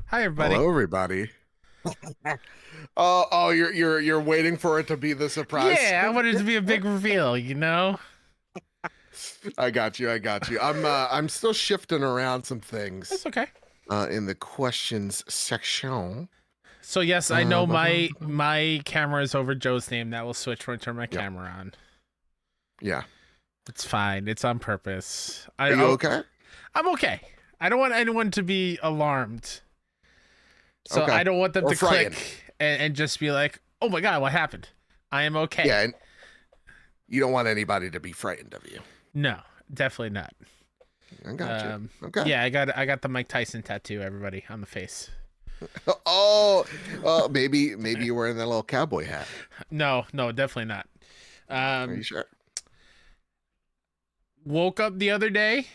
Hi, everybody. Hello, everybody. Oh, you're waiting for it to be the surprise. Yeah, I wanted it to be a big reveal, you know? I got you. I got you. I'm still shifting around some things That's okay. in the questions section. So yes, I know my Ba-bum. my camera is over Joe's name. That will switch when I turn my Yep. camera on. Yeah. It's fine. It's on purpose. Are you okay? I'm okay. I don't want anyone to be alarmed. So Okay. I don't want them Or to frightened. click and just be like, "Oh my god, what happened?" I am okay. Yeah, and you don't want anybody to be frightened of you. No, definitely not. I got you. Okay. Yeah, I got the Mike Tyson tattoo, everybody, on the face. Oh, maybe you're wearing that little cowboy hat. No, definitely not. Are you sure? Woke up the other day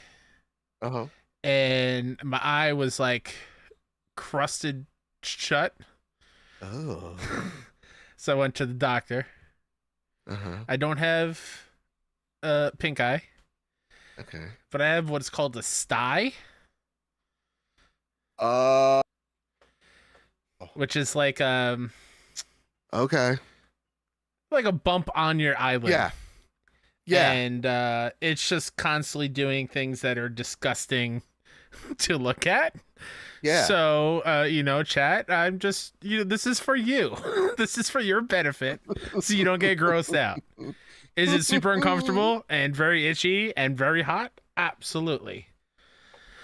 Uh-huh. and my eye was like crusted shut. Oh. So I went to the doctor. Uh-huh. I don't have pink eye, Okay. but I have what's called a sty, Uh. which is like Okay. like a bump on your eyelid. Yeah. Yeah. And it's just constantly doing things that are disgusting to look at. Yeah. So, chat, I'm just, this is for you. This is for your benefit so you don't get grossed out. Is it super uncomfortable and very itchy and very hot? Absolutely.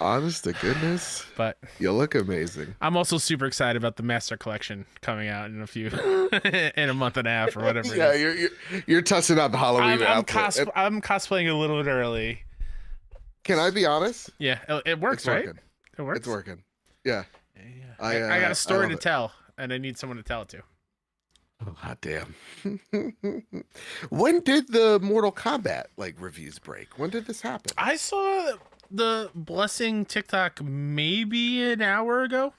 Honest to goodness, But you look amazing. I'm also super excited about the Master Collection coming out in in a month and a half or whatever. Yeah, it is. you're testing out the Halloween outfit. I'm cosplaying a little bit early. Can I be honest? Yeah, it works, It's right? working. It works. It's working. Yeah. Yeah. I I got a story love to it. tell, and I need someone to tell it to. Oh, hot damn. When did the Mortal Kombat reviews break? When did this happen? I saw the Blessing TikTok maybe an hour ago.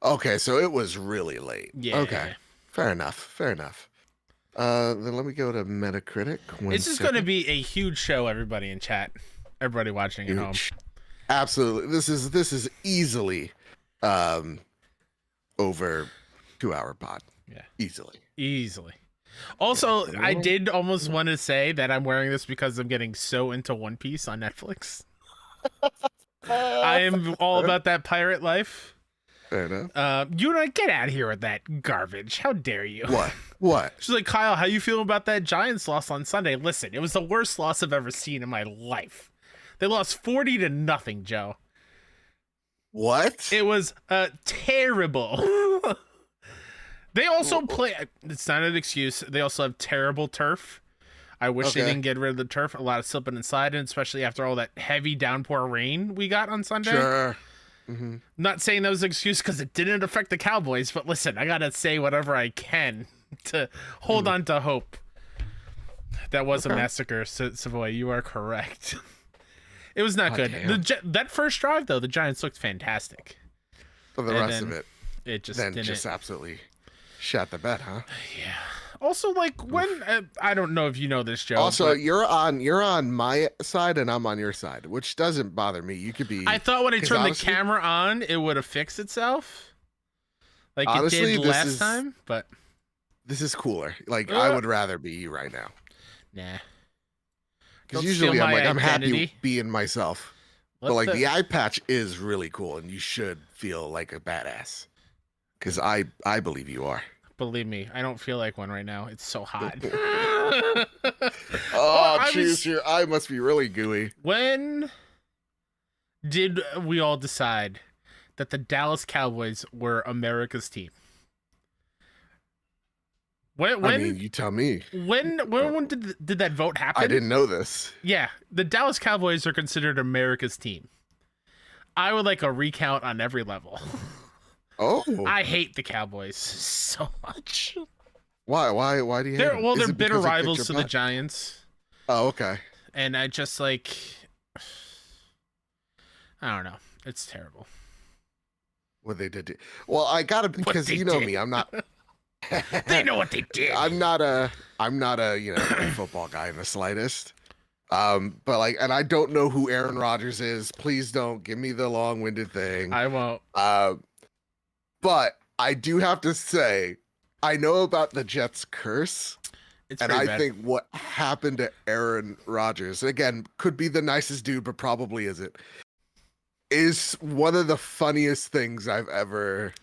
Okay, so it was really late. Yeah. Okay. Fair enough. Fair enough. Then let me go to Metacritic. This is going to be a huge show, everybody in chat. Everybody watching at home. Absolutely. This is easily over 2-hour pod. Yeah. Easily. Also, I did almost want to say that I'm wearing this because I'm getting so into One Piece on Netflix. I am all about that pirate life. Fair enough. You don't get out of here with that garbage. How dare you? What? She's like, Kyle, how you feeling about that Giants loss on Sunday? Listen, it was the worst loss I've ever seen in my life. They lost 40-0, Joe. What? It was terrible. They also play. It's not an excuse. They also have terrible turf. I wish they didn't get rid of the turf. A lot of slipping and sliding, especially after all that heavy downpour rain we got on Sunday. Sure. Mm-hmm. Not saying that was an excuse because it didn't affect the Cowboys, but listen, I gotta say whatever I can to hold on to hope. That was a massacre, Savoy. You are correct. It was not good. That first drive, though, the Giants looked fantastic. For the rest of it, it just then didn't. just absolutely shot the bed, huh? Yeah. Also, when I don't know if you know this, Joe. Also, but you're on my side and I'm on your side, which doesn't bother me. You could be. I thought when I turned honestly, the camera on, it would have fixed itself, like honestly, it did last time. But this is cooler. I would rather be you right now. Nah. Because Don't usually steal I'm my I'm happy identity. being myself. Let But the eye patch is really cool, and you should feel like a badass. Because I believe you are. Believe me, I don't feel like one right now. It's so hot. Oh, jeez, your eye must be really gooey. When did we all decide that the Dallas Cowboys were America's team? When I mean, you tell me. when did that vote happen? I didn't know this. Yeah, the Dallas Cowboys are considered America's team. I would like a recount on every level. Oh, I hate the Cowboys so much. why do you? They're hate them? Is they're it bitter because they kicked rivals your to the butt? Giants, Oh, okay. and I just I don't know. It's terrible. What they did. Well, I gotta because they you know did. me. I'm not. They know what they did. I'm not a football guy in the slightest. But and I don't know who Aaron Rodgers is. Please don't give me the long-winded thing. I won't. But I do have to say, I know about the Jets curse. It's And pretty I bad. think what happened to Aaron Rodgers, again, could be the nicest dude, but probably isn't, is one of the funniest things I've ever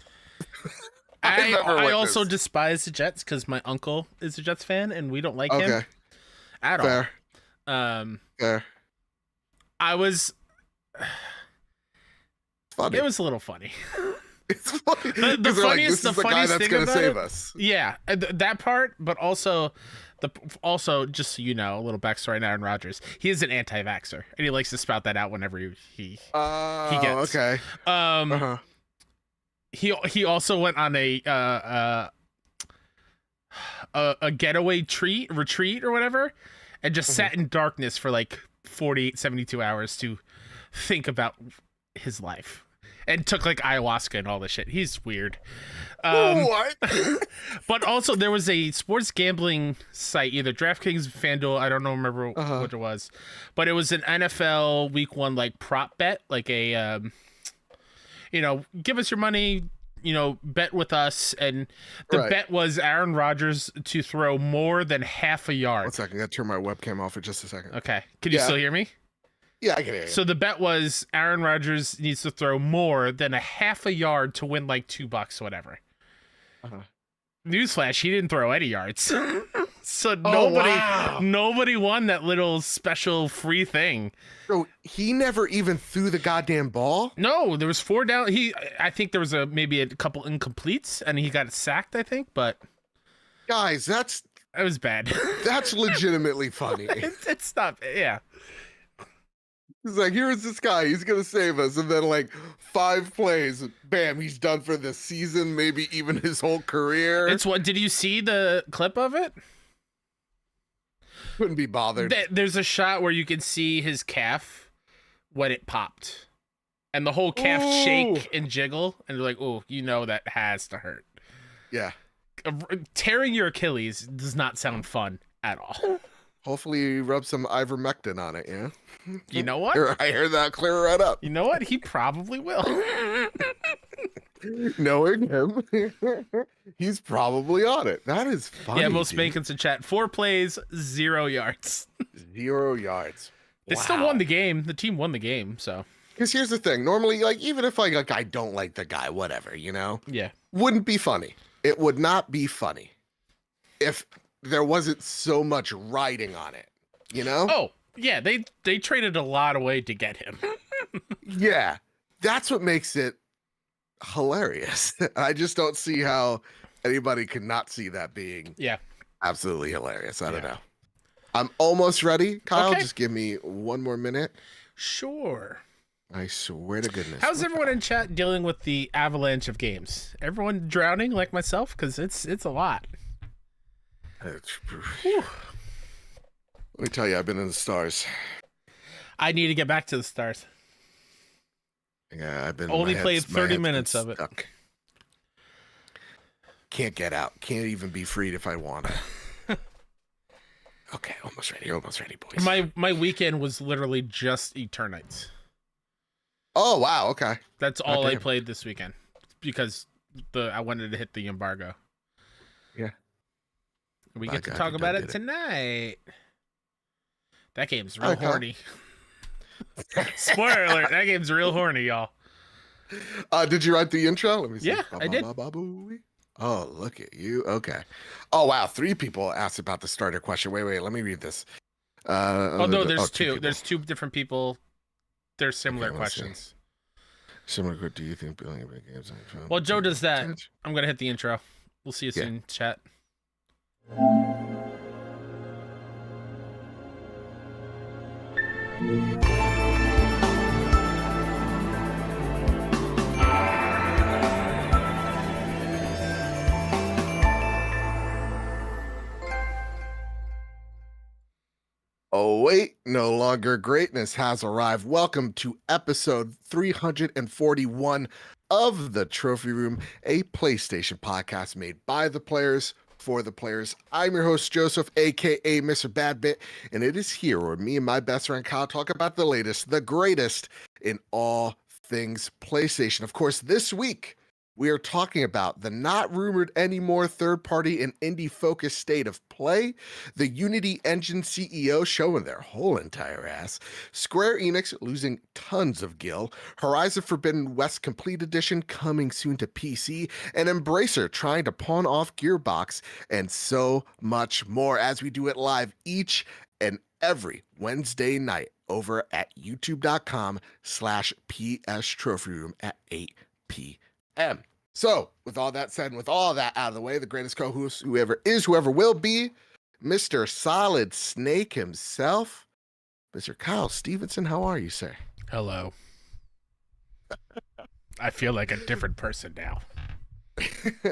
I also witnessed. despise the Jets because my uncle is a Jets fan and we don't like him Okay, at fair, all. fair. I was. Funny. It was a little funny. It's funny. The 'Cause they're like, funniest, this is the the guy funniest that's thing gonna about save it, us. yeah, that part, but also just so you know, a little backstory on Aaron Rodgers. He is an anti-vaxxer, and he likes to spout that out whenever he Oh, gets. okay. Uh-huh. He also went on a getaway retreat or whatever, and just sat in darkness for like 48, 72 hours to think about his life. And took like ayahuasca and all this shit. He's weird. What? But also there was a sports gambling site, either DraftKings, FanDuel, I don't know, remember what it was. But it was an NFL week 1 like prop bet, like a give us your money, bet with us, and the bet was Aaron Rodgers to throw more than half a yard. 1 second, I gotta turn my webcam off for just a second. Okay. Can you still hear me? Yeah, I can hear you. So the bet was Aaron Rodgers needs to throw more than a half a yard to win like $2 or whatever. Newsflash, he didn't throw any yards. So nobody won that little special free thing. Bro, he never even threw the goddamn ball? No, there was 4 down. I think there was maybe a couple incompletes and he got sacked, I think, but Guys, it was bad. that's legitimately funny. It's not, yeah. He's like, here's this guy, he's gonna save us, and then like 5 plays, bam, he's done for the season, maybe even his whole career. Did you see the clip of it? Couldn't be bothered. There's a shot where you can see his calf when it popped, and the whole calf shake and jiggle, and you're like, oh, that has to hurt. Yeah. Tearing your Achilles does not sound fun at all. Hopefully you rub some ivermectin on it, yeah? You know what? I heard that clear right up. You know what? He probably will. Knowing him, he's probably on it. That is funny. Yeah, most Bacon's in chat. 4 plays, 0 yards. 0 yards. They still won the game. The team won the game, so. Because here's the thing. Normally, like, even if I don't like the guy, whatever, Yeah. wouldn't be funny. It would not be funny if there wasn't so much writing on it, Oh, yeah, they traded a lot away to get him. Yeah, that's what makes it hilarious. I just don't see how anybody could not see that being absolutely hilarious. I don't know. I'm almost ready, Kyle. Okay. Just give me 1 more minute. Sure. I swear to goodness. How's everyone in chat dealing with the avalanche of games? Everyone drowning like myself? Because it's a lot. Let me tell you, I've been in the stars. I need to get back to the stars. Yeah, I've been only played 30 minutes of it. Stuck. Can't get out. Can't even be freed if I want to. Okay, almost ready, boys. My weekend was literally just Eternites. Oh wow, okay. That's all I played this weekend because I wanted to hit the embargo. Yeah. We get to talk about it tonight. That game's real horny. Spoiler alert, that game's real horny, y'all. Did you write the intro? Let me see. Yeah, I did. Oh, look at you. Okay. Oh wow, 3 people asked about the starter question. Wait, let me read this. No, there's 2. People. There's 2 different people. They're similar questions. Similar. Do you think building big games? Well, Joe does that. I'm gonna hit the intro. We'll see you soon, chat. Oh, wait, no longer greatness has arrived. Welcome to episode 341 of The Trophy Room, a PlayStation podcast made by the players for the players. I'm your host, Joseph, aka Mr. Badbit, and it is here where me and my best friend Kyle talk about the latest, the greatest in all things PlayStation. Of course, this week We are talking about the not rumored anymore third-party and indie-focused state of play, the Unity Engine CEO showing their whole entire ass, Square Enix losing tons of gil, Horizon Forbidden West Complete Edition coming soon to PC, and Embracer trying to pawn off Gearbox, and so much more as we do it live each and every Wednesday night over at youtube.com/PS Trophy Room at 8 p.m. So, with all that said, and with all that out of the way, the greatest co-host, whoever is, whoever will be, Mr. Solid Snake himself, Mr. Kyle Stevenson. How are you, sir? Hello. I feel like a different person now.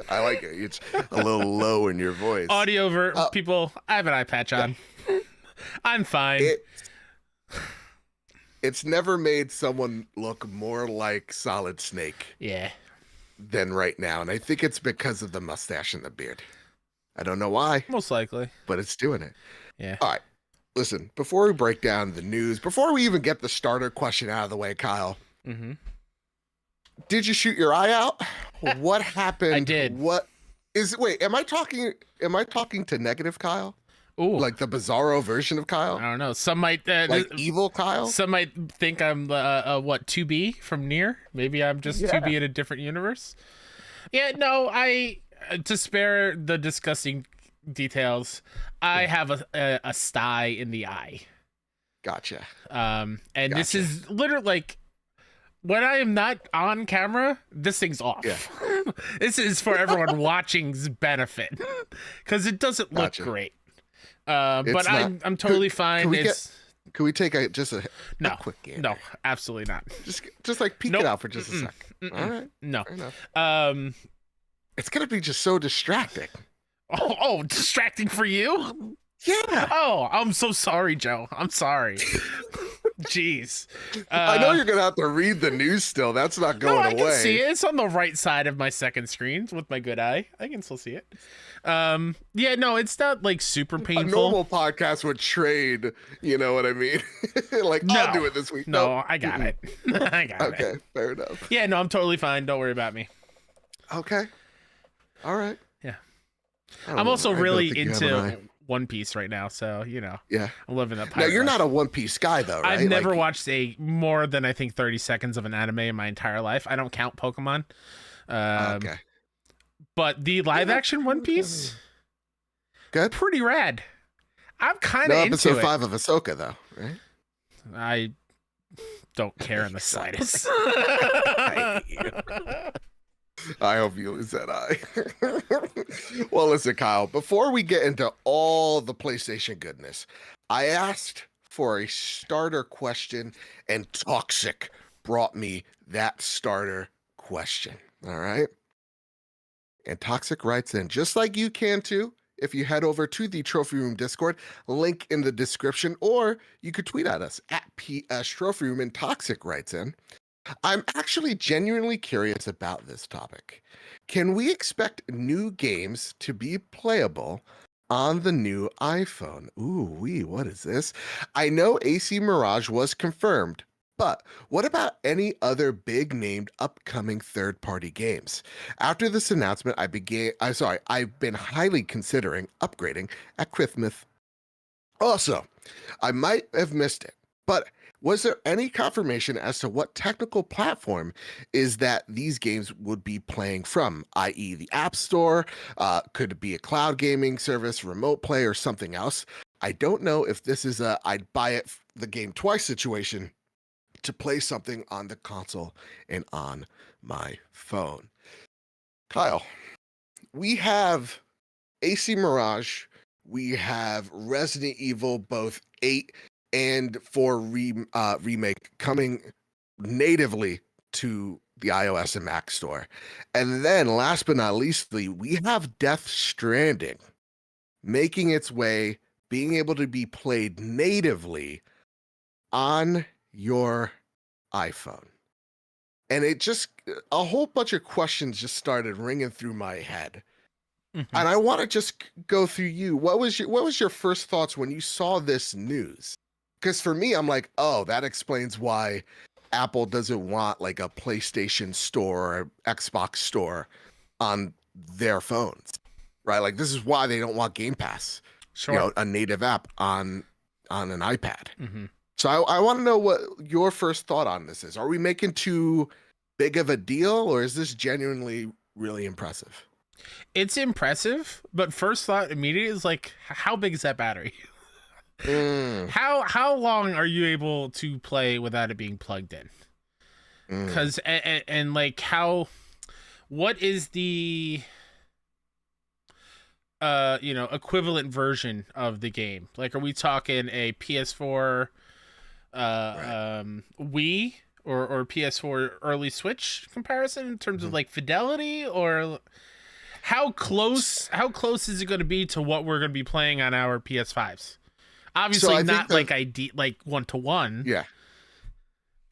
I like it. It's a little low in your voice. Audio people, I have an eye patch on. I'm fine. It's never made someone look more like Solid Snake. Yeah. Than right now, and I think it's because of the mustache and the beard. I don't know why. Most likely. But it's doing it. Yeah. All right. Listen, before we break down the news, before we even get the starter question out of the way, Kyle, did you shoot your eye out? What happened? I did. Wait, am I talking to negative Kyle? Ooh. Like the bizarro version of Kyle? I don't know. Some might like evil Kyle? Some might think I'm 2B from Nier. Maybe I'm just 2B in a different universe. Yeah, no, to spare the disgusting details, I have a sty in the eye. Gotcha. This is literally like when I am not on camera, this thing's off. Yeah. This is for everyone watching's benefit because it doesn't look great. But I'm totally fine. Can we take a quick game? No, absolutely not. Just like peek it out for just a sec. All right. No. Fair enough. It's gonna be just so distracting. Oh, distracting for you? Yeah. Oh, I'm so sorry, Joe. I'm sorry. Jeez. I know you're gonna have to read the news still. That's not going away. I can see it. It's on the right side of my second screen with my good eye. I can still see it. Yeah, no, it's not like super painful. A normal podcast would trade, you know what I mean? Like, no, I'll do it this week. No, I got it. I got it. Okay, fair enough. Yeah, no, I'm totally fine. Don't worry about me. Okay. All right. Yeah. I'm also really into One Piece right now, so yeah, I'm living that. Now you're not a One Piece guy though, right? I've never watched more than I think 30 seconds of an anime in my entire life. I don't count Pokemon. Okay. But the live action One Piece, good, pretty rad. I'm kind of into episode 5 of Ahsoka though, right? I don't care in the slightest. I hope you lose that eye. Well, listen, Kyle, before we get into all the PlayStation goodness, I asked for a starter question, and Toxic brought me that starter question. All right. And Toxic writes in, just like you can too, if you head over to the Trophy Room Discord, link in the description, or you could tweet at us at PS Trophy Room, and Toxic writes in, I'm actually genuinely curious about this topic. Can we expect new games to be playable on the new iPhone? What is this? I know AC Mirage was confirmed, but what about any other big named upcoming third-party games? After this announcement, I've been highly considering upgrading at Christmas. Also, I might have missed it, but was there any confirmation as to what technical platform is that these games would be playing from, i.e. the App Store, could it be a cloud gaming service, remote play, or something else? I don't know if this is I'd buy the game twice situation to play something on the console and on my phone. Kyle, we have AC Mirage, we have Resident Evil, both 8 and 4 remake coming natively to the iOS and Mac store. And then last but not leastly, we have Death Stranding making its way, being able to be played natively on your iPhone. And it just, a whole bunch of questions just started ringing through my head. And I want to just go through you. What was your first thoughts when you saw this news? Because for me, I'm like, oh, that explains why Apple doesn't want like a PlayStation store or Xbox store on their phones, right? Like this is why they don't want Game Pass, Sure. a native app on an iPad. Mm-hmm. So I want to know what your first thought on this is. Are we making too big of a deal, or is this genuinely really impressive? It's impressive, but first thought immediately is like, how big is that battery? How long are you able to play without it being plugged in? Because and like what is the equivalent version of the game? Like, are we talking a PS4 Wii or PS4 early Switch comparison in terms of like fidelity, or how close is it going to be to what we're going to be playing on our PS5s? Obviously not like one-to-one. Yeah.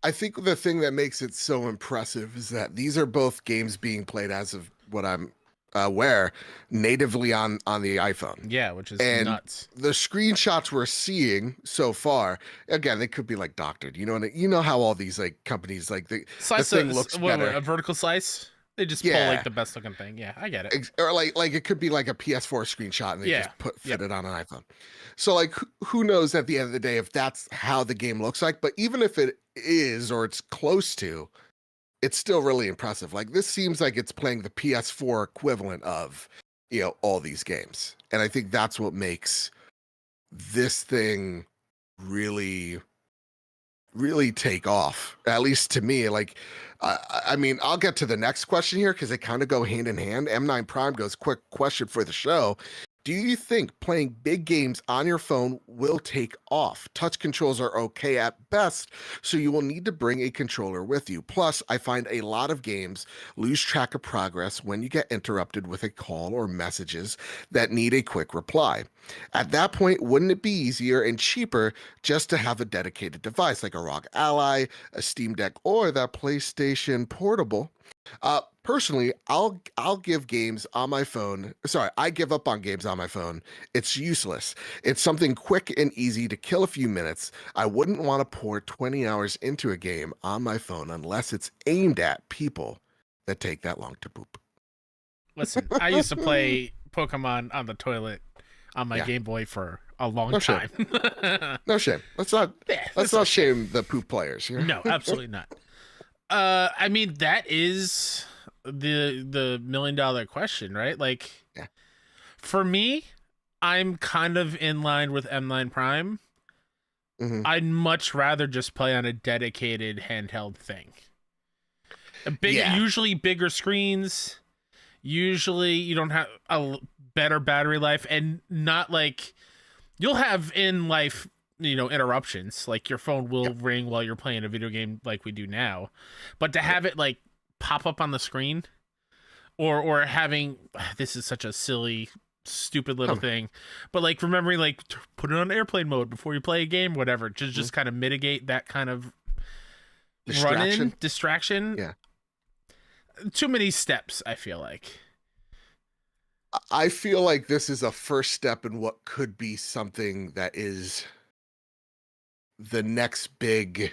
I think the thing that makes it so impressive is that these are both games being played, as of what I'm aware, natively on the iPhone. Yeah, which is nuts. The screenshots we're seeing so far, again, they could be like doctored. You know how all these like companies like the thing looks better. A vertical slice. They just pull like the best looking thing. Yeah, I get it. Or like it could be like a PS4 screenshot and they just fit it on an iPhone. So like who knows at the end of the day if that's how the game looks like, but even if it is or it's close to, it's still really impressive. Like this seems like it's playing the PS4 equivalent of, all these games. And I think that's what makes this thing really take off, at least to me. Like I mean, I'll get to the next question here because they kind of go hand in hand. M9 Prime goes, quick question for the show. Do you think playing big games on your phone will take off? Touch controls are okay at best, so you will need to bring a controller with you. Plus, I find a lot of games lose track of progress when you get interrupted with a call or messages that need a quick reply. At that point, wouldn't it be easier and cheaper just to have a dedicated device like a ROG Ally, a Steam Deck, or that PlayStation Portable? Personally, I'll give games on my phone. Sorry, I give up on games on my phone. It's useless. It's something quick and easy to kill a few minutes. I wouldn't want to pour 20 hours into a game on my phone unless it's aimed at people that take that long to poop. Listen, I used to play Pokemon on the toilet on my Game Boy for a long time. No shame. Let's not shame the poop players here. No, absolutely not. I mean, that is the $1 million question, right? Like, for me, I'm kind of in line with M9 Prime. I'd much rather just play on a dedicated handheld thing. Usually bigger screens. Usually you don't have a better battery life, and not like you'll have in life interruptions, like your phone will ring while you're playing a video game like we do now, but to have it like pop up on the screen or having, this is such a silly stupid little thing, but like remembering like put it on airplane mode before you play a game, whatever, just kind of mitigate that kind of distraction. Too many steps, I feel like. I feel like this is a first step in what could be something that is the next big,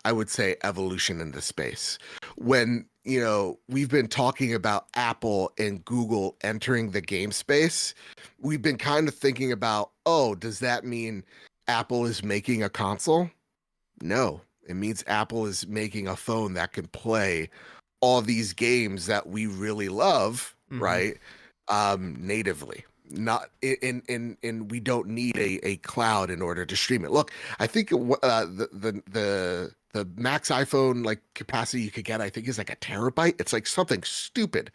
I would say, evolution in the space. When, we've been talking about Apple and Google entering the game space, we've been kind of thinking about, does that mean Apple is making a console? No, it means Apple is making a phone that can play all these games that we really love, right? Natively. Not in we don't need a cloud in order to stream it. Look, I think the max iPhone like capacity you could get, I think, is like a terabyte. It's like something stupid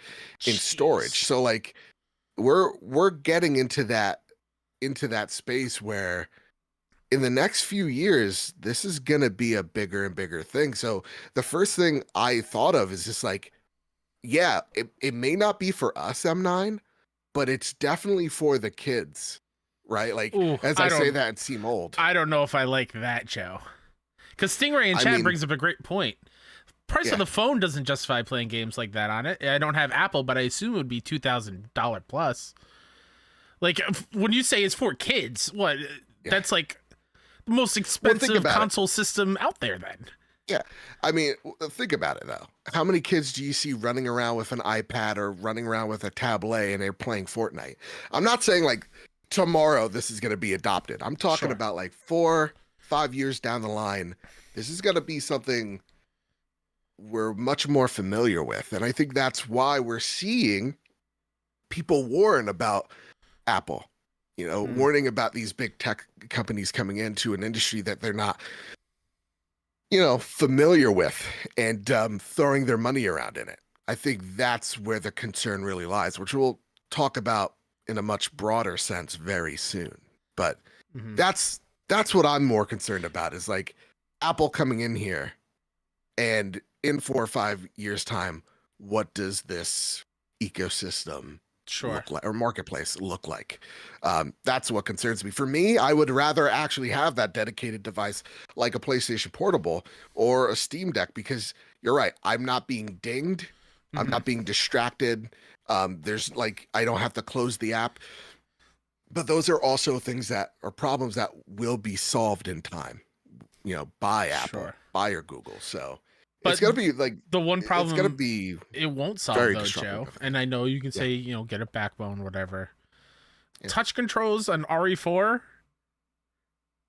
in storage. So like we're getting into that space where in the next few years this is gonna be a bigger and bigger thing. So the first thing I thought of is just like, it may not be for us, M9, but it's definitely for the kids, right? Like, as I say that and seem old. I don't know if I like that, Joe. Because Stingray in chat brings up a great point. Price of the phone doesn't justify playing games like that on it. I don't have Apple, but I assume it would be $2,000 plus. Like, when you say it's for kids, what? That's like the most expensive console system out there then. Yeah. I mean, think about it though. How many kids do you see running around with an iPad or running around with a tablet and they're playing Fortnite? I'm not saying like tomorrow this is going to be adopted. I'm talking Sure. about like 4-5 years down the line. This is going to be something we're much more familiar with. And I think that's why we're seeing people warn about Apple, warning about these big tech companies coming into an industry that they're not familiar with and throwing their money around in it. I think that's where the concern really lies, which we'll talk about in a much broader sense very soon. But Mhm. that's what I'm more concerned about is like Apple coming in here and in 4 or 5 years time, what does this ecosystem Sure. look like or marketplace look like? That's what concerns me. For me, I would rather actually have that dedicated device like a PlayStation Portable or a Steam Deck because you're right. I'm not being dinged. I'm Mhm. not being distracted. There's like I don't have to close the app. But those are also things that are problems that will be solved in time, by Apple, Sure. by your Google. So But it's gonna be like the one it's gonna problem be it won't solve very though, disruptive. Joe. And I know you can Yeah. say, get a backbone, whatever. Yeah. Touch controls on RE4,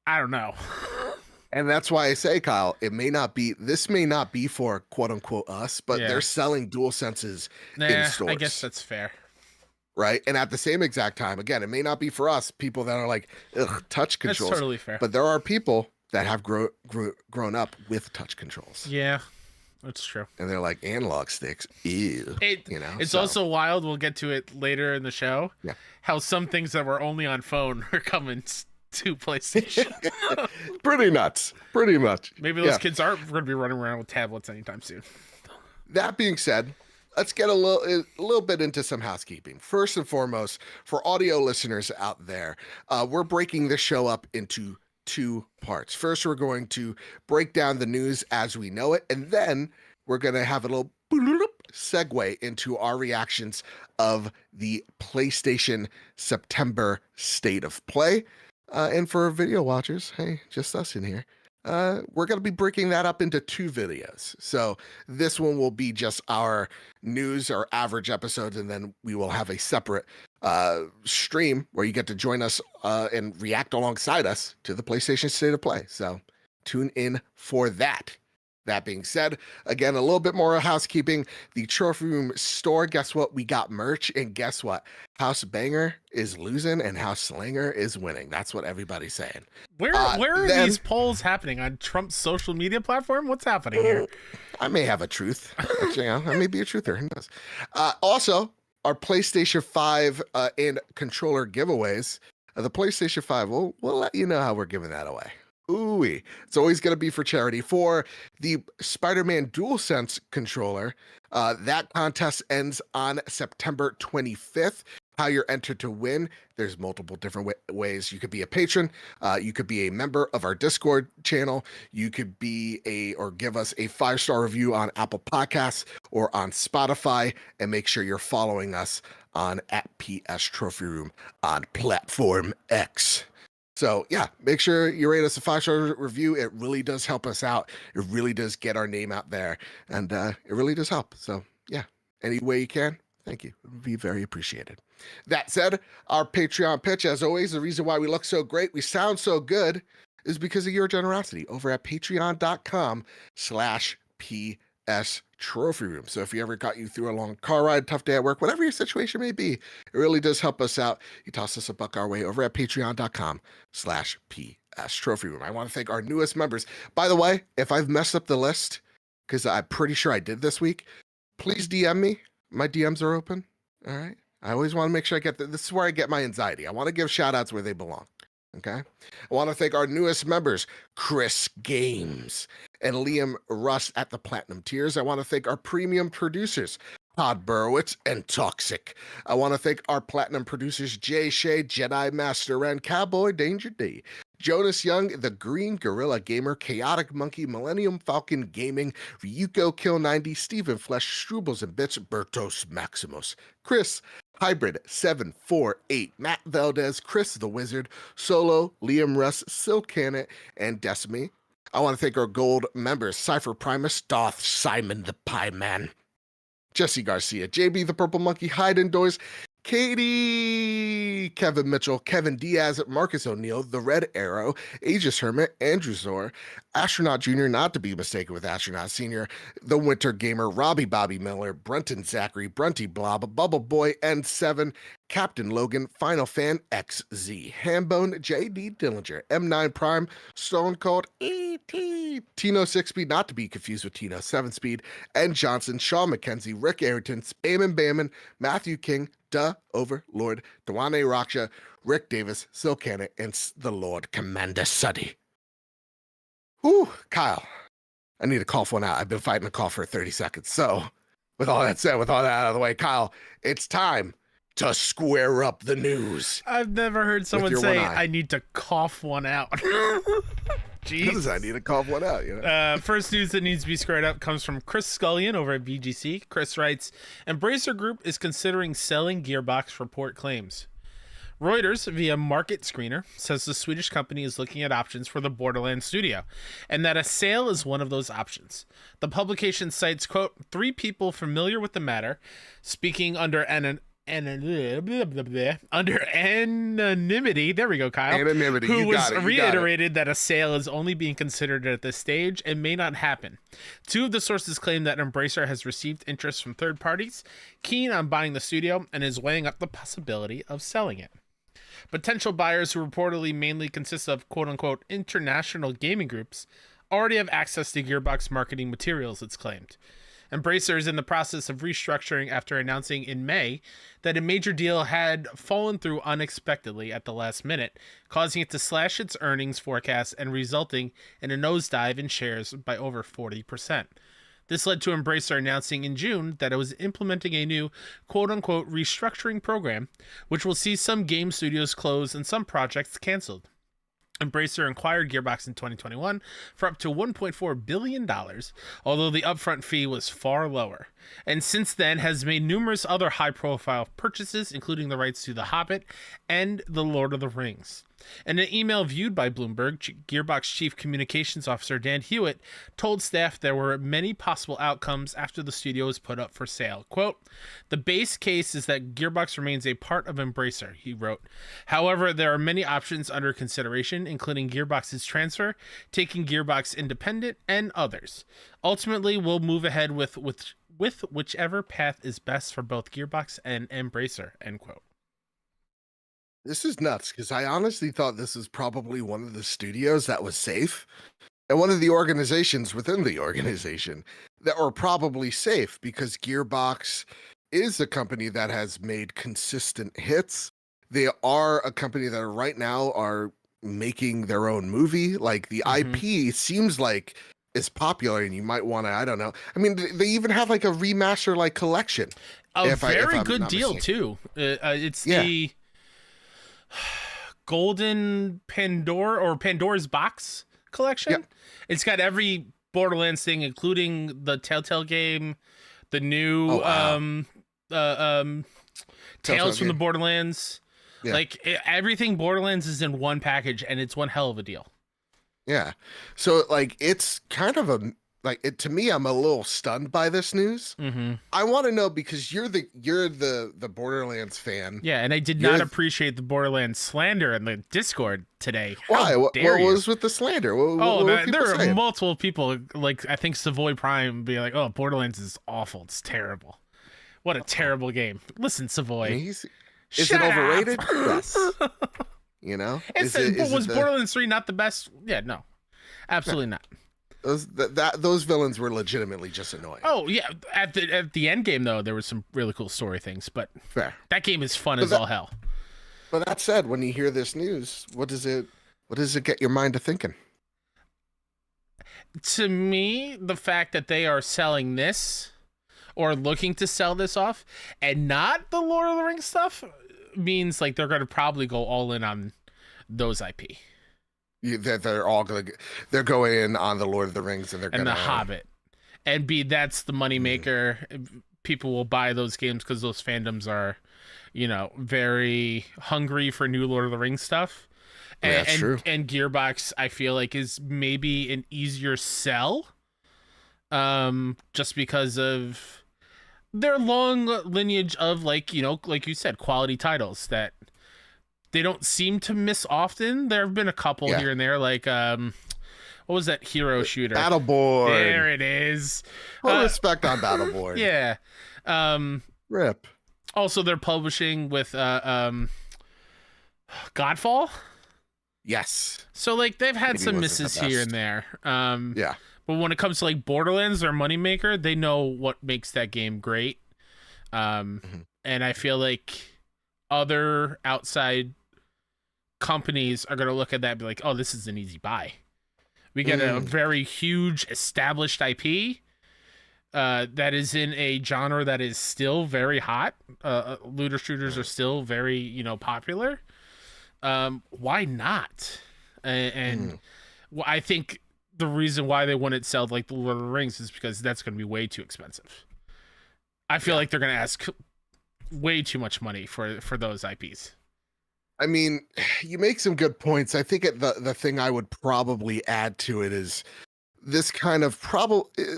I don't know. And that's why I say, Kyle, this may not be for quote unquote us, but Yeah. they're selling dual senses in Nah, stores. I guess that's fair. right. And at the same exact time, again, it may not be for us, people that are like, ugh, touch That's controls. totally fair. But there are people that have grown up with touch controls. Yeah, that's true. And they're like analog sticks. Ew. It's so- also wild. We'll get to it later in the show. Yeah. How some things that were only on phone are coming to PlayStation. pretty nuts. Pretty much. Maybe those Yeah. kids aren't going to be running around with tablets anytime soon. That being said, let's get a little bit into some housekeeping. First and foremost, for audio listeners out there, we're breaking this show up into 2 parts. First, we're going to break down the news as we know it, and then we're going to have a little segue into our reactions of the PlayStation September State of Play. And for video watchers, hey, just us in here. We're going to be breaking that up into 2 videos. So this one will be just our news, our average episodes, and then we will have a separate stream where you get to join us and react alongside us to the PlayStation State of Play. So tune in for that. That being said, again, a little bit more housekeeping. The Trophy Room store, guess what? We got merch, and guess what? House Banger is losing and House Slanger is winning. That's what everybody's saying. Where are these polls happening? On Trump's social media platform? What's happening here? I may have a truth. Actually, I may be a truther. Who knows? Also, our PlayStation 5 and controller giveaways. The PlayStation 5, we'll let you know how we're giving that away. Ooh-wee. It's always going to be for charity. For the Spider-Man DualSense controller, that contest ends on September 25th. How you're entered to win, there's multiple different ways. You could be a patron, you could be a member of our Discord channel, you could be or give us a 5-star review on Apple Podcasts or on Spotify, and make sure you're following us on @PS Trophy Room on Platform X. So yeah, make sure you rate us a 5-star review. It really does help us out. It really does get our name out there, and it really does help. So yeah, any way you can, thank you. It would be very appreciated. That said, our Patreon pitch, as always, the reason why we look so great, we sound so good, is because of your generosity over at patreon.com/PS Trophy Room. So if you ever got you through a long car ride, tough day at work, whatever your situation may be, it really does help us out. You toss us a buck our way over at patreon.com/PS Trophy Room. I want to thank our newest members. By the way, if I've messed up the list, because I'm pretty sure I did this week, please DM me. My DMs are open. All right. I always want to make sure I get this is where I get my anxiety. I want to give shout outs where they belong. Okay. I want to thank our newest members, Chris Games and Liam Russ at the Platinum Tiers. I want to thank our premium producers, Todd Burwitz and Toxic. I want to thank our platinum producers, Jay Shea, Jedi Master, and Cowboy Danger D. Jonas Young, The Green Gorilla Gamer, Chaotic Monkey, Millennium Falcon Gaming, Ryuko Kill 90, Stephen Flesh, Strubles and Bits, Bertos Maximus, Chris, Hybrid 748, Matt Valdez, Chris the Wizard, Solo, Liam Russ, Silk Cannet, and Decime. I want to thank our gold members, Cypher Primus, Doth, Simon the Pie Man, Jesse Garcia, JB the Purple Monkey, Hayden Doyes, Katie, Kevin Mitchell, Kevin Diaz, Marcus O'Neill, The Red Arrow, Aegis Hermit, Andrew Zor, Astronaut Jr., not to be mistaken with Astronaut Senior, The Winter Gamer, Robbie Bobby Miller, Brenton Zachary, Brunty Blob, Bubble Boy, N7, Captain Logan, Final Fan XZ, Hambone, JD Dillinger, M9 Prime, Stone Cold, ET, Tino 6-Speed, not to be confused with Tino 7-Speed, N Johnson, Sean McKenzie, Rick Arrington, Spayman Bayman, Matthew King, Duh Overlord, Dewane Raksha, Rick Davis, Silcana, and the Lord Commander Suddy. Whew, Kyle, I need to cough one out. I've been fighting a cough for 30 seconds. So, with all that said, with all that out of the way, Kyle, it's time to square up the news. I've never heard someone say, I need to cough one out. Jeez. I need to cough one out, you know? First news that needs to be squared up comes from Chris Scullion over at VGC. Chris writes, Embracer Group is considering selling Gearbox, report claims. Reuters, via Market Screener, says the Swedish company is looking at options for the Borderlands studio, and that a sale is one of those options. The publication cites, quote, 3 people familiar with the matter, speaking under anonymity, there we go, Kyle, anonymity, who was reiterated that a sale is only being considered at this stage and may not happen. 2 of the sources claim that Embracer has received interest from third parties keen on buying the studio and is weighing up the possibility of selling it. Potential buyers, who reportedly mainly consist of quote-unquote international gaming groups, already have access to Gearbox marketing materials, it's claimed. Embracer is in the process of restructuring after announcing in May that a major deal had fallen through unexpectedly at the last minute, causing it to slash its earnings forecast and resulting in a nosedive in shares by over 40%. This led to Embracer announcing in June that it was implementing a new quote-unquote restructuring program, which will see some game studios close and some projects canceled. Embracer acquired Gearbox in 2021 for up to $1.4 billion, although the upfront fee was far lower, and since then has made numerous other high-profile purchases, including the rights to The Hobbit and The Lord of the Rings. In an email viewed by Bloomberg, Gearbox Chief Communications Officer Dan Hewitt told staff there were many possible outcomes after the studio was put up for sale. Quote, the base case is that Gearbox remains a part of Embracer, he wrote. However, there are many options under consideration, including Gearbox's transfer, taking Gearbox independent, and others. Ultimately, we'll move ahead with whichever path is best for both Gearbox and Embracer, end quote. This is nuts, because I honestly thought this was probably one of the studios that was safe, and one of the organizations within the organization that were probably safe, because Gearbox is a company that has made consistent hits. They are a company that right now are making their own movie. Like, the IP seems like is popular, and you might want to, I don't know. I mean, they even have like a remaster like collection. A very good deal too. It's the Golden Pandora or Pandora's Box collection. Yep. It's got every Borderlands thing, including the Telltale game, the new Tales from the Borderlands. Yeah. Like everything Borderlands is in one package, and it's one hell of a deal. Yeah. So like it's kind of to me, I'm a little stunned by this news. I want to know, because you're the Borderlands fan. Yeah, and I did not appreciate the Borderlands slander in the Discord today. Why? What was with the slander? There are multiple people, like I think Savoy Prime, being like, "Oh, Borderlands is awful. It's terrible. What a terrible game." Listen, Savoy, is it overrated? Yes. You know, was Borderlands 3 not the best? Yeah, no, absolutely not. Those villains were legitimately just annoying. Oh yeah, at the end game though, there was some really cool story things, but fair. That game is fun as all hell. But that said, when you hear this news, what does it get your mind to thinking? To me, the fact that they are selling this or looking to sell this off and not the Lord of the Rings stuff means like they're going to probably go all in on those IP. They're going in on the Lord of the Rings and the Hobbit, and that's the moneymaker. People will buy those games because those fandoms are, very hungry for new Lord of the Rings stuff. That's true. And Gearbox, I feel like, is maybe an easier sell, just because of their long lineage of, like, you know, like you said, quality titles that they don't seem to miss often. There have been a couple here and there, like what was that hero shooter? Battleborn. There it is. Full respect on Battleborn. Yeah. Rip. Also, they're publishing with Godfall. Yes. So, like, they've had Maybe some wasn't the misses here and best. there. Yeah. But when it comes to, like, Borderlands, their moneymaker, they know what makes that game great. And I feel like other outside companies are going to look at that and be like, oh, this is an easy buy. We get a very huge established IP that is in a genre that is still very hot. Looter shooters are still very, you know, popular. Why not? And I think the reason why they wouldn't sell like the Lord of the Rings is because that's going to be way too expensive. I feel like they're going to ask way too much money for those IPs. I mean, you make some good points. I think the thing I would probably add to it is this kind of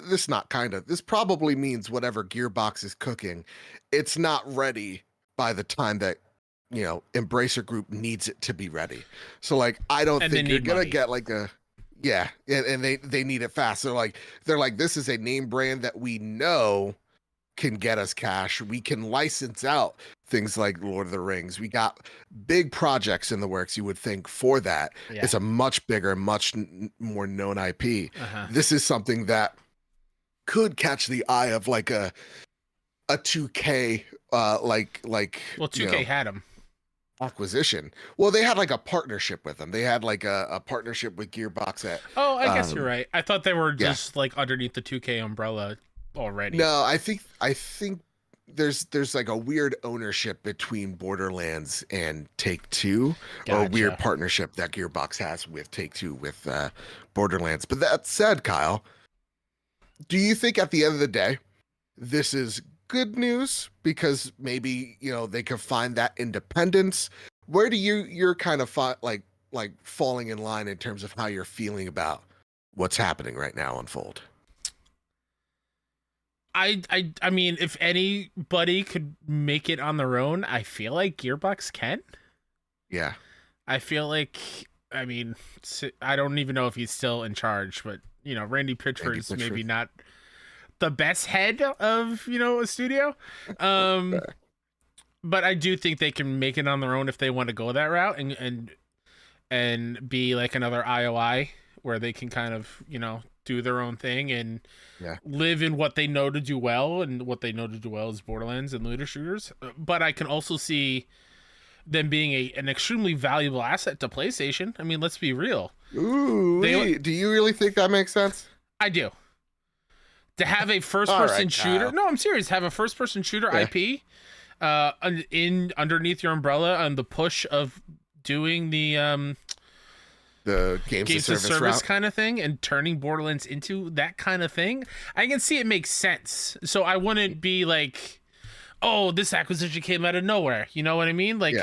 this probably means whatever Gearbox is cooking, it's not ready by the time that, you know, Embracer Group needs it to be ready. So, like, I don't think you're gonna get like and they need it fast. So they're like, this is a name brand that we know can get us cash. We can license out things like Lord of the Rings. We got big projects in the works, you would think, for that. Yeah. It's a much bigger, much more known IP. This is something that could catch the eye of like a 2K like well, 2K had them acquisition. Well, they had like a partnership with them. They had like a partnership with Gearbox at I guess you're right. I thought they were just like underneath the 2K umbrella already. No, I think there's like a weird ownership between Borderlands and Take-Two, or a weird partnership that Gearbox has with Take-Two with Borderlands. But that said, Kyle, do you think at the end of the day this is good news because maybe, you know, they can find that independence? Where do you're kind of like falling in line in terms of how you're feeling about what's happening right now unfold? I mean, if anybody could make it on their own, I feel like Gearbox can. Yeah. I feel like, I mean, I don't even know if he's still in charge, but, you know, Randy Pitchford's maybe not the best head of, you know, a studio. But I do think they can make it on their own if they want to go that route and be like another IOI where they can kind of, you know, do their own thing and live in what they know to do well, and what they know to do well is Borderlands and looter shooters. But I can also see them being an extremely valuable asset to PlayStation. I mean, let's be real. Ooh, do you really think that makes sense? I do. To have a first-person shooter, no, I'm serious. Have a first-person shooter IP underneath your umbrella on the push of doing the games of service kind of thing, and turning Borderlands into that kind of thing, I can see it makes sense. So I wouldn't be like, oh, this acquisition came out of nowhere. You know what I mean? Like,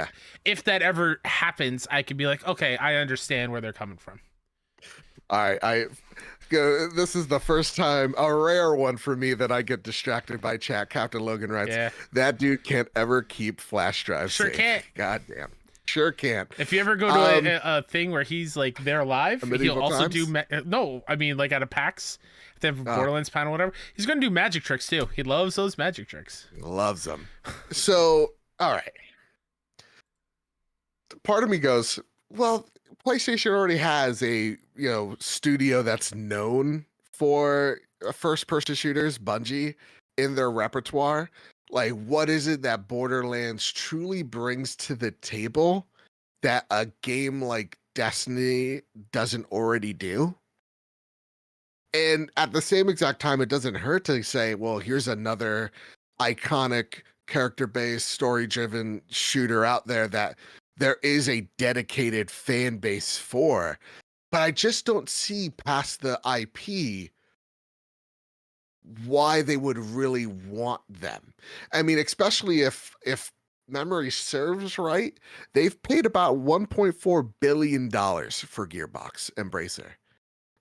if that ever happens, I could be like, okay, I understand where they're coming from. All right, this is the first time, a rare one for me, that I get distracted by chat. Captain Logan writes, that dude can't ever keep flash drives safe. Can't. God damn. Sure can't. If you ever go to a thing where he's like there live, he'll also do no, I mean, like at a PAX, if they have a Borderlands panel, whatever, he's gonna do magic tricks too. He loves those magic tricks. He loves them. So, all right. Part of me goes, well, PlayStation already has a, you know, studio that's known for first-person shooters, Bungie, in their repertoire. Like, what is it that Borderlands truly brings to the table that a game like Destiny doesn't already do? And at the same exact time, it doesn't hurt to say, well, here's another iconic character-based, story-driven shooter out there that there is a dedicated fan base for. But I just don't see past the IP why they would really want them. I mean, especially if memory serves right, they've paid about $1.4 billion for Gearbox Embracer.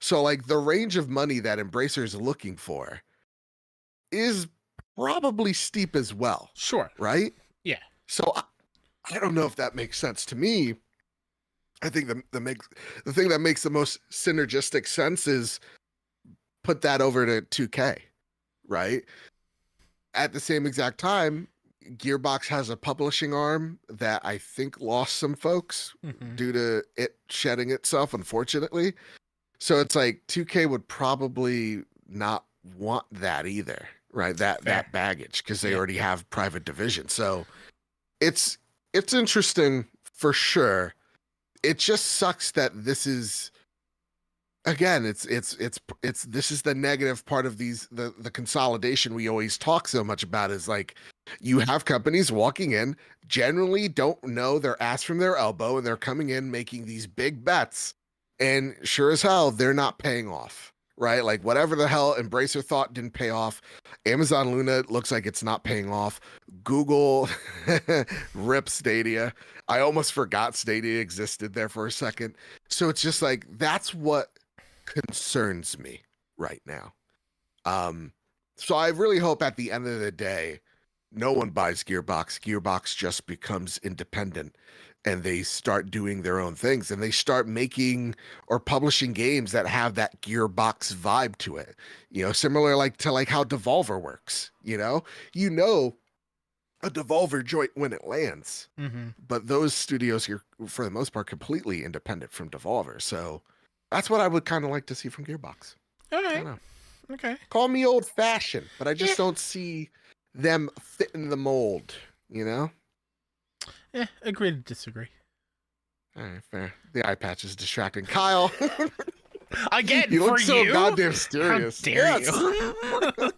So like the range of money that Embracer is looking for is probably steep as well. Sure. Right? Yeah. So I don't know if that makes sense to me. I think the thing that makes the most synergistic sense is put that over to 2K, right? At the same exact time, Gearbox has a publishing arm that I think lost some folks due to it shedding itself, unfortunately. So it's like 2K would probably not want that either, right? That baggage, because they already have private division. So it's interesting for sure. It just sucks that this is, again, this is the negative part of the consolidation we always talk so much about, is like you have companies walking in, generally don't know their ass from their elbow, and they're coming in making these big bets, and sure as hell they're not paying off, right? Like whatever the hell Embracer thought didn't pay off. Amazon Luna looks like it's not paying off. Google rip Stadia. I almost forgot Stadia existed there for a second. So it's just like, that's what concerns me right now. So I really hope at the end of the day, no one buys Gearbox. Gearbox just becomes independent, and they start doing their own things, and they start making or publishing games that have that Gearbox vibe to it. Similar to how Devolver works. A Devolver joint when it lands, but those studios are, for the most part, completely independent from Devolver. So that's what I would kind of like to see from Gearbox. All right. Okay. Call me old-fashioned, but I just don't see them fitting the mold, Yeah, agree to disagree. All right, fair. The eye patch is distracting. Kyle. Again, you look so you? goddamn serious. How dare you?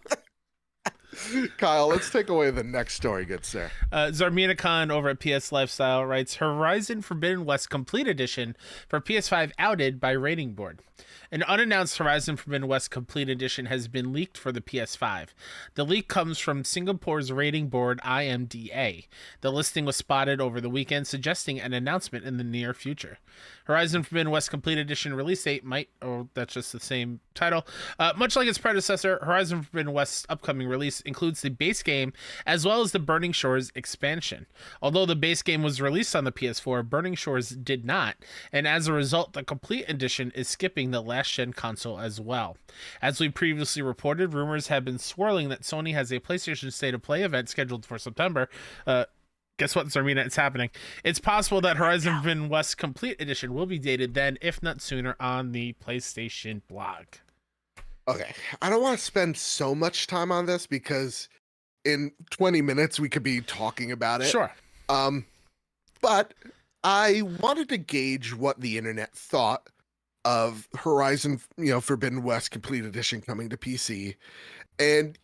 Kyle, let's take away the next story, good sir. Zarmina Khan over at PS Lifestyle writes, Horizon Forbidden West Complete Edition for PS5 outed by rating board. An unannounced Horizon Forbidden West Complete Edition has been leaked for the PS5. The leak comes from Singapore's rating board IMDA. The listing was spotted over the weekend, suggesting an announcement in the near future. Horizon Forbidden West Complete Edition release date that's just the same title. Much like its predecessor, Horizon Forbidden West's upcoming release includes the base game as well as the Burning Shores expansion. Although the base game was released on the PS4, Burning Shores did not, and as a result, the Complete Edition is skipping the last-gen console as well. As we previously reported, rumors have been swirling that Sony has a PlayStation State of Play event scheduled for September. Guess what, Zarmina? It's happening. It's possible that Horizon Forbidden West Complete Edition will be dated then, if not sooner, on the PlayStation blog. Okay, I don't want to spend so much time on this because in 20 minutes we could be talking about it. Sure. But I wanted to gauge what the internet thought of Horizon, Forbidden West Complete Edition coming to PC. And,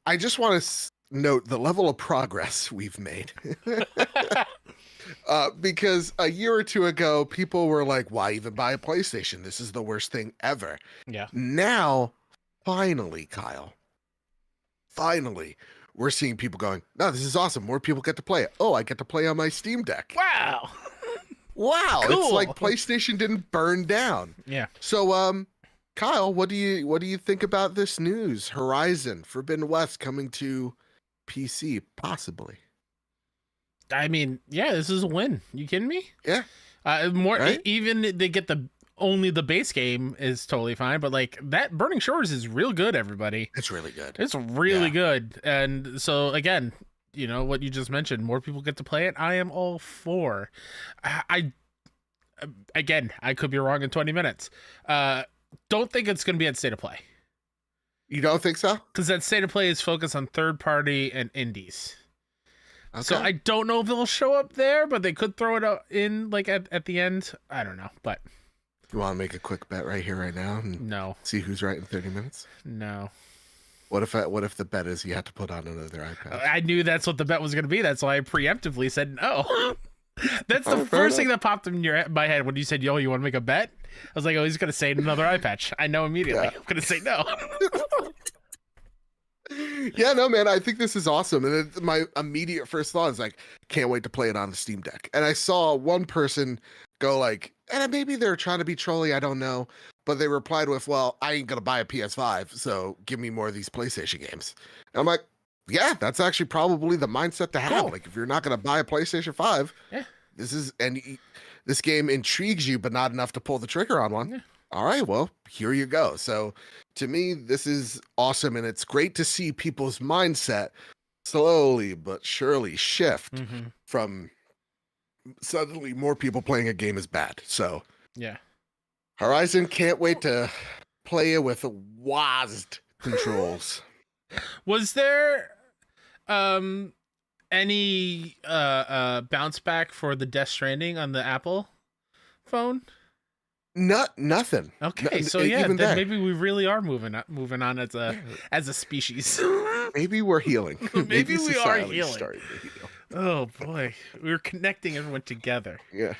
I just want to note the level of progress we've made. Because a year or two ago, people were like, why even buy a PlayStation? This is the worst thing ever. Yeah. Now, finally, Kyle, we're seeing people going, no, this is awesome. More people get to play it. Oh, I get to play on my Steam Deck. Wow. Wow. Cool. It's like PlayStation didn't burn down. Yeah. So, Kyle, what do you think about this news? Horizon Forbidden West coming to PC, possibly. I mean, yeah, this is a win. You kidding me? Yeah. Right? Even they get only the base game is totally fine, but like that Burning Shores is real good, everybody. It's really good. It's really good. And so again, what you just mentioned, more people get to play it. I am all for. I could be wrong in 20 minutes. Don't think it's going to be at State of Play. You don't think so? Because that State of Play is focused on third party and indies. Okay. So I don't know if it'll show up there, but they could throw it in like at the end. I don't know, but you want to make a quick bet right here, right now, and no, see who's right in 30 minutes? No. What if the bet is you have to put on another iPad? I knew that's what the bet was going to be. That's why I preemptively said no. That's the first thing that popped in my head when you said, "Yo, you want to make a bet?" I was like, "Oh, he's going to say another eye patch." I know immediately. Yeah. I'm going to say no. Yeah, no, man, I think this is awesome. And my immediate first thought is like, can't wait to play it on the Steam Deck. And I saw one person go like, and maybe they're trying to be trolly, I don't know. But they replied with, well, I ain't gonna buy a PS5, so give me more of these PlayStation games. And I'm like, yeah, that's actually probably the mindset to have. Cool. Like, if you're not gonna buy a PlayStation 5, Yeah. This game intrigues you, but not enough to pull the trigger on one. Yeah. All right, well, here you go. So to me, this is awesome. And it's great to see people's mindset slowly but surely shift from suddenly more people playing a game is bad. So yeah. Horizon, can't wait to play it with WASD controls. Was there any bounce back for the Death Stranding on the Apple phone? Nothing. Okay, so yeah, then maybe we really are moving on as a species. Maybe we're healing. Maybe we are healing. Starting to heal. Oh boy, we're connecting everyone together. Yeah,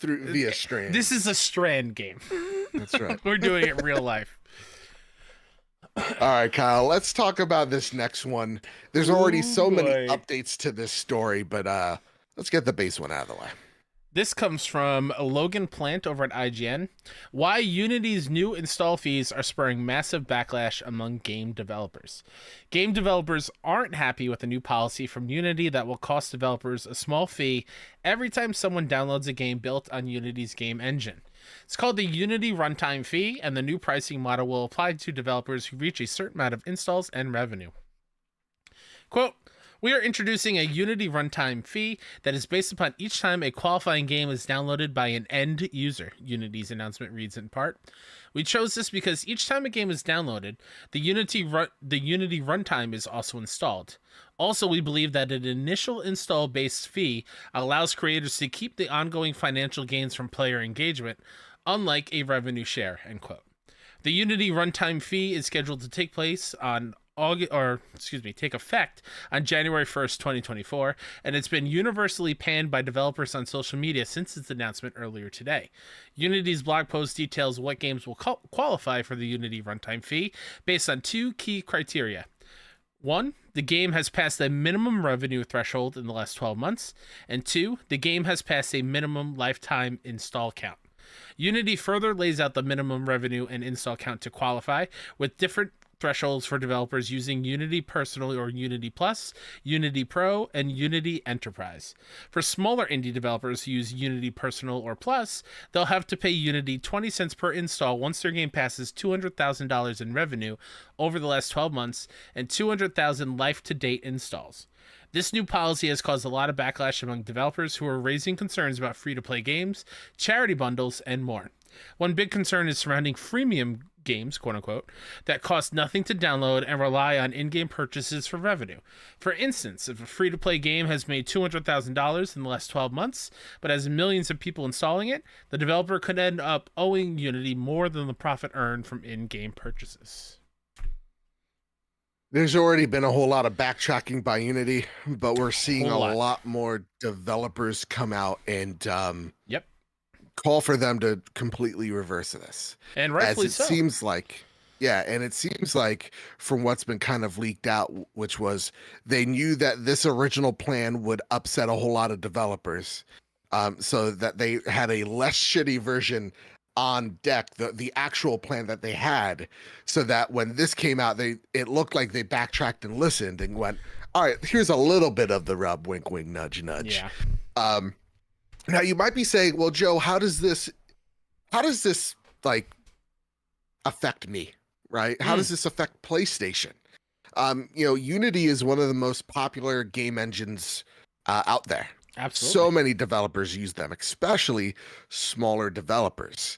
via Strand. This is a Strand game. That's right. We're doing it real life. All right, Kyle, let's talk about this next one. There's already so many updates to this story, but let's get the base one out of the way. This comes from Logan Plant over at IGN. Why Unity's new install fees are spurring massive backlash among game developers. Game developers aren't happy with a new policy from Unity that will cost developers a small fee every time someone downloads a game built on Unity's game engine. It's called the Unity Runtime Fee, and the new pricing model will apply to developers who reach a certain amount of installs and revenue. Quote, we are introducing a Unity runtime fee that is based upon each time a qualifying game is downloaded by an end user, Unity's announcement reads in part. We chose this because each time a game is downloaded, the Unity runtime is also installed. Also, we believe that an initial install-based fee allows creators to keep the ongoing financial gains from player engagement, unlike a revenue share, end quote. The Unity runtime fee is scheduled to take effect on January 1st, 2024, and it's been universally panned by developers on social media since its announcement earlier today. Unity's blog post details what games will qualify for the Unity runtime fee based on two key criteria. 1, the game has passed a minimum revenue threshold in the last 12 months, and 2, the game has passed a minimum lifetime install count. Unity further lays out the minimum revenue and install count to qualify, with different thresholds for developers using Unity Personal or Unity Plus, Unity Pro, and Unity Enterprise. For smaller indie developers who use Unity Personal or Plus, they'll have to pay Unity 20 cents per install once their game passes $200,000 in revenue over the last 12 months and 200,000 life-to-date installs. This new policy has caused a lot of backlash among developers who are raising concerns about free-to-play games, charity bundles, and more. One big concern is surrounding freemium games, quote unquote, that cost nothing to download and rely on in-game purchases for revenue. For instance, if a free-to-play game has made $200,000 in the last 12 months, but has millions of people installing it, the developer could end up owing Unity more than the profit earned from in-game purchases. There's already been a whole lot of backtracking by Unity, but we're seeing a lot more developers come out and call for them to completely reverse this. And rightfully so. Seems like, and it seems like from what's been kind of leaked out, which was they knew that this original plan would upset a whole lot of developers, so that they had a less shitty version on deck, the actual plan that they had, so that when this came out, it looked like they backtracked and listened and went, all right, here's a little bit of the rub, wink, wink, nudge, nudge. Yeah. Now you might be saying, well, Joe, how does this like affect me, right? How does this affect PlayStation? Unity is one of the most popular game engines out there. Absolutely. So many developers use them, especially smaller developers.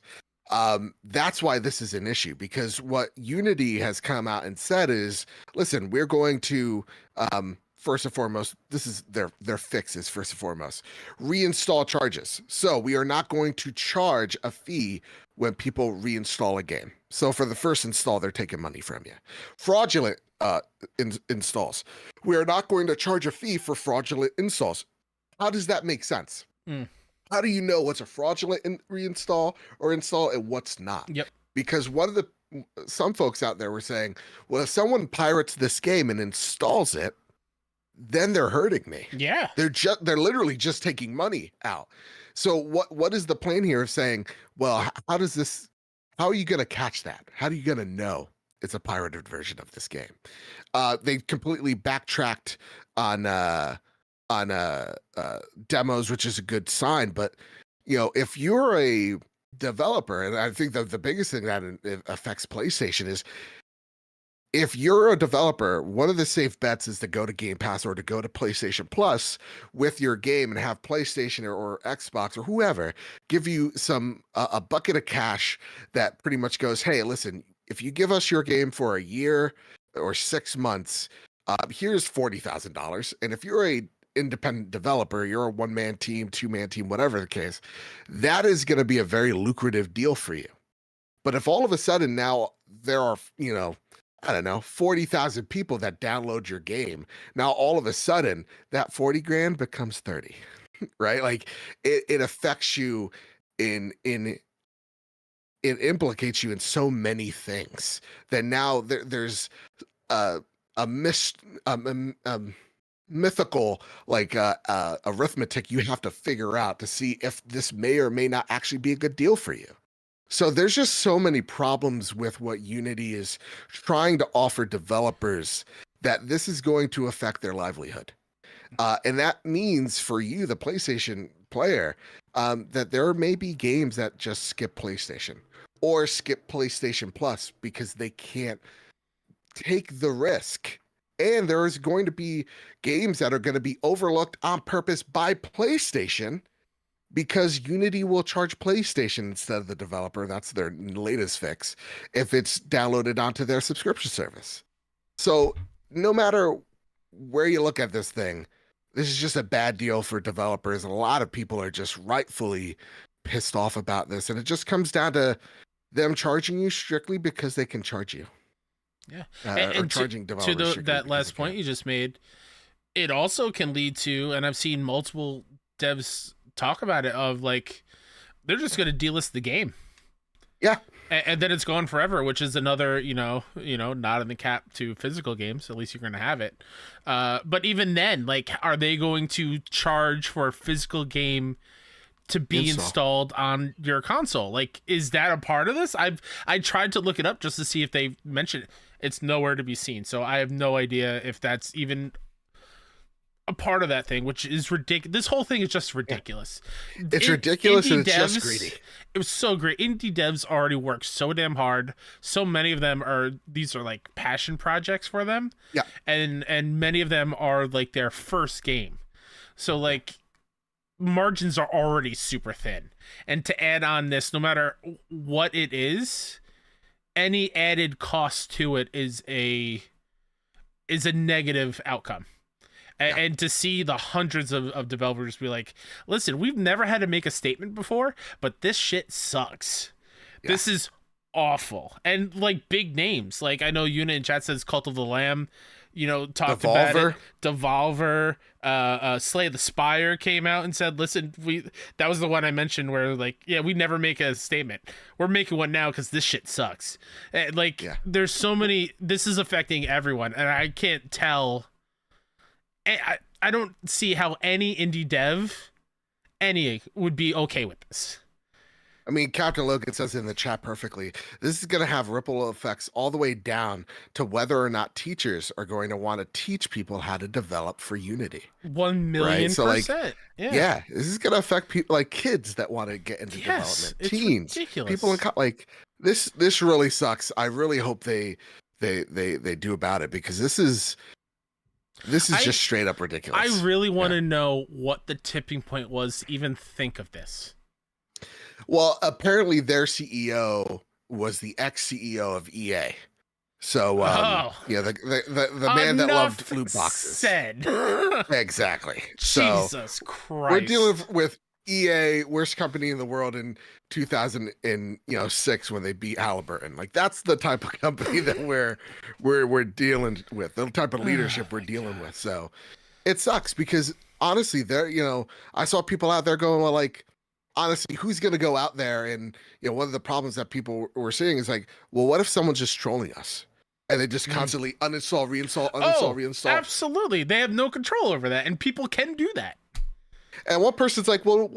That's why this is an issue, because what Unity has come out and said is, listen, we're going to, first and foremost, this is their fixes, first and foremost, reinstall charges. So we are not going to charge a fee when people reinstall a game. So for the first install, they're taking money from you. Fraudulent installs. We are not going to charge a fee for fraudulent installs. How does that make sense? How do you know what's a fraudulent reinstall or install and what's not? Yep. Because one of the some folks out there were saying, well, if someone pirates this game and installs it, then they're hurting me. Yeah. They're literally just taking money out. So what is the plan here of saying, well, how are you going to catch that? How are you going to know it's a pirated version of this game? They completely backtracked on demos, which is a good sign. But if you're a developer, and I think that the biggest thing that affects PlayStation is, if you're a developer, one of the safe bets is to go to Game Pass or to go to PlayStation Plus with your game and have PlayStation or Xbox or whoever give you a bucket of cash that pretty much goes, hey, listen, if you give us your game for a year or 6 months, here's $40,000. And if you're a independent developer, you're a one-man team, two-man team, whatever the case, that is going to be a very lucrative deal for you. But if all of a sudden now there are, I don't know, 40,000 people that download your game, now all of a sudden that 40 grand becomes 30, right? Like it affects you it implicates you in so many things that now there's a mythical arithmetic you have to figure out to see if this may or may not actually be a good deal for you. So there's just so many problems with what Unity is trying to offer developers that this is going to affect their livelihood. And that means for you, the PlayStation player, that there may be games that just skip PlayStation or skip PlayStation Plus because they can't take the risk. And there is going to be games that are going to be overlooked on purpose by PlayStation because Unity will charge PlayStation instead of the developer. That's their latest fix if it's downloaded onto their subscription service. So no matter where you look at this thing, this is just a bad deal for developers. A lot of people are just rightfully pissed off about this. And it just comes down to them charging you strictly because they can charge you. Yeah. And charging developers to that last point you just made, it also can lead to, and I've seen multiple devs talk about it, of like they're just going to delist the game. Yeah. And then it's gone forever, which is another, not in the cap to physical games. At least you're going to have it. But even then, like, are they going to charge for a physical game to be installed on your console? Like, is that a part of this? I tried to look it up just to see if they mentioned it. It's nowhere to be seen. So I have no idea if that's even a part of that thing, which is ridiculous. This whole thing is just ridiculous. It's ridiculous and it's devs, just greedy. It was so great. Indie devs already work so damn hard. So many of them these are like passion projects for them. Yeah. And many of them are like their first game. So like margins are already super thin. And to add on this, no matter what it is, any added cost to it is a negative outcome. And to see the hundreds of developers be like, listen, we've never had to make a statement before, but this shit sucks. Yeah. This is awful. And like big names, like I know Una in chat says Cult of the Lamb, talked about it. Devolver, Slay the Spire came out and said, listen, that was the one I mentioned where like, yeah, we never make a statement. We're making one now because this shit sucks. There's so many, this is affecting everyone. And I can't tell. I don't see how any indie dev, would be okay with this. I mean, Captain Logan says in the chat perfectly, this is going to have ripple effects all the way down to whether or not teachers are going to want to teach people how to develop for Unity. 1,000,000%. Right? So yeah, this is going to affect people like kids that want to get into development, teens, ridiculous. People in this really sucks. I really hope they do about it because this is just straight up ridiculous. I really want to know what the tipping point was to even think of this. Well, apparently their CEO was the ex-CEO of EA. So, the man that loved loot boxes. Said. Exactly. Jesus Christ. We're dealing with EA, worst company in the world in 2006 when they beat Halliburton. Like that's the type of company that we're dealing with, the type of leadership we're dealing with. So it sucks because honestly, I saw people out there going, well, like, honestly, who's going to go out there? And, one of the problems that people were seeing is like, well, what if someone's just trolling us? And they just constantly uninstall, reinstall, uninstall, reinstall. Absolutely. They have no control over that. And people can do that. And one person's like, well,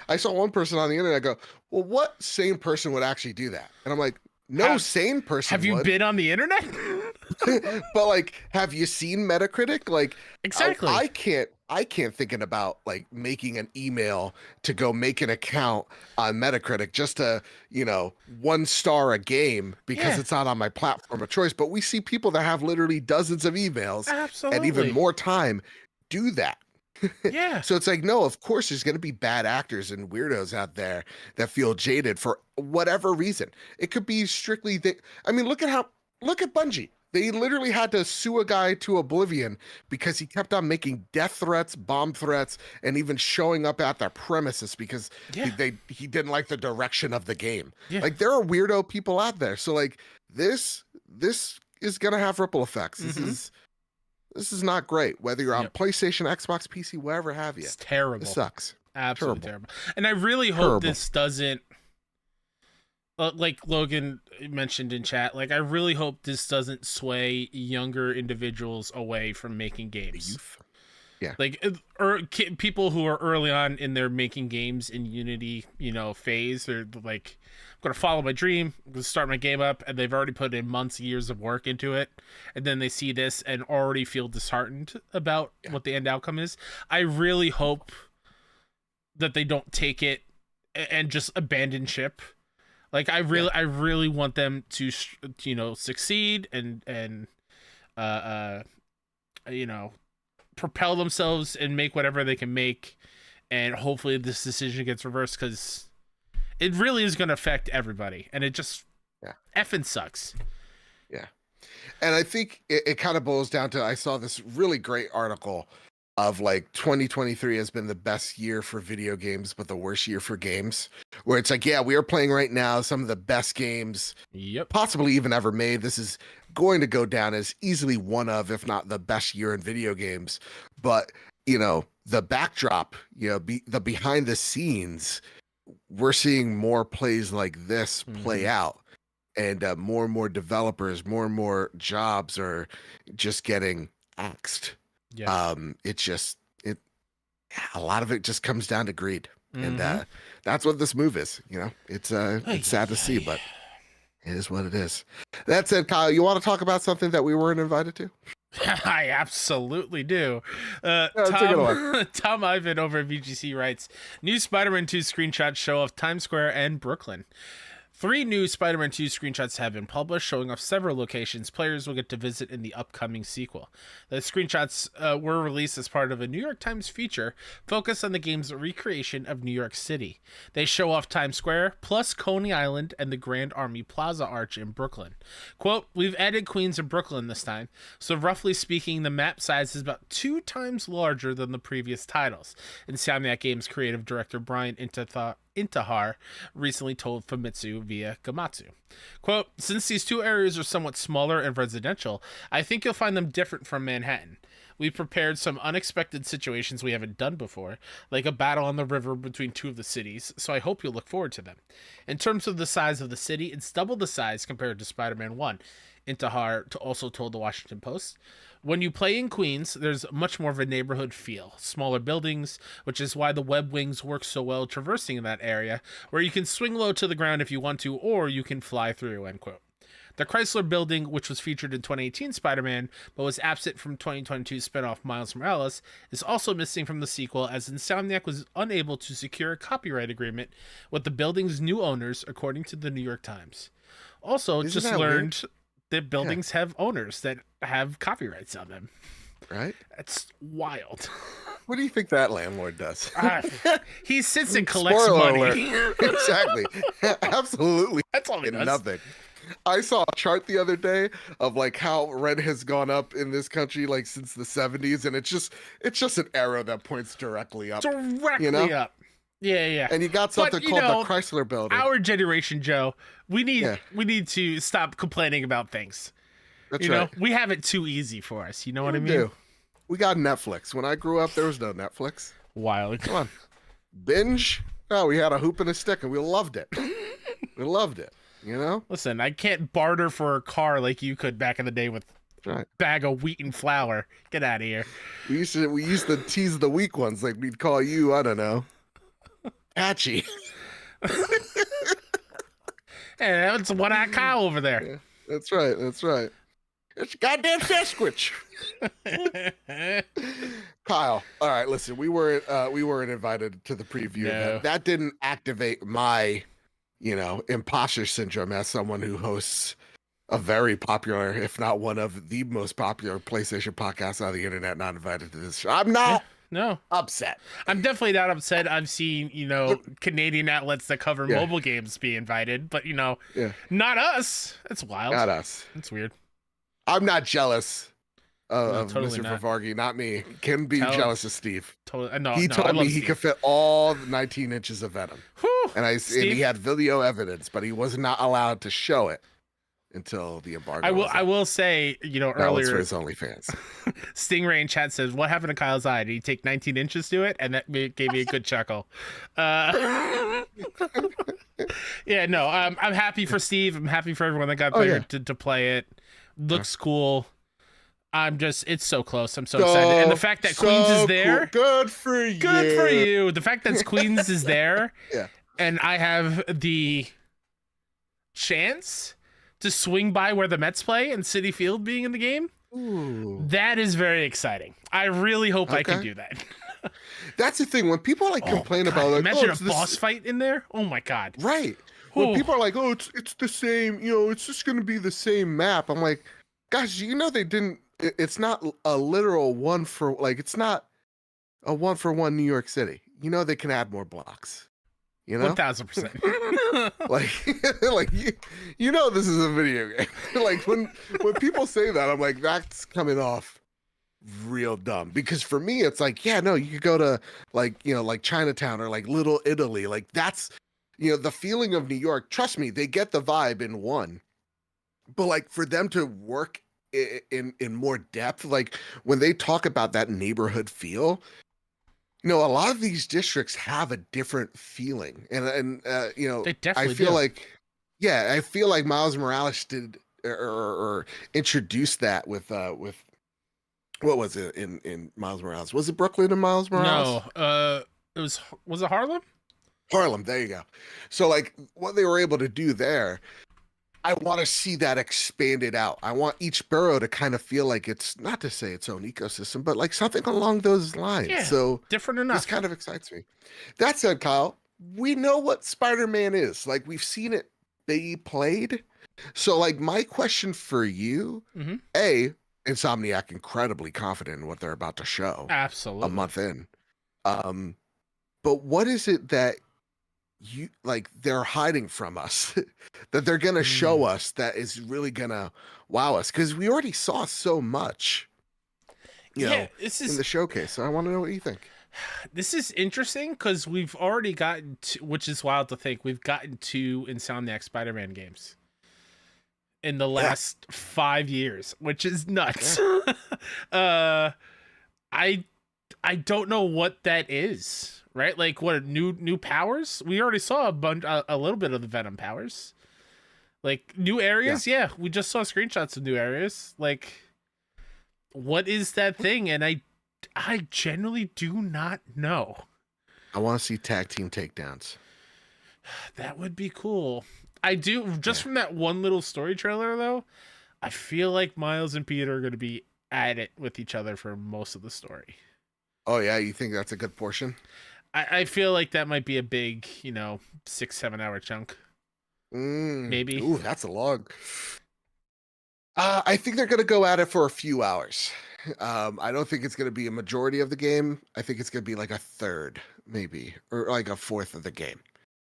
I saw one person on the internet go, well, what sane person would actually do that? And I'm like, no sane person Have you would. been on the internet? But like, have you seen Metacritic? Like, exactly. I can't thinking about like making an email to go make an account on Metacritic just to, 1 star a game because it's not on my platform of choice. But we see people that have literally dozens of emails and even more time do that. Yeah. So it's like, no, of course there's going to be bad actors and weirdos out there that feel jaded for whatever reason. It could be strictly look at Bungie. They literally had to sue a guy to oblivion because he kept on making death threats, bomb threats, and even showing up at their premises because he didn't like the direction of the game. Yeah. Like, there are weirdo people out there. So like this is going to have ripple effects. This is not great, whether you're on PlayStation, Xbox, PC, wherever have you. It's terrible. It sucks. Absolutely terrible. And I really hope this doesn't, like Logan mentioned in chat, like I really hope this doesn't sway younger individuals away from making games. Yeah. Like, or people who are early on in their making games in Unity, phase, they're like, I'm going to follow my dream, I'm going to start my game up, and they've already put in months, years of work into it, and then they see this and already feel disheartened about what the end outcome is. I really hope that they don't take it and just abandon ship. Like, I really want them to, succeed and propel themselves and make whatever they can make, and hopefully this decision gets reversed, because it really is going to affect everybody, and it just effing sucks. Yeah. And I think it kind of boils down to, I saw this really great article of like 2023 has been the best year for video games, but the worst year for games, where it's like, we are playing right now some of the best games possibly even ever made. This is going to go down as easily one of, if not the best year in video games. But, the backdrop, the behind the scenes, we're seeing more plays like this play out, and more and more developers, more and more jobs are just getting axed. Yeah. A lot of it just comes down to greed, and that's what this move is. It's sad to see, but it is what it is. That said, Kyle, you want to talk about something that we weren't invited to? I absolutely do. Tom Ivan over at VGC writes, new Spider-Man 2 screenshots show off Times Square and Brooklyn. 3 new Spider-Man 2 screenshots have been published, showing off several locations players will get to visit in the upcoming sequel. The screenshots were released as part of a New York Times feature focused on the game's recreation of New York City. They show off Times Square, plus Coney Island and the Grand Army Plaza Arch in Brooklyn. Quote, we've added Queens and Brooklyn this time, so roughly speaking, the map size is about 2 times larger than the previous titles. Insomniac Games creative director Brian Intihar recently told Famitsu via Gamatsu. Quote, since these 2 areas are somewhat smaller and residential, I think you'll find them different from Manhattan. We've prepared some unexpected situations we haven't done before, like a battle on the river between 2 of the cities, so I hope you'll look forward to them. In terms of the size of the city, it's double the size compared to Spider-Man 1, Intihar also told the Washington Post. When you play in Queens, there's much more of a neighborhood feel. Smaller buildings, which is why the web wings work so well traversing in that area, where you can swing low to the ground if you want to, or you can fly through, end quote. The Chrysler Building, which was featured in 2018 Spider-Man, but was absent from 2022 spin-off Miles Morales, is also missing from the sequel, as Insomniac was unable to secure a copyright agreement with the building's new owners, according to the New York Times. Also, Isn't just that learned weird? that buildings have owners that have copyrights on them. Right? That's wild. What do you think that landlord does? He sits and collects Spoiler money. alert. Exactly. Absolutely. That's all he does. Nothing. I saw a chart the other day of like how rent has gone up in this country like since the 70s, and it's just an arrow that points directly up. Directly up. Yeah. And you got something called the Chrysler Building. Our generation, Joe, we need to stop complaining about things. That's right. We have it too easy for us. You know what I mean? Do. We got Netflix. When I grew up, there was no Netflix. Wild. Come on. Binge. Oh, we had a hoop and a stick, and we loved it. We loved it. You know. Listen, I can't barter for a car like you could back in the day with Right. bag of wheat and flour. Get out of here. We used to tease the weak ones, like we'd call you, I don't know, Patchy. Hey, that's one-eyed cow over there. Yeah, that's right. That's right. It's a goddamn Sasquatch. Kyle. All right, listen, we weren't invited to the preview event. That didn't activate my, imposter syndrome as someone who hosts a very popular, if not one of the most popular PlayStation podcasts on the internet, not invited to this show. I'm not upset. I'm definitely not upset. I've seen, Canadian outlets that cover mobile games be invited, but not us. That's wild. Not us. That's weird. I'm not jealous of totally Mr. not. Favargi, not me. Can be jealous of Steve. Totally. No, he told me he Steve. could fit all 19 inches of Venom. Whew, and he had video evidence, but he was not allowed to show it until the embargo. I will say, earlier for his OnlyFans. Stingray in chat says, "What happened to Kyle's eye? Did he take 19 inches to it?" And that gave me a good chuckle. I'm happy for Steve. I'm happy for everyone that got there to play it. Looks cool. It's so close. I'm so excited. And the fact that Queens is there. Cool. Good for you. Good for you. The fact that Queens is there. Yeah. And I have the chance to swing by where the Mets play and Citi Field being in the game. Ooh. That is very exciting. I really hope I can do that. That's the thing. When people complain about imagine a boss fight in there. Oh my God. Right. When people are like, oh, it's the same, it's just going to be the same map. I'm like, guys, they didn't, it's not a literal it's not a 1-for-1 New York City. They can add more blocks. 1,000%. This is a video game. Like when people say that, I'm like, that's coming off real dumb. Because for me, it's like, you could go to like Chinatown or like Little Italy. Like that's, the feeling of New York. Trust me, they get the vibe in one. But like for them to work in more depth, like when they talk about that neighborhood feel, a lot of these districts have a different feeling, and they definitely I feel do. I feel like Miles Morales did or introduced that with what was it in Miles Morales? Was it Brooklyn and Miles Morales? No, was it Harlem? Harlem, there you go. So like what they were able to do there, I want to see that expanded out. I want each borough to kind of feel like it's, not to say its own ecosystem, but like something along those lines. Yeah, so different enough. This kind of excites me. That said, Kyle, we know what Spider-Man is. Like we've seen it be played. So like my question for you, Insomniac incredibly confident in what they're about to show. Absolutely. A month in. But what is it that they're hiding from us that they're gonna show us that is really gonna wow us? Because we already saw so much in the showcase. So I want to know what you think. This is interesting because we've already gotten to, which is wild to think, we've gotten 2 Insomniac Spider-Man games in the last 5 years, which is nuts. I don't know what that is. Right, like what new powers? We already saw a little bit of the Venom powers, like new areas. Yeah, we just saw screenshots of new areas. Like, what is that thing? And I genuinely do not know. I want to see tag team takedowns. That would be cool. I do. Just from that one little story trailer, though, I feel like Miles and Peter are going to be at it with each other for most of the story. Oh yeah, you think that's a good portion? I feel like that might be a big, 6-7 hour chunk. Maybe. Ooh, that's a log. I think they're going to go at it for a few hours. I don't think it's going to be a majority of the game. I think it's going to be like a third, maybe, or like a fourth of the game.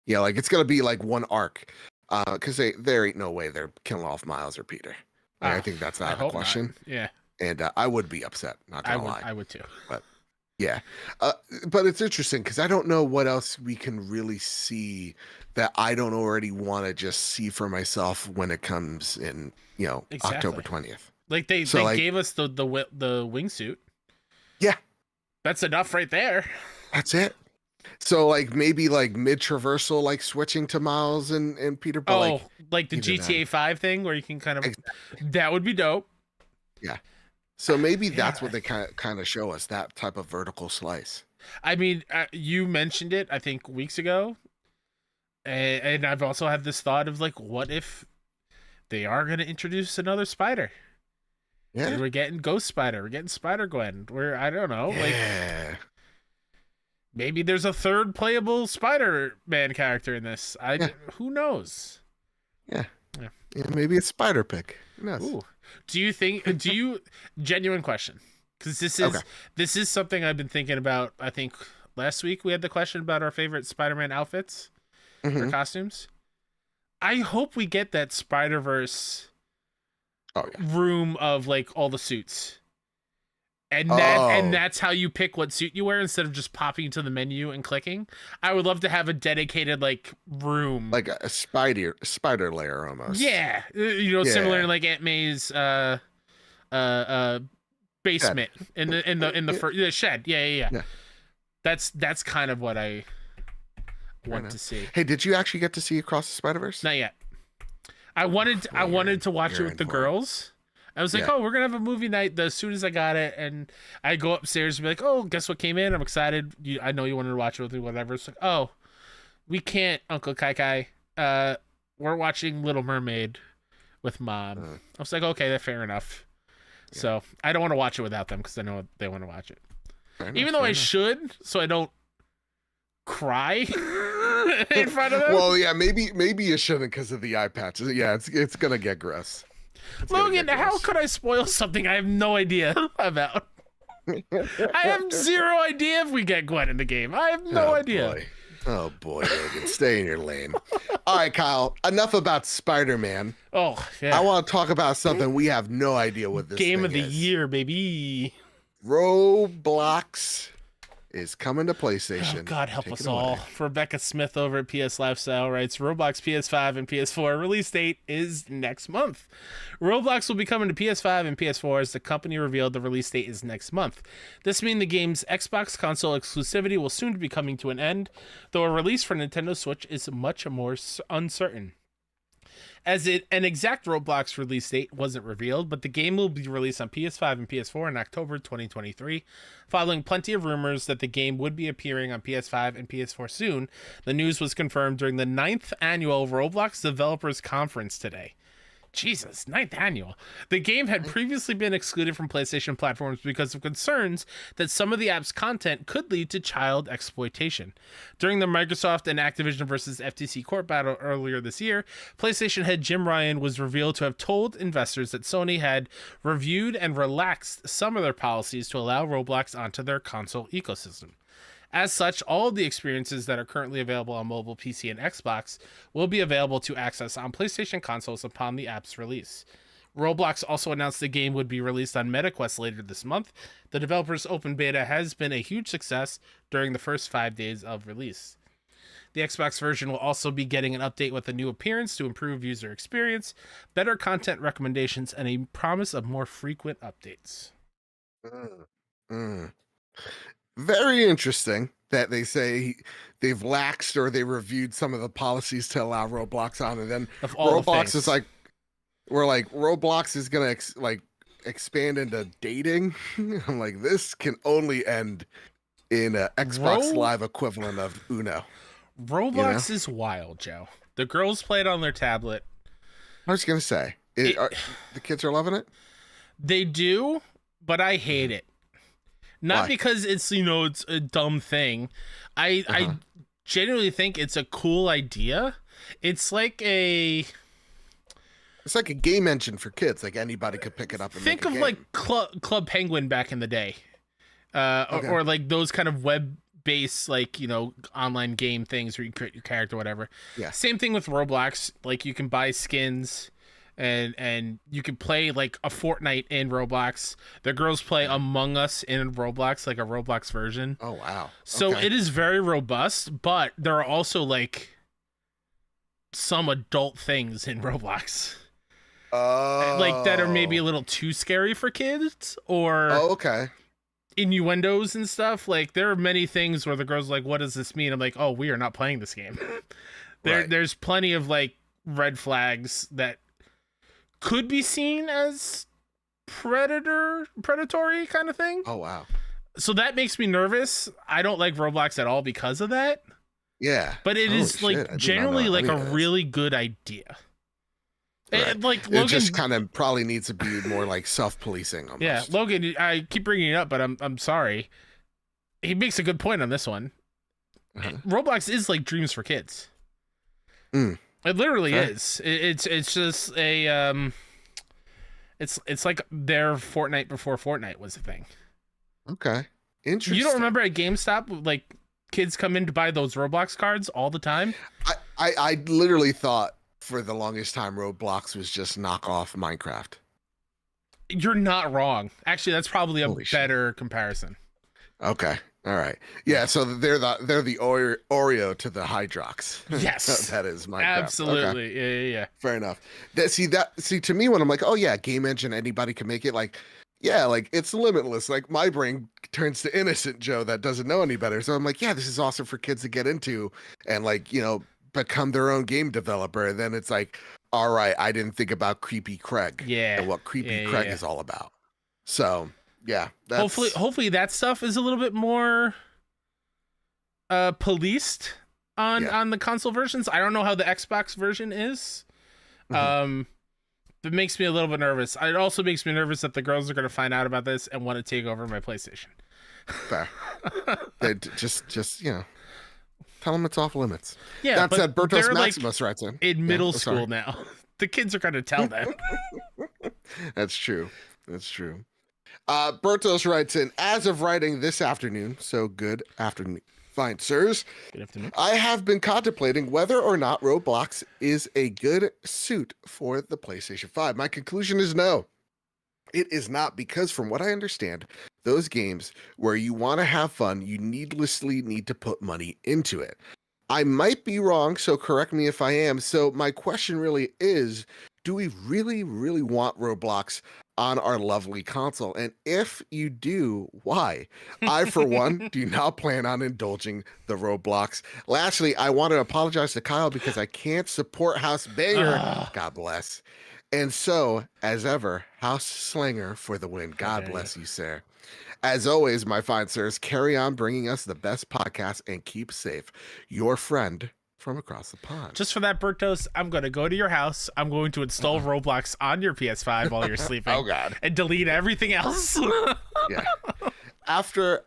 Yeah, like it's going to be like one arc. Because there ain't no way they're killing off Miles or Peter. I think that's not a question. Not. Yeah. And I would be upset. Not gonna lie. I would too. But yeah, but it's interesting because I don't know what else we can really see that I don't already want to just see for myself when it comes in, October 20th. Like they gave us the wingsuit. Yeah, that's enough right there. That's it. So like maybe like mid traversal, like switching to Miles and Peter, but Oh, like the even GTA then. 5 thing where you can kind of, Ex- that would be dope. yeah. So maybe Yeah. that's what they kind of show us, that type of vertical slice. I mean, you mentioned it, I think, weeks ago. And I've also had this thought of like, what if they are going to introduce another spider? Yeah. We're getting Ghost Spider. We're getting Spider Gwen. I don't know. Like, Yeah. maybe there's a third playable Spider-Man character in this. Who knows? Yeah. Maybe it's Spider Pick. Who knows? Ooh. Genuine question. Because this is something I've been thinking about. I think last week we had the question about our favorite Spider-Man outfits or costumes. I hope we get that Spider-Verse room of like all the suits. And that's how you pick what suit you wear instead of just popping to the menu and clicking. I would love to have a dedicated like room, like a spider layer almost. Yeah, similar to like Aunt May's basement in the shed. Yeah. That's kind of what I want to see. Hey, did you actually get to see Across the Spider-Verse? Not yet. I wanted to watch it with the girls. I was like, we're gonna have a movie night as soon as I got it, and I go upstairs and be like, oh, guess what came in? I'm excited. I know you wanted to watch it with me, whatever. It's like, oh, we can't, Uncle Kai Kai. We're watching Little Mermaid with Mom. I was like, okay, fair enough. Yeah. So I don't want to watch it without them because I know they want to watch it. Even though I should, so I don't cry in front of them. Well, yeah, maybe you shouldn't because of the eye patch. Yeah, it's gonna get gross. Logan, how could I spoil something I have no idea about? I have zero idea if we get Gwen in the game. I have no idea. Boy. Oh boy, Logan, stay in your lane. All right, Kyle, enough about Spider-Man. Oh, yeah. I want to talk about something we have no idea what this game thing of the is. year, baby. Roblox is coming to PlayStation. Oh, God help us all. Rebecca Smith over at PS Lifestyle writes, Roblox PS5 and PS4 release date is next month. Roblox will be coming to PS5 and PS4 as the company revealed the release date is next month. This means the game's Xbox console exclusivity will soon be coming to an end, though a release for Nintendo Switch is much more uncertain. An exact Roblox release date wasn't revealed, but the game will be released on PS5 and PS4 in October 2023. Following plenty of rumors that the game would be appearing on PS5 and PS4 soon, the news was confirmed during the 9th annual Roblox Developers Conference today. Jesus, 9th annual. The game had previously been excluded from PlayStation platforms because of concerns that some of the app's content could lead to child exploitation. During the Microsoft and Activision versus FTC court battle earlier this year, PlayStation head Jim Ryan was revealed to have told investors that Sony had reviewed and relaxed some of their policies to allow Roblox onto their console ecosystem. As such, all of the experiences that are currently available on mobile, PC, and Xbox will be available to access on PlayStation consoles upon the app's release. Roblox also announced the game would be released on MetaQuest later this month. The developer's open beta has been a huge success during the first 5 days of release. The Xbox version will also be getting an update with a new appearance to improve user experience, better content recommendations, and a promise of more frequent updates. Very interesting that they say they've laxed or they reviewed some of the policies to allow Roblox on, and then Roblox is like, Roblox is gonna expand into dating. I'm like, this can only end in an Xbox Live equivalent of Uno. Roblox is wild, Joe. The girls play it on their tablet. I was gonna say, the kids are loving it. They do, but I hate it. Not because it's it's a dumb thing. I genuinely think it's a cool idea. It's like a game engine for kids. Like anybody could pick it up and think of like Club Penguin back in the day, or like those kind of web-based online game things where you create your character, whatever. Yeah. Same thing with Roblox. Like you can buy skins. And you can play like a Fortnite in Roblox. The girls play Among Us in Roblox, like a Roblox version. Oh wow! So it is very robust, but there are also like some adult things in Roblox, like that are maybe a little too scary for kids. Or innuendos and stuff. Like there are many things where the girl's like, what does this mean? I'm like, oh, we are not playing this game. There's plenty of like red flags that could be seen as predatory kind of thing. Oh wow. So that makes me nervous. I don't like Roblox at all because of that. Yeah. But it is like generally like a really good idea. Right. And, like Logan, it just kind of probably needs to be more like self-policing almost. Yeah, Logan, I keep bringing it up, but I'm sorry. He makes a good point on this one. Roblox is like dreams for kids. It literally is. It's just a it's like their Fortnite before Fortnite was a thing. Okay. Interesting. You don't remember at GameStop, like kids come in to buy those Roblox cards all the time? I literally thought for the longest time Roblox was just knockoff Minecraft. You're not wrong. Actually, that's probably a better comparison. Okay. All right. Yeah, so they're the Oreo to the Hydrox. Yes. That is Minecraft. Absolutely. Okay. Yeah. Fair enough. See to me when I'm like, oh yeah, game engine, anybody can make it, like yeah, like it's limitless. Like my brain turns to innocent Joe that doesn't know any better. So I'm like, yeah, this is awesome for kids to get into and like, you know, become their own game developer. And then it's like, all right, I didn't think about Creepy Craig. Yeah. And what Creepy Craig is all about. So yeah. Hopefully that stuff is a little bit more policed on the console versions. I don't know how the Xbox version is. It makes me a little bit nervous. It also makes me nervous that the girls are going to find out about this and want to take over my PlayStation. Fair. They just you know, tell them it's off limits. Yeah, that said, Bertos like Maximus writes in middle school now. The kids are going to tell them. That's true. Bertos writes in, as of writing this afternoon, so good afternoon. Fine, sirs. Good afternoon. I have been contemplating whether or not Roblox is a good suit for the PlayStation 5. My conclusion is no. It is not, because from what I understand, those games where you want to have fun, you needlessly need to put money into it. I might be wrong, so correct me if I am. So my question really is, do we really, really want Roblox on our lovely console? And if you do, why? I, for one, do not plan on indulging the Roblox. Lastly, I want to apologize to Kyle because I can't support House Banger. God bless. And so, as ever, House Slanger for the win. God bless you, sir. As always, my fine sirs, carry on bringing us the best podcast and keep safe. Your friend from across the pond. Just for that, Bertos, I'm going to go to your house. I'm going to install Roblox on your PS5 while you're sleeping. Oh, God. And delete everything else. Yeah. After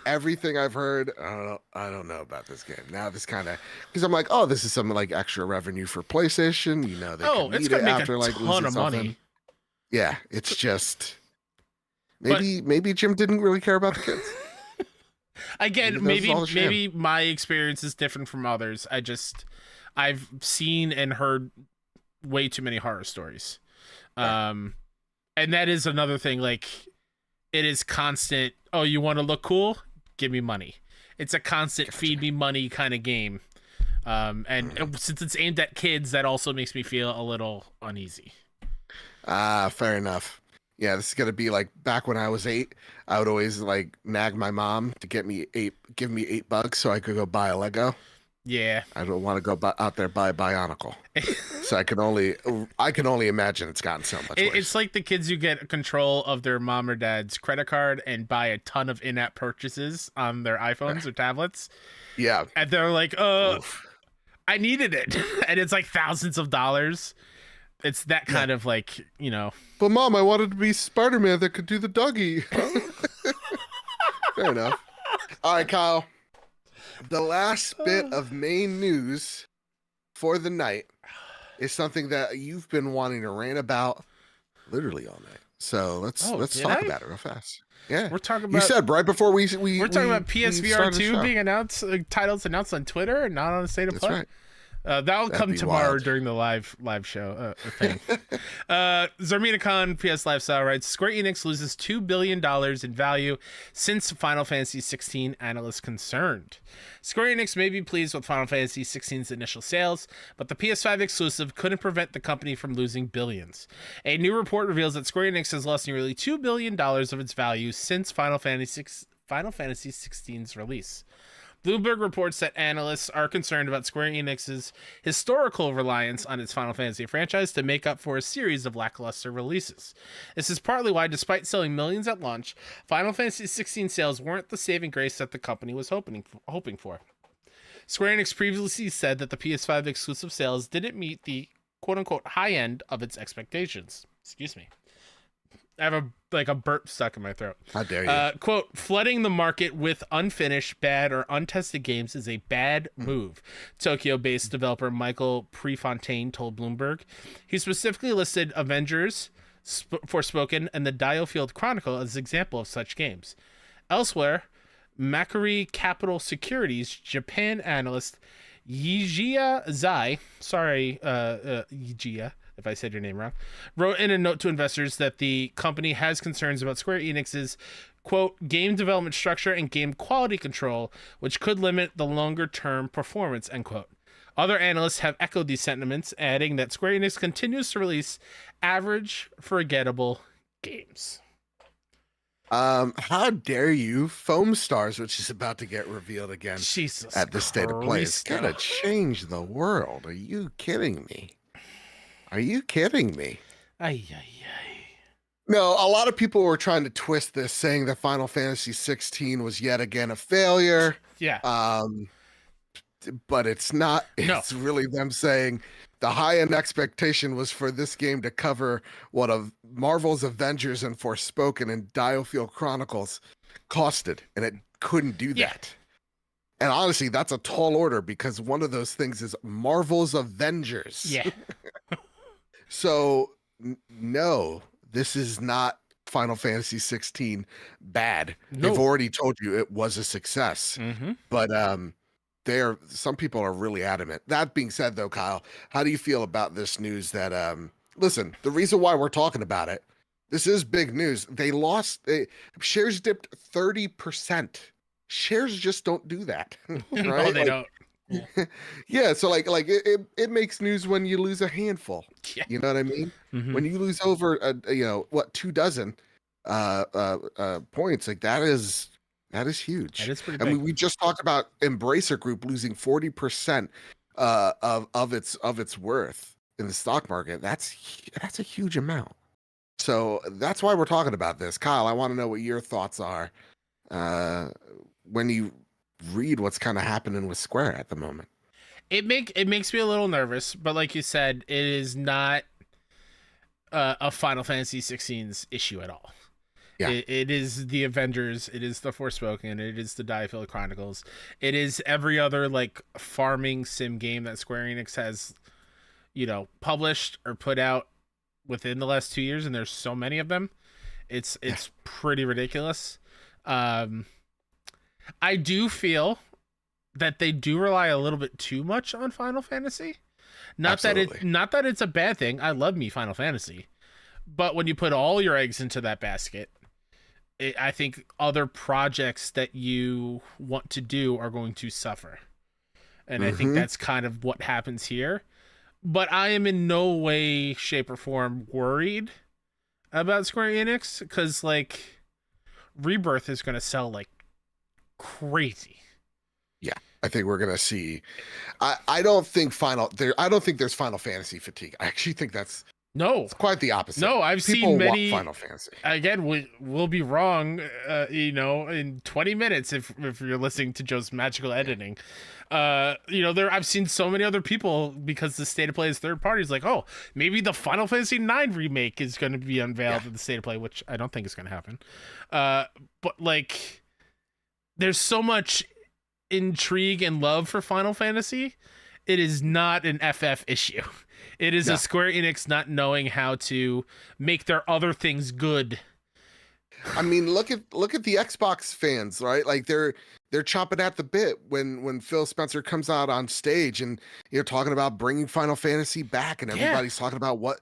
everything I've heard, I don't know about this game. Now this kind of, because I'm like, oh, this is some like extra revenue for PlayStation. You know, they can it's need going it to make after a like ton of something. money. Yeah, it's just maybe Jim didn't really care about the kids. Again, maybe my experience is different from others. I've seen and heard way too many horror stories. Right. And that is another thing, like it is constant, oh, you want to look cool? Give me money. It's a constant feed me money kind of game. And since it's aimed at kids, that also makes me feel a little uneasy. Fair enough. Yeah, this is gonna be like back when I was 8. I would always like nag my mom to give me $8 so I could go buy a Lego. Yeah, I don't want to go out there buy Bionicle. So I can only imagine it's gotten so much worse. It's like the kids who get control of their mom or dad's credit card and buy a ton of in-app purchases on their iPhones or tablets. Yeah, and they're like, I needed it, and it's like thousands of dollars. It's that kind of like, you know. But Mom, I wanted to be Spider-Man that could do the doggy. Fair enough. All right, Kyle. The last bit of main news for the night is something that you've been wanting to rant about literally all night. So let's talk about it real fast. Yeah, we're talking about. You said right before we're talking about PSVR 2 being announced, titles announced on Twitter and not on the State of Play. That's right. That'll come be tomorrow wild. during the live show thing. Zarmina Khan, PS Lifestyle writes, Square Enix loses $2 billion in value since Final Fantasy 16, analysts concerned. Square Enix may be pleased with Final Fantasy 16's initial sales, but the PS5 exclusive couldn't prevent the company from losing billions. A new report reveals that Square Enix has lost nearly $2 billion of its value since Final Fantasy 16's release. Bloomberg reports that analysts are concerned about Square Enix's historical reliance on its Final Fantasy franchise to make up for a series of lackluster releases. This is partly why, despite selling millions at launch, Final Fantasy 16 sales weren't the saving grace that the company was hoping for. Square Enix previously said that the PS5 exclusive sales didn't meet the quote-unquote high end of its expectations. Excuse me. I have a burp stuck in my throat. How dare you? Quote, flooding the market with unfinished, bad, or untested games is a bad move, Tokyo-based developer Michael Prefontaine told Bloomberg. He specifically listed Avengers, Forspoken, and the Diofield Chronicle as example of such games. Elsewhere, Macquarie Capital Securities Japan analyst Yijia Zai, sorry, Yijia, if I said your name wrong, wrote in a note to investors that the company has concerns about Square Enix's, quote, game development structure and game quality control, which could limit the longer-term performance, end quote. Other analysts have echoed these sentiments, adding that Square Enix continues to release average, forgettable games. How dare you? Foam Stars, which is about to get revealed again Jesus at the State of Play. It's Christ. gonna change the world. Are you kidding me? Are you kidding me? Ay, ay, ay. No, a lot of people were trying to twist this, saying that Final Fantasy 16 was yet again a failure. Yeah. But it's not. It's really them saying the high-end expectation was for this game to cover what of Marvel's Avengers and Forspoken and Diofield Chronicles costed, and it couldn't do that. And honestly, that's a tall order because one of those things is Marvel's Avengers. Yeah. So, no, this is not Final Fantasy 16 bad. No. They've already told you it was a success. Mm-hmm. But some people are really adamant. That being said, though, Kyle, how do you feel about this news that, listen, the reason why we're talking about it, this is big news. Shares dipped 30%. Shares just don't do that. Right? No, they don't. Yeah, so it makes news when you lose a handful. Yeah. You know what I mean? Mm-hmm. When you lose over 24 points, like that is huge. That is pretty I big. mean, we just talked about Embracer Group losing 40% of its worth in the stock market. That's a huge amount. So that's why we're talking about this. Kyle, I want to know what your thoughts are when you read what's kind of happening with Square at the moment. It makes me a little nervous, but like you said, it is not a Final Fantasy 16's issue at all. Yeah. It is the Avengers, it is the Forspoken, it is the Diofield Chronicles, it is every other like farming sim game that Square Enix has, published or put out within the last 2 years, and there's so many of them. It's pretty ridiculous. I do feel that they do rely a little bit too much on Final Fantasy. Not that it's a bad thing. I love me Final Fantasy. But when you put all your eggs into that basket, I think other projects that you want to do are going to suffer. And I think that's kind of what happens here. But I am in no way, shape, or form worried about Square Enix because, Rebirth is going to sell like crazy. Yeah, I think we're gonna see. I don't think there's Final Fantasy fatigue. I actually think it's quite the opposite. No, I've People seen many want Final Fantasy. Again, we'll be wrong, in 20 minutes if you're listening to Joe's magical editing. I've seen so many other people, because the State of Play is third parties, like, oh, maybe the Final Fantasy 9 remake is going to be unveiled at the State of Play, which I don't think is going to happen. But there's so much intrigue and love for Final Fantasy. It is not an FF issue. It is a Square Enix not knowing how to make their other things good. I mean, look at the Xbox fans, right? Like they're they're chopping at the bit when Phil Spencer comes out on stage and you're talking about bringing Final Fantasy back, and everybody's talking about what,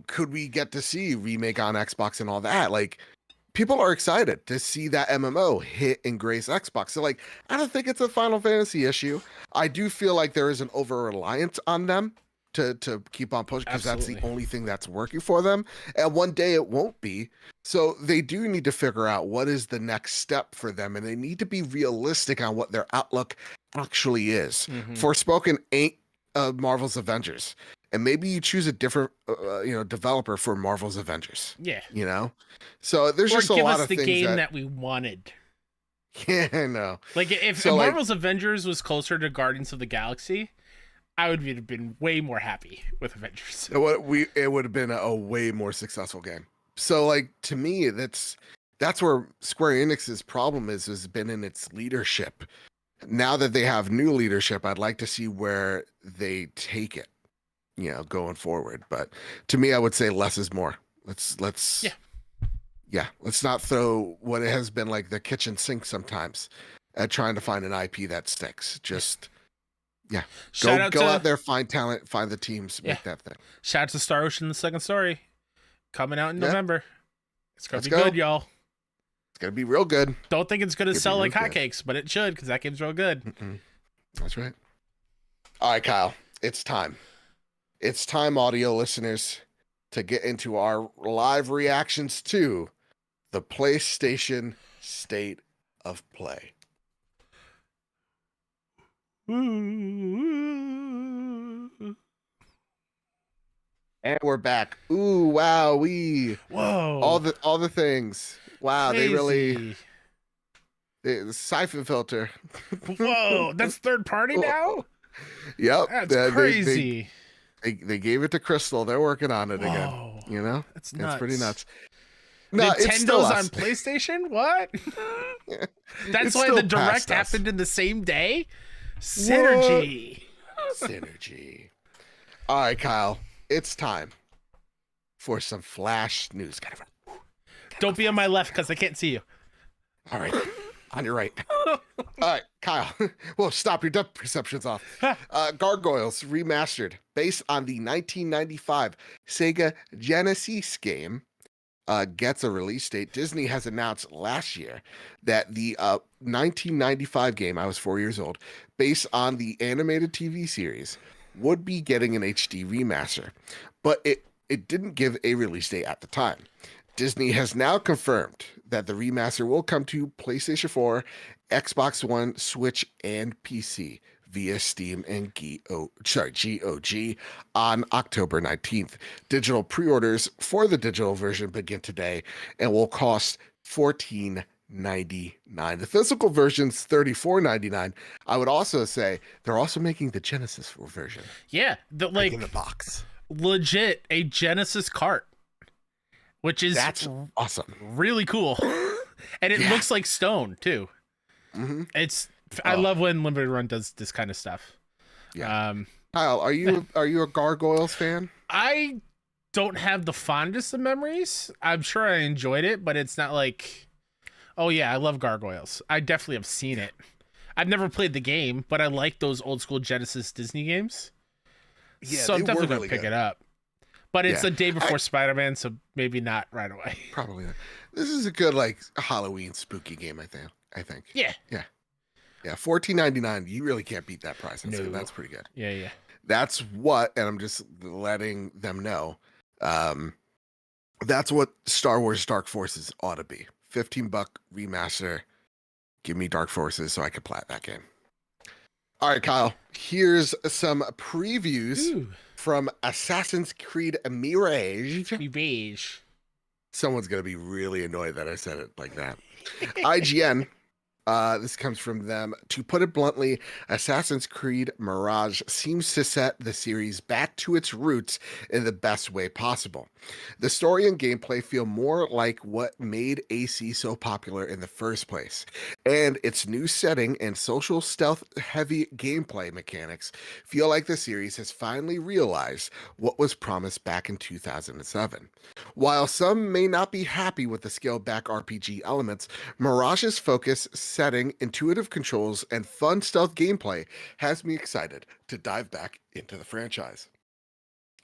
could we get to see remake on Xbox and all that. Like, people are excited to see that MMO hit and grace Xbox. So, like, I don't think it's a Final Fantasy issue. I do feel like there is an over reliance on them to keep on pushing, because that's the only thing that's working for them. And one day it won't be. So they do need to figure out what is the next step for them, and they need to be realistic on what their outlook actually is. Forspoken ain't Marvel's Avengers, and maybe you choose a different developer for Marvel's Avengers. Yeah, so there's just a lot of things. Give us the game that we wanted. Yeah, I know. Like, if Marvel's Avengers was closer to Guardians of the Galaxy, I would have been way more happy with Avengers. It would have been a way more successful game. So, like, to me, that's where Square Enix's problem has been in its leadership. Now that they have new leadership, I'd like to see where they take it, going forward. But to me, I would say less is more. Let's not throw what it has been like the kitchen sink sometimes at trying to find an IP that sticks. Just go out there, find talent, find the teams, make that thing. Shout out to Star Ocean: The Second Story, coming out in November. It's gonna be good, y'all. It's gonna be real good. Don't think it's gonna sell like hotcakes, but it should, because that game's real good. That's right. All right, Kyle, it's time. It's time, audio listeners, to get into our live reactions to the PlayStation State of Play. And we're back. Ooh, wow, whoa, all the things. Wow, crazy. The siphon filter. Whoa, that's third party now? Yep. That's crazy. They gave it to Crystal. They're working on it again. That's nuts. It's pretty nuts. No, Nintendo's on PlayStation? What? That's why the Direct happened in the same day? Synergy. Synergy. All right, Kyle. It's time for some flash news. Don't be on my left because I can't see you. All right. On your right. All right, Kyle. Well, stop your depth perceptions off. Gargoyles Remastered, based on the 1995 Sega Genesis game, gets a release date. Disney has announced last year that the 1995 game, I was 4 years old, based on the animated TV series, would be getting an HD remaster, but it didn't give a release date at the time. Disney has now confirmed that the remaster will come to PlayStation 4, Xbox One, Switch, and PC via Steam and GOG on October 19th. Digital pre-orders for the digital version begin today and will cost $14.99. The physical version's $34.99. I would also say they're also making the Genesis version. Yeah, in the box. Legit a Genesis cart, which is awesome, really cool, and it looks like stone too. I love when Limited Run does this kind of stuff. Yeah. Kyle, are you a Gargoyles fan? I don't have the fondest of memories. I'm sure I enjoyed it, but it's not like, oh yeah, I love Gargoyles. I definitely have seen it. I've never played the game, but I like those old school Genesis Disney games. Yeah, so I'm definitely gonna pick it up. But it's a day before Spider-Man, so maybe not right away. Probably not. This is a good Halloween spooky game, I think. Yeah. $14.99. You really can't beat that price. That's pretty good. Yeah. That's what, and I'm just letting them know. That's what Star Wars Dark Forces ought to be. $15 remaster. Give me Dark Forces so I can plat that game. All right, Kyle. Here's some previews from Assassin's Creed Mirage. Someone's going to be really annoyed that I said it like that. IGN, this comes from them. To put it bluntly, Assassin's Creed Mirage seems to set the series back to its roots in the best way possible. The story and gameplay feel more like what made AC so popular in the first place, and its new setting and social stealth-heavy gameplay mechanics feel like the series has finally realized what was promised back in 2007. While some may not be happy with the scaled-back RPG elements, Mirage's focus setting, intuitive controls, and fun stealth gameplay has me excited to dive back into the franchise.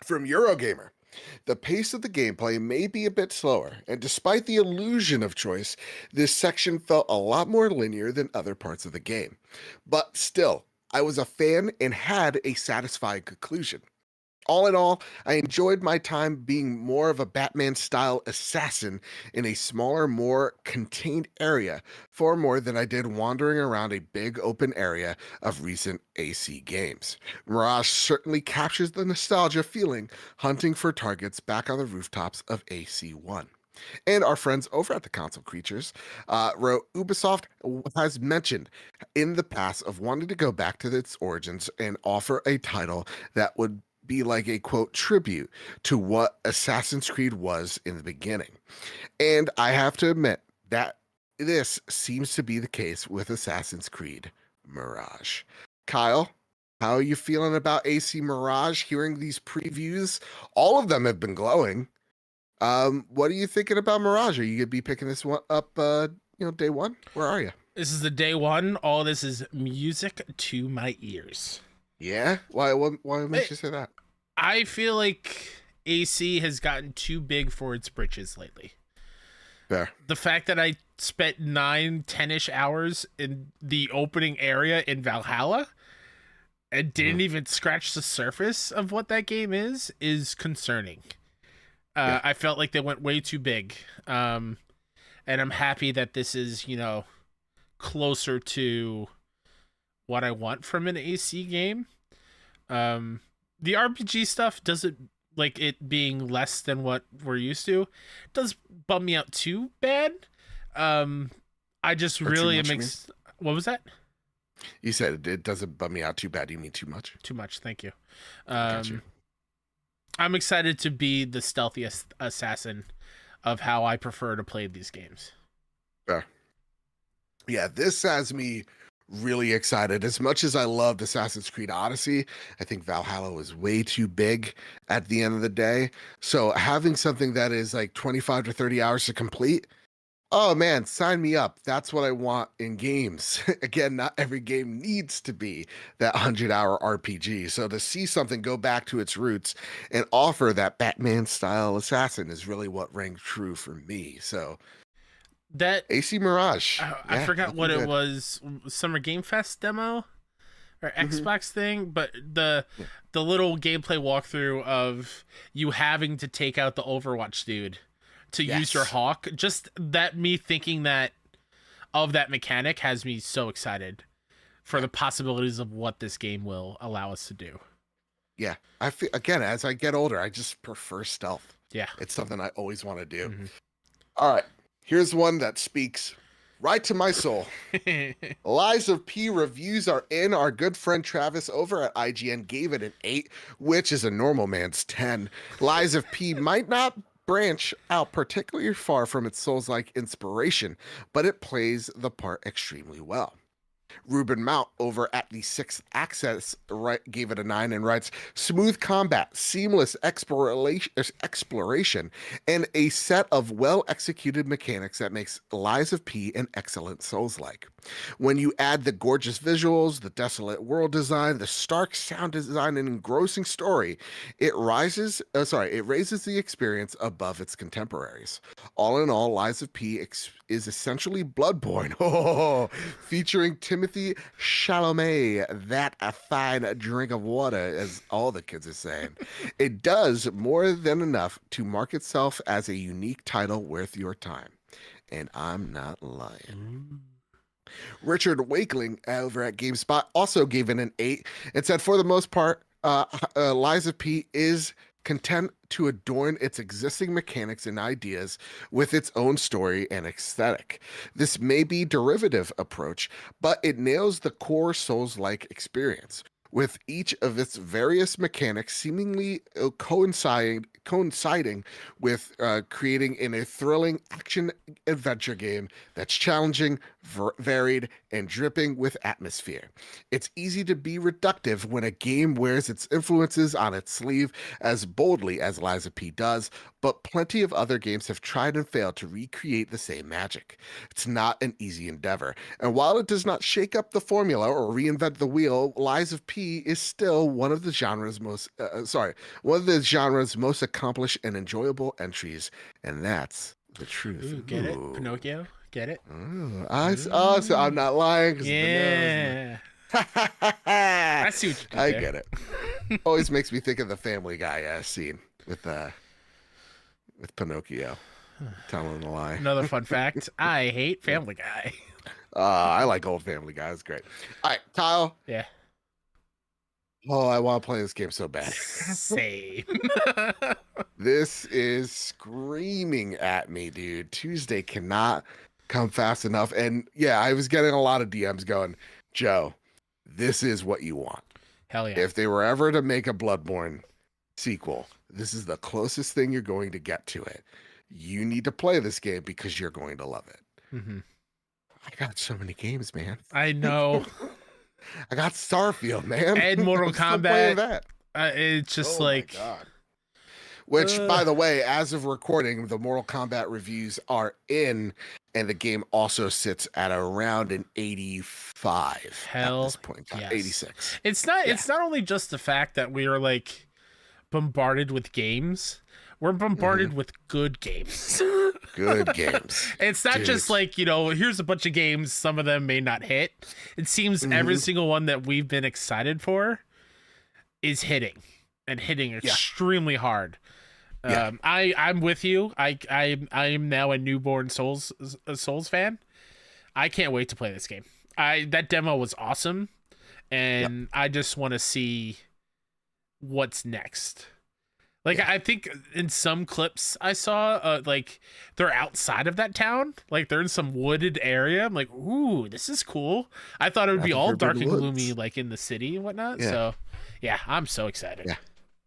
From Eurogamer, the pace of the gameplay may be a bit slower, and despite the illusion of choice, this section felt a lot more linear than other parts of the game. But still, I was a fan and had a satisfying conclusion. All in all, I enjoyed my time being more of a Batman-style assassin in a smaller, more contained area far more than I did wandering around a big open area of recent AC games. Mirage certainly captures the nostalgia feeling hunting for targets back on the rooftops of AC1. And our friends over at the Console Creatures wrote, Ubisoft has mentioned in the past of wanting to go back to its origins and offer a title that would be like a quote tribute to what Assassin's Creed was in the beginning. And I have to admit that this seems to be the case with Assassin's Creed Mirage. Kyle, how are you feeling about AC Mirage? Hearing these previews, all of them have been glowing. What are you thinking about Mirage? Are you gonna be picking this one up day one? Where are you? This is the day one. All this is music to my ears. Yeah? Why makes you say that? I feel like AC has gotten too big for its britches lately. Fair. The fact that I spent 9-10ish hours in the opening area in Valhalla and didn't even scratch the surface of what that game is concerning. Yeah. I felt like they went way too big. And I'm happy that this is, closer to what I want from an AC game. The RPG stuff doesn't, like it being less than what we're used to, does bum me out too bad. I just really am. What was that? You said it doesn't bum me out too bad. You mean too much? Too much. Thank you. Got you. I'm excited to be the stealthiest assassin of how I prefer to play these games. Yeah, this has me really excited. As much as I loved Assassin's Creed Odyssey, I think Valhalla was way too big at the end of the day. So having something that is like 25 to 30 hours to complete, oh man, sign me up. That's what I want in games. Again, not every game needs to be that 100-hour RPG. So to see something go back to its roots and offer that Batman-style assassin is really what rang true for me. So that AC Mirage. I forgot what it was. Summer Game Fest demo or Xbox thing, but the little gameplay walkthrough of you having to take out the Overwatch dude to use your hawk. Just that me thinking that of that mechanic has me so excited for the possibilities of what this game will allow us to do. Yeah, I feel again as I get older, I just prefer stealth. Yeah, it's something I always want to do. All right. Here's one that speaks right to my soul. Lies of P reviews are in. Our good friend Travis over at IGN gave it an 8, which is a normal man's 10. Lies of P might not branch out particularly far from its Souls-like inspiration, but it plays the part extremely well. Ruben Mount over at the Sixth Access gave it a 9 and writes, smooth combat, seamless exploration, and a set of well-executed mechanics that makes Lies of P an excellent Souls-like. When you add the gorgeous visuals, the desolate world design, the stark sound design, and engrossing story, it raises the experience above its contemporaries. All in all, Lies of P is essentially Bloodborne, featuring Timothy Chalamet, that a fine drink of water, as all the kids are saying. It does more than enough to mark itself as a unique title worth your time. And I'm not lying. Richard Wakeling over at GameSpot also gave it an 8 and said, for the most part, Lies of P is content to adorn its existing mechanics and ideas with its own story and aesthetic. This may be derivative approach, but it nails the core Souls-like experience. with each of its various mechanics seemingly coinciding with creating in a thrilling action adventure game that's challenging, varied, and dripping with atmosphere. It's easy to be reductive when a game wears its influences on its sleeve as boldly as Lies of P does, but plenty of other games have tried and failed to recreate the same magic. It's not an easy endeavor, and while it does not shake up the formula or reinvent the wheel, Lies of P is still one of the genre's most accomplished and enjoyable entries, and that's the truth. Ooh, get it? Pinocchio? Get it? So I'm not lying. Yeah. I see what you did there. Get it. Always makes me think of the Family Guy scene with Pinocchio telling a lie. Another fun fact: I hate Family Guy. I like old Family Guy. It's great. All right, Kyle. Yeah. Oh, I want to play this game so bad. Same. This is screaming at me, dude. Tuesday cannot come fast enough. And yeah, I was getting a lot of DMs going, Joe, this is what you want. Hell yeah. If they were ever to make a Bloodborne sequel, this is the closest thing you're going to get to it. You need to play this game because you're going to love it. Mm-hmm. I got so many games, man. I know. I got Starfield, man. And Mortal Kombat. That. It's just my God. Which, by the way, as of recording, the Mortal Kombat reviews are in, and the game also sits at around an 85 at this point in time. Yes. 86. It's not only just the fact that we are like bombarded with games. We're bombarded with good games. Good games. It's not just like, here's a bunch of games. Some of them may not hit. It seems every single one that we've been excited for is hitting extremely hard. Yeah. I'm with you. I am now a newborn Souls fan. I can't wait to play this game. That demo was awesome, and I just want to see what's next. Like, I think in some clips I saw, like, they're outside of that town. Like, they're in some wooded area. I'm like, ooh, this is cool. I thought it would be all dark and gloomy, like, in the city and whatnot. Yeah. So, yeah, I'm so excited. Yeah,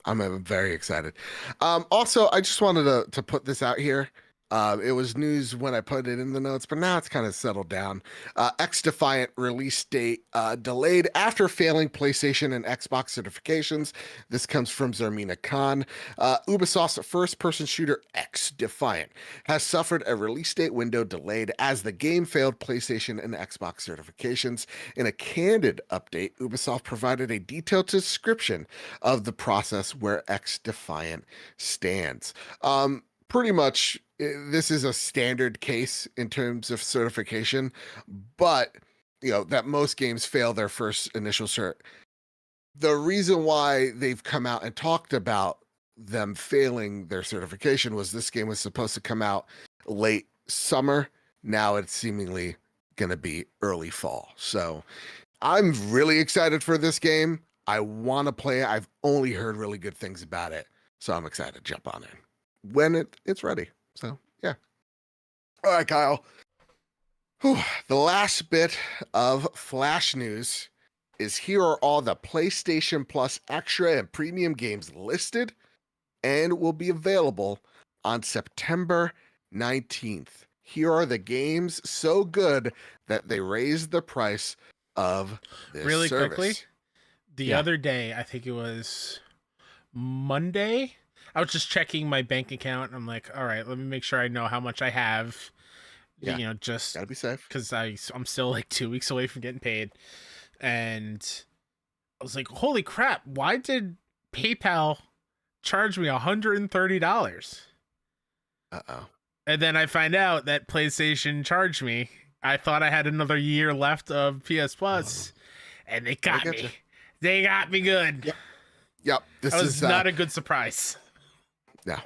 I'm very excited. Also, I just wanted to put this out here. It was news when I put it in the notes, but now it's kind of settled down. XDefiant release date delayed after failing PlayStation and Xbox certifications. This comes from Zarmina Khan. Ubisoft's first-person shooter XDefiant has suffered a release date window delayed as the game failed PlayStation and Xbox certifications. In a candid update, Ubisoft provided a detailed description of the process where XDefiant stands. Pretty much, this is a standard case in terms of certification, but that most games fail their first initial cert. The reason why they've come out and talked about them failing their certification was this game was supposed to come out late summer. Now it's seemingly going to be early fall. So I'm really excited for this game. I want to play it. I've only heard really good things about it, so I'm excited to jump on it when it's ready. So yeah. All right, Kyle. Whew. The last bit of Flash news is here are all the PlayStation Plus Extra and Premium games listed and will be available on September 19th. Here are the games so good that they raised the price of this really service. Quickly. The other day, I think it was Monday, I was just checking my bank account. And I'm like, all right, let me make sure I know how much I have. Yeah. Just gotta be safe because I'm still like 2 weeks away from getting paid. And I was like, holy crap, why did PayPal charge me $130? Uh-oh. And then I find out that PlayStation charged me. I thought I had another year left of PS Plus, and they got me. They got me good. Yep. This is not a good surprise. Yeah.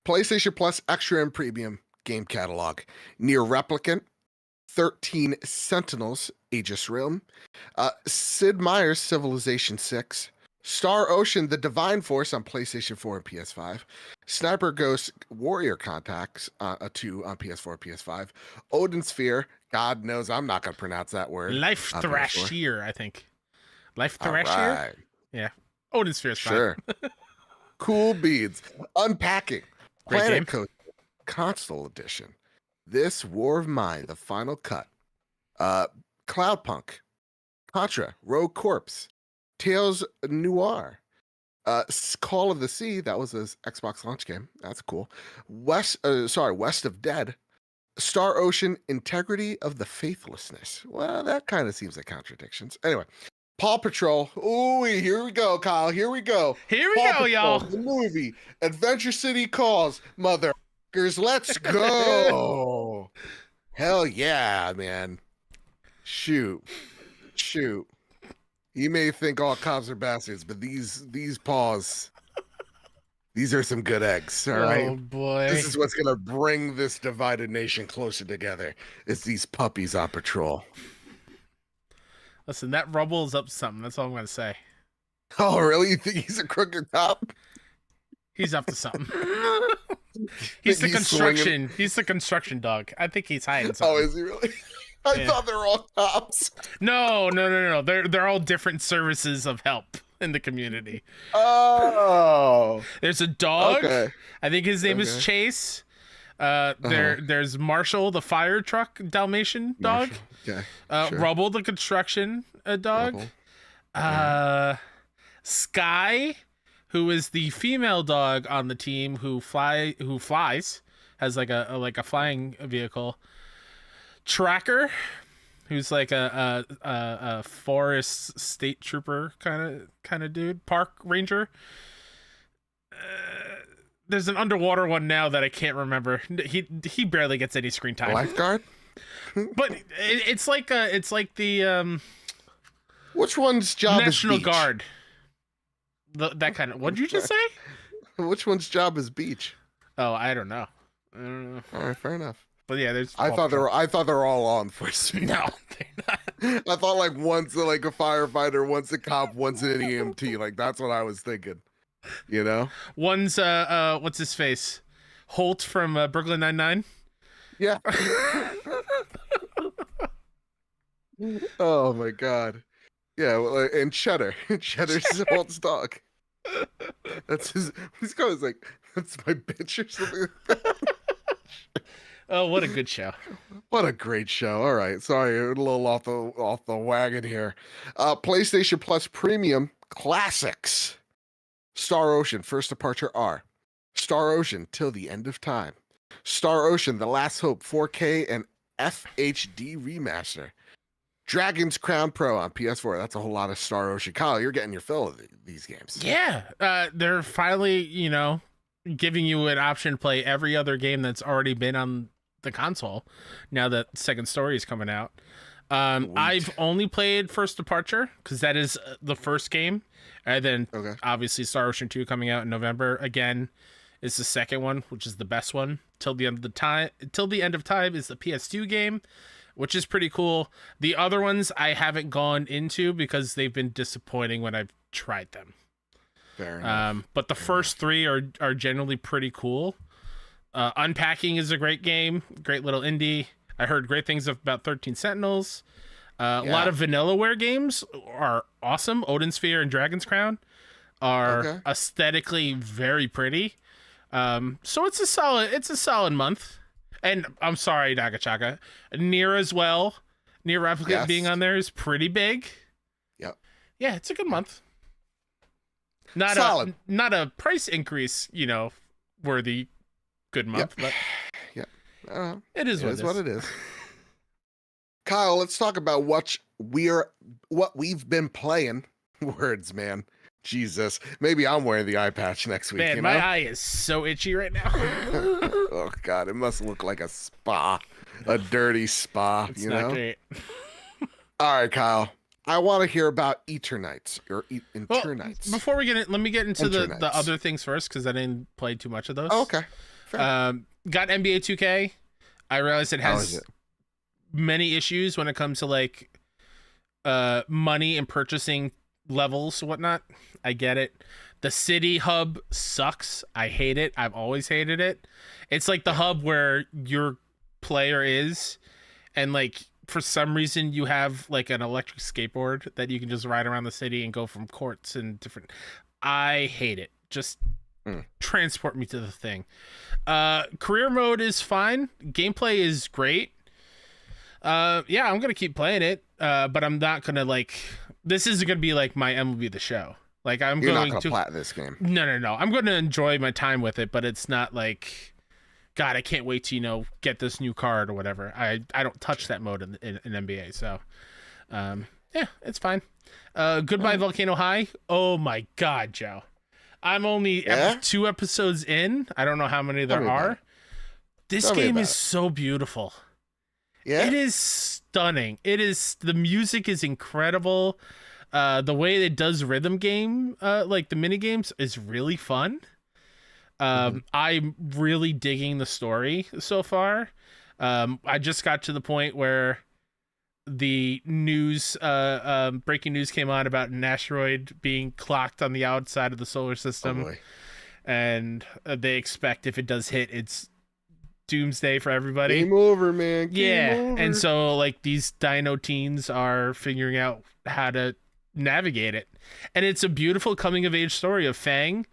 PlayStation Plus Extra and Premium game catalog. Near Replicant, 13 Sentinels, Aegis Realm, Sid Meier's Civilization 6, Star Ocean, The Divine Force on PlayStation 4 and PS5, Sniper Ghost Warrior Contacts 2 on PS4 and PS5, Odin Sphere, God knows I'm not going to pronounce that word. Life Thrashier, I think. Life All Thrasher. right. Yeah. Odin Sphere's Sure. Cool beads. Unpacking. Great Planet game. Coaster Console Edition. This War of Mine, the final cut. Cloudpunk. Contra. Rogue Corpse. Tales Noir. Call of the Sea. That was his Xbox launch game. That's cool. West of Dead. Star Ocean. Integrity of the Faithlessness. Well, that kind of seems like contradictions. Anyway. Paw Patrol. Ooh, here we go, Kyle. Here we go. Here we Paw go, Patrol, y'all. The movie. Adventure City Calls. Motherfuckers, let's go. Hell yeah, man. Shoot. You may think all cops are bastards, but these paws, these are some good eggs, all right? Oh, boy. This is what's going to bring this divided nation closer together. It's these puppies on patrol. Listen, that Rubble is up to something. That's all I'm going to say. Oh, really? You think he's a crooked cop? He's up to something. He's the construction. Swinging. He's the construction dog. I think he's hiding something. Oh, is he really? I thought they were all cops. No. They're all different services of help in the community. Oh. There's a dog. Okay. I think his name is Chase. There's Marshall, the fire truck Dalmatian dog. Marshall. Okay. Sure. Rubble, the construction dog. Rubble. Sky, who is the female dog on the team who flies, has like a flying vehicle. Tracker, who's like a forest state trooper kind of dude. Park ranger. There's an underwater one now that I can't remember. He barely gets any screen time. Lifeguard. But it's like the Which one's job National is beach? Guard. That kind of. What'd you just say? Which one's job is beach? Oh, I don't know. All right, fair enough. But yeah, there's. I thought they were all law enforcement. No, they're not. I thought like one's like a firefighter, one's a cop, one's an EMT. Like that's what I was thinking. You know. One's what's his face? Holt from Brooklyn Nine-Nine. Yeah. Oh my god. Yeah, well, and Cheddar. Cheddar's Holt's dog. That's his. He's going like, that's my bitch or something like that. Oh, what a good show! What a great show! All right, sorry, a little off the wagon here. PlayStation Plus Premium Classics. Star Ocean First Departure R. Star Ocean Till the End of Time. Star Ocean The Last Hope 4K and FHD Remaster. Dragon's Crown Pro on PS4. That's a whole lot of Star Ocean. Kyle, you're getting your fill of these games. Yeah, they're finally, giving you an option to play every other game that's already been on the console. Now that Second Story is coming out, I've only played First Departure because that is the first game, and then obviously Star Ocean 2 coming out in November. Again, is the second one, which is the best one. Till the End of Time is the PS2 game, which is pretty cool. The other ones I haven't gone into because they've been disappointing when I've tried them. Fair enough. But the first three are generally pretty cool. Unpacking is a great game, great little indie. I heard great things about 13 Sentinels. A lot of Vanillaware games are awesome. Odin Sphere and Dragon's Crown are aesthetically very pretty. So it's a solid month. And I'm sorry, Nagachaka. Nier as well. Nier Replicant being on there is pretty big. Yep. Yeah, it's a good month. Not solid. Not a price increase, worthy good month, but it is what it is. Kyle, let's talk about what we've been playing. Words, man. Jesus. Maybe I'm wearing the eye patch next week. Man, my eye is so itchy right now. Oh God, it must look like a spa. A dirty spa, it's not great. All right, Kyle. I want to hear about Eternights or Eternights. Before we get in, let me get into the other things first because I didn't play too much of those. Oh, okay. Got NBA 2K. I realized it has many issues when it comes to like money and purchasing levels and whatnot. I get it. The city hub sucks. I hate it. I've always hated it. It's like the hub where your player is, and like for some reason you have like an electric skateboard that you can just ride around the city and go from courts and different. I hate it. Just transport me to the thing. Career mode is fine. Gameplay is great. Yeah, I'm gonna keep playing it. But I'm not gonna like. This isn't gonna be like my MLB The Show. Like You're not gonna plat this game. No. I'm gonna enjoy my time with it, but it's not like, God, I can't wait to get this new card or whatever. I don't touch that mode in NBA. So, yeah, it's fine. Goodbye Volcano High. Oh my God, Joe. I'm only 2 episodes in. I don't know how many there are. This game is so beautiful. Yeah, it is stunning. The music is incredible. The way it does rhythm game, like the mini games, is really fun. I'm really digging the story so far. I just got to the point where the news, breaking news came on about an asteroid being clocked on the outside of the solar system. And they expect if it does hit, it's doomsday for everybody. Game over, man. Game over. And so like these dino teens are figuring out how to navigate it. And it's a beautiful coming of age story of Fang,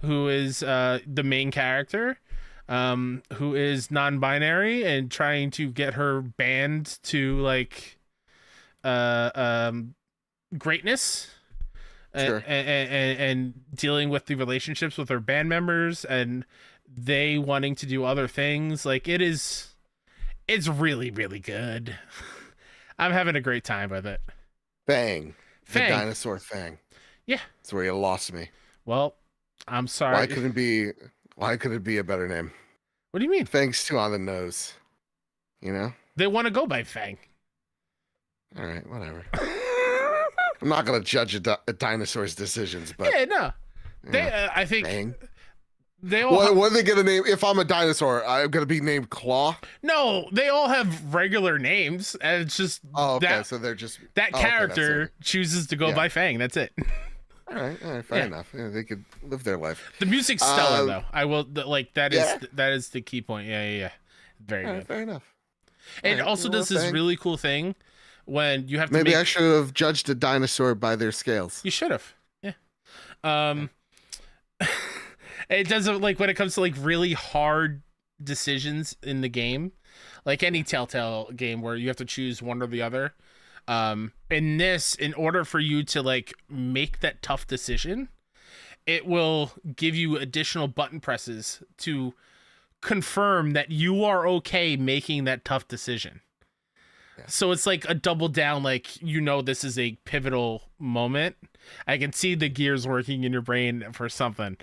who is the main character, who is non-binary and trying to get her band to like greatness. Sure. And dealing with the relationships with her band members and they wanting to do other things. Like it's really, really good. I'm having a great time with it. Fang. The dinosaur Fang. Yeah. That's where you lost me. Well, I'm sorry. Why couldn't it be a better name? What do you mean? Fang's too on the nose. They want to go by Fang. All right, whatever. I'm not going to judge a dinosaur's decisions, but yeah, no. I think Fang. They all. What are they going to name? If I'm a dinosaur, I'm going to be named Claw. No, they all have regular names, and it's just so they're just that character chooses to go by Fang. That's it. All right, fair enough. Yeah, they could live their life. The music's stellar, though. I will that is the key point. Yeah. Very good. Fair enough. It also does this really cool thing when you have to. Maybe I should have judged a dinosaur by their scales. You should have. Yeah. It does like when it comes to like really hard decisions in the game, like any Telltale game where you have to choose one or the other. In this, in order for you to like make that tough decision, it will give you additional button presses to confirm that you are okay making that tough decision. Yeah. So it's like a double down, like, this is a pivotal moment. I can see the gears working in your brain for something.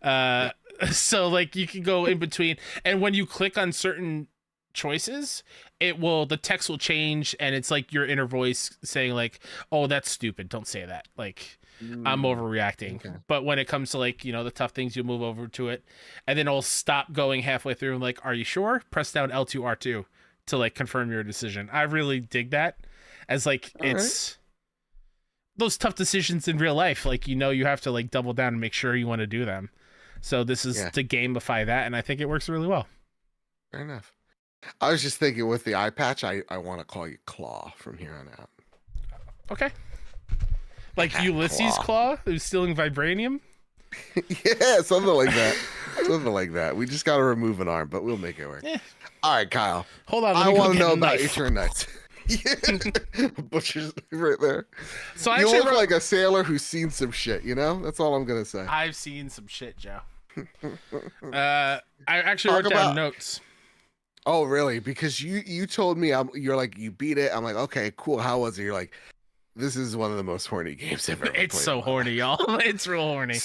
So like you can go in between, and when you click on certain choices, the text will change, and it's like your inner voice saying like, oh, that's stupid, don't say that, like I'm overreacting. Okay. But when it comes to like the tough things, you move over to it, and then it'll stop going halfway through and like, are you sure? Press down L2 R2 to like confirm your decision. I really dig that, as like it's those tough decisions in real life, like you have to like double down and make sure you want to do them. So this is to gamify that, and I think it works really well. Fair enough. I was just thinking with the eye patch, I want to call you Claw from here on out. Okay. Like Ulysses Claw, who's stealing vibranium? Yeah, something like that. Something like that. We just got to remove an arm, but we'll make it work. Yeah. All right, Kyle. Hold on. I want to know about Eternites. Butcher's right there. So you look like a sailor who's seen some shit, That's all I'm going to say. I've seen some shit, Joe. I actually wrote down notes. Oh, really? Because you told me you're like, you beat it. I'm like, okay, cool. How was it? You're like, this is one of the most horny games I've ever played. It's so horny, y'all. It's real horny.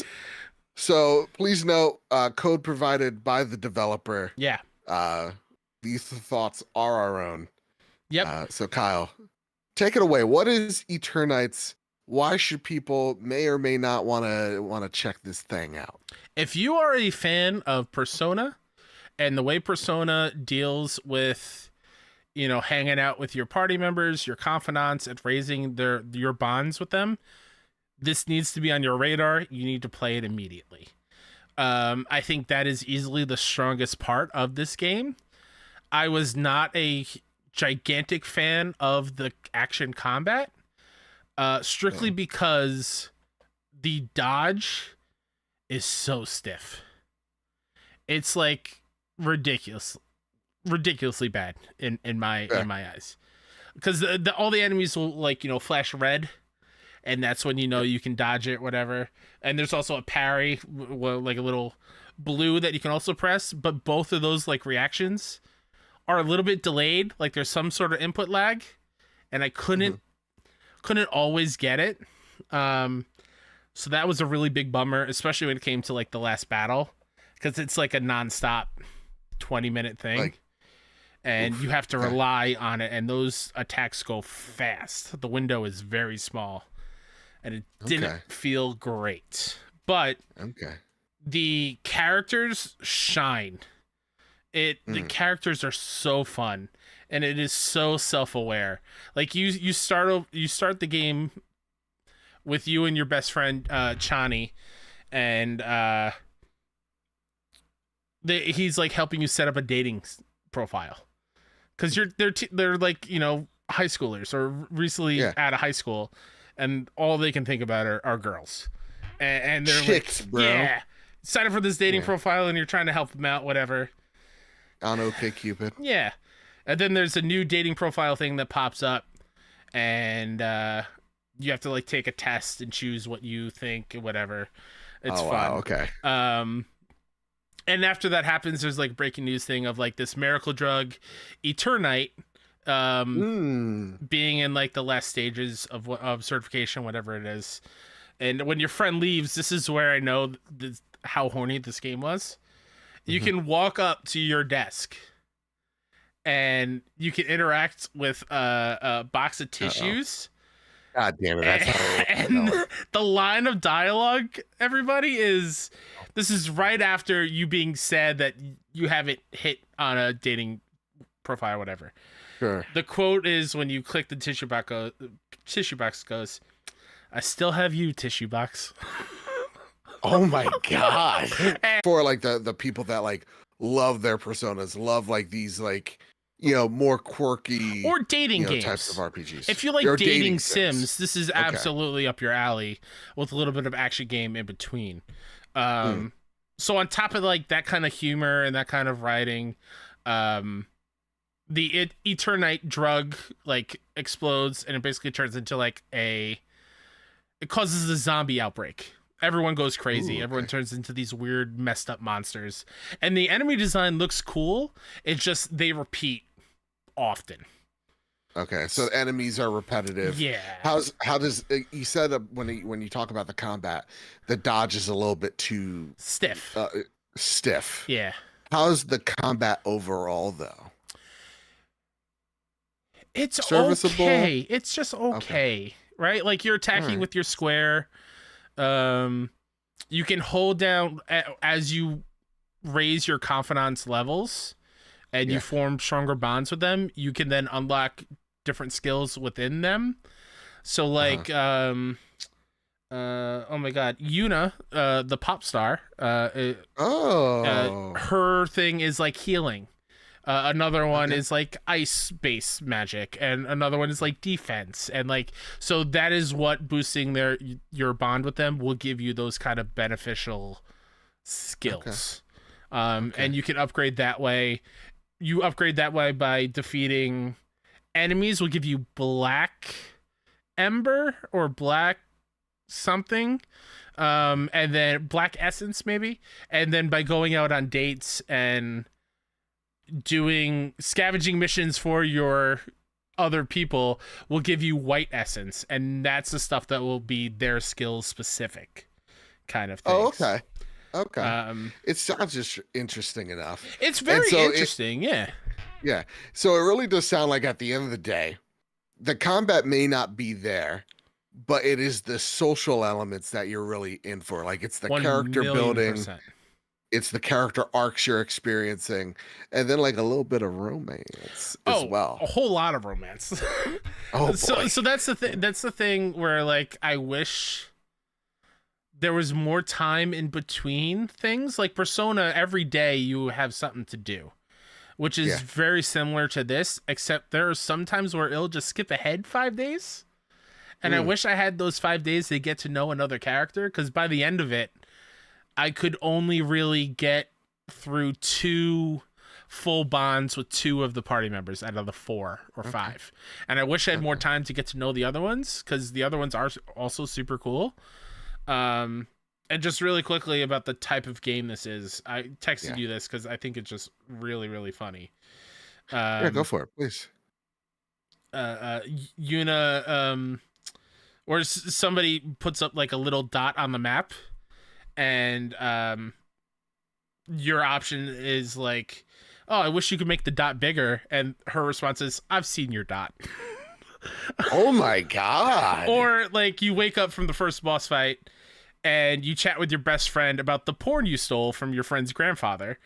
So please note, code provided by the developer. Yeah. These thoughts are our own. Yep. So Kyle, take it away. What is Eternites? Why should people may or may not want to check this thing out? If you are a fan of Persona and the way Persona deals with, hanging out with your party members, your confidants, and raising your bonds with them, this needs to be on your radar. You need to play it immediately. I think that is easily the strongest part of this game. I was not a gigantic fan of the action combat, strictly because the dodge is so stiff. It's like ridiculously bad in my eyes, because all the enemies will, like, you know, flash red, and that's when you know you can dodge it, whatever. And there's also a parry, like a little blue that you can also press, but both of those like reactions are a little bit delayed, like there's some sort of input lag, and I couldn't always get it. So that was a really big bummer, especially when it came to like the last battle, because it's like a non-stop 20-minute thing, and you have to rely on it, and those attacks go fast. The window is very small, and it didn't feel great. But the characters shine. The characters are so fun, and it is so self-aware. Like you start the game with you and your best friend Chani, and he's like helping you set up a dating profile, because they're like, you know, high schoolers or recently out of high school, and all they can think about are girls, and they're chicks, like, bro. yeah, sign up for this dating profile, and you're trying to help them out, whatever. On OkCupid. Yeah, and then there's a new dating profile thing that pops up, and you have to like take a test and choose what you think, whatever. It's fun. Wow, okay. And after that happens, there's like breaking news thing of like this miracle drug, Eternite, being in like the last stages of certification, whatever it is. And when your friend leaves, this is where I know how horny this game was. You can walk up to your desk, and you can interact with a box of tissues. God damn it! That's and the line of dialogue, everybody, is this is right after you being said that you haven't hit on a dating profile or whatever. Sure. The quote is, when you click the tissue box goes, "I still have you, tissue box." Oh my god! For like the people that like love their personas, love like these like, you know, more quirky or dating games, types of RPGs. If you like dating sims, this is absolutely up your alley, with a little bit of action game in between. So on top of like that kind of humor and that kind of writing, the Eternite drug like explodes, and it basically turns into like it causes a zombie outbreak. Everyone goes crazy. Everyone turns into these weird, messed up monsters. And the enemy design looks cool. It's just they repeat often. Okay, so enemies are repetitive. Yeah. How does you said when you talk about the combat, the dodge is a little bit too stiff. Stiff. Yeah. How's the combat overall though? It's serviceable. Okay. It's just okay. Right? Like you're attacking with your square. You can hold down as you raise your confidence levels, and you form stronger bonds with them. You can then unlock different skills within them. So like, oh my god, Yuna, the pop star, her thing is like healing. Another one is like ice-based magic, and another one is like defense, and like, so that is what boosting your bond with them will give you, those kind of beneficial skills. And you can upgrade that way. You upgrade that way by defeating enemies. Will give you black ember or black something, and then black essence maybe, and then by going out on dates and doing scavenging missions for your other people will give you white essence, and that's the stuff that will be their skills specific kind of things. It sounds just interesting enough. It's very interesting. Yeah So it really does sound like at the end of the day, the combat may not be there, but it is the social elements that you're really in for. Like it's the character building, it's the character arcs you're experiencing, and then like a little bit of romance as well. A whole lot of romance. So that's the thing. That's the thing where like I wish there was more time in between things. Like Persona, every day you have something to do. which is very similar to this, except there are some times where it'll just skip ahead 5 days. And I wish I had those 5 days to get to know another character, because by the end of it, I could only really get through 2 full bonds with 2 of the party members out of the 4 or 5. And I wish I had more time to get to know the other ones, because the other ones are also super cool. And just really quickly about the type of game this is, I texted you this because I think it's just really, really funny. Yeah, go for it, please. Yuna, or somebody puts up like a little dot on the map, and your option is like, oh, I wish you could make the dot bigger, and her response is, I've seen your dot. Oh my god. Or like you wake up from the first boss fight and you chat with your best friend about the porn you stole from your friend's grandfather,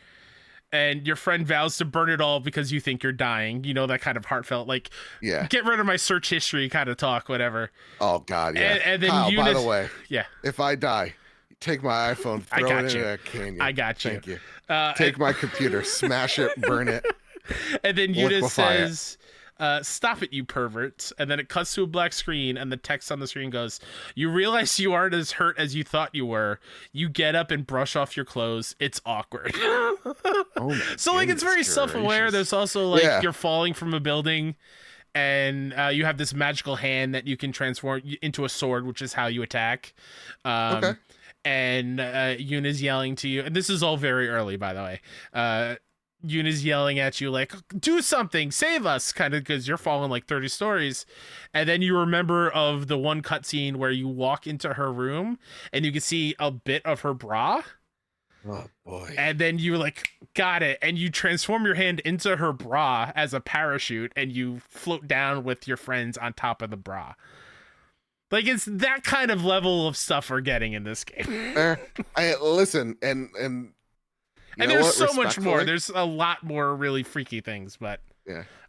and your friend vows to burn it all because you think you're dying. You know, that kind of heartfelt, like, get rid of my search history kind of talk, whatever. Oh god, yeah. And then Kyle, by the way, yeah, if I die, take my iPhone, throw it in a canyon. I got you. Thank you. Take my computer, smash it, burn it. And then Yuna says, stop it, you perverts. And then it cuts to a black screen, and the text on the screen goes, you realize you aren't as hurt as you thought you were. You get up and brush off your clothes. It's awkward. So like, it's very self-aware. There's also like, you're falling from a building, and you have this magical hand that you can transform into a sword, which is how you attack. And Yuna's yelling to you, and this is all very early, by the way. Yuna's yelling at you like, do something, save us, kind of, because you're falling like 30 stories. And then you remember of the one cutscene where you walk into her room and you can see a bit of her bra. Oh boy. And then you like, got it, and you transform your hand into her bra as a parachute, and you float down with your friends on top of the bra. Like, it's that kind of level of stuff we're getting in this game. Listen, and there's so much more. There's a lot more really freaky things, but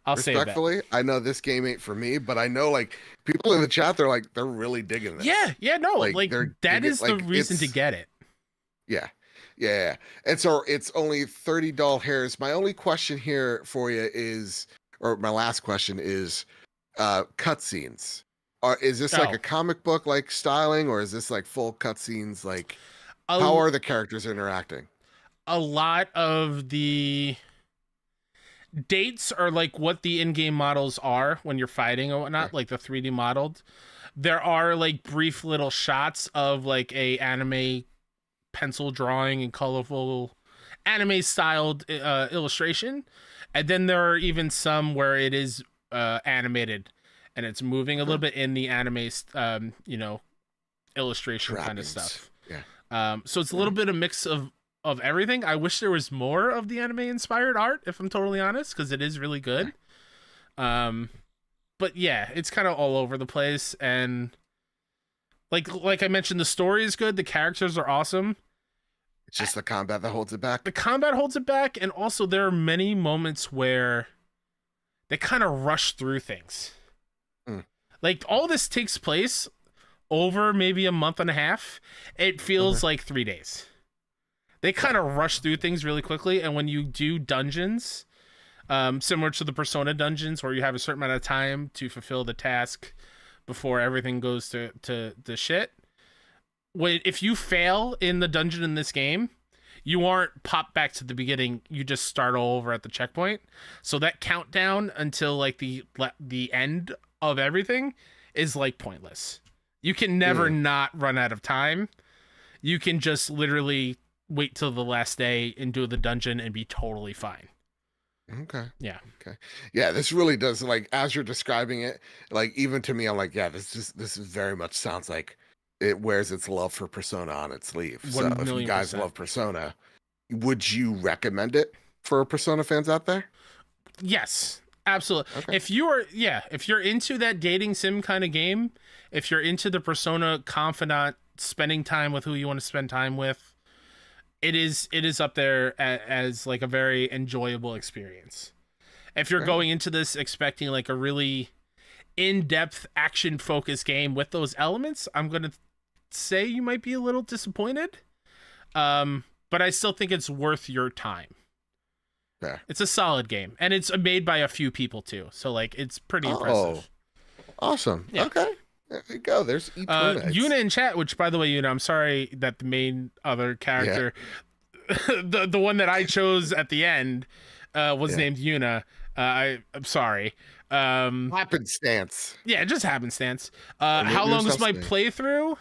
I'll say that. Respectfully, I know this game ain't for me, but I know like people in the chat, they're really digging this. No, like that is the reason to get it. Yeah. And so it's only $30 hairs. My only question here for you is, or my last question is, cutscenes. Is this like a comic book like styling, or is this like full cutscenes? Like, how are the characters interacting? A lot of the dates are like what the in-game models are when you're fighting or whatnot, like the 3D modeled. There are like brief little shots of like a anime pencil drawing and colorful anime styled illustration, and then there are even some where it is animated and it's moving a little bit in the anime illustration kind of stuff. So it's a little bit of mix of everything. I wish there was more of the anime inspired art, if I'm totally honest, because it is really good. But yeah, it's kind of all over the place, and like I mentioned, the story is good, the characters are awesome. It's just the combat that holds it back. The combat holds it back, and also there are many moments where they kind of rush through things. Like, all this takes place over maybe a month and a half. It feels like 3 days. They kind of rush through things really quickly, and when you do dungeons, similar to the Persona dungeons, where you have a certain amount of time to fulfill the task before everything goes to shit, if you fail in the dungeon in this game, you aren't popped back to the beginning. You just start all over at the checkpoint. So that countdown until like the end of everything is like pointless. You can never not run out of time. You can just literally wait till the last day and do the dungeon and be totally fine. Okay. Yeah. Okay. Yeah, this really does, like, as you're describing it, like, even to me, I'm like, yeah, this is very much sounds like it wears its love for Persona on its sleeve. So if you guys love Persona, would you recommend it for Persona fans out there? Yes, absolutely. Okay. If you're into that dating sim kind of game, if you're into the Persona confidant, spending time with who you want to spend time with, it is up there as like a very enjoyable experience. If you're going into this expecting like a really in-depth action focused game with those elements, I'm going to say you might be a little disappointed. But I still think it's worth your time. Fair. It's a solid game, and it's made by a few people too. So like, it's pretty impressive. Awesome. Yeah. Okay. There you go. There's Yuna in chat, which by the way, Yuna, I'm sorry that the main other character, the one that I chose at the end, was named Yuna. I'm sorry. Happenstance. Yeah, just happenstance. How long was my playthrough?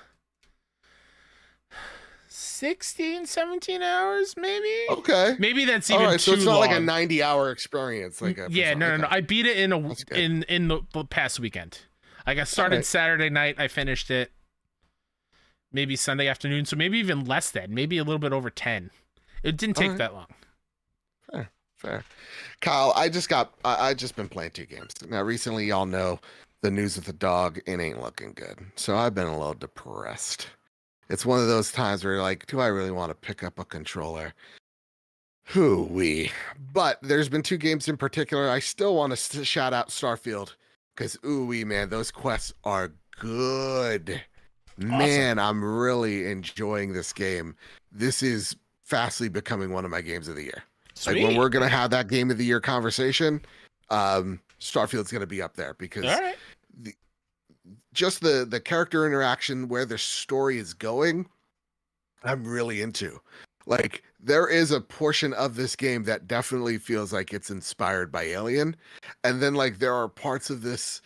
16, 17 hours, maybe. Okay. Maybe that's even too so it's not long. like a 90-hour experience. Like no. I beat it in the past weekend. Like I started Saturday night, I finished it maybe Sunday afternoon, so maybe even less than, maybe a little bit over 10. It didn't take that long. Fair. Kyle, I just been playing 2 games. Now recently y'all know the news with the dog, it ain't looking good. So I've been a little depressed. It's one of those times where you're like, do I really want to pick up a controller? Hoo-wee. But there's been 2 games in particular. I still want to shout out Starfield. Because, ooh-wee, man, those quests are good. Awesome. Man, I'm really enjoying this game. This is fastly becoming one of my games of the year. Sweet. Like, when we're going to have that game of the year conversation, Starfield's going to be up there. Because just the character interaction, where the story is going, I'm really into. Like, there is a portion of this game that definitely feels like it's inspired by Alien. And then, like, there are parts of this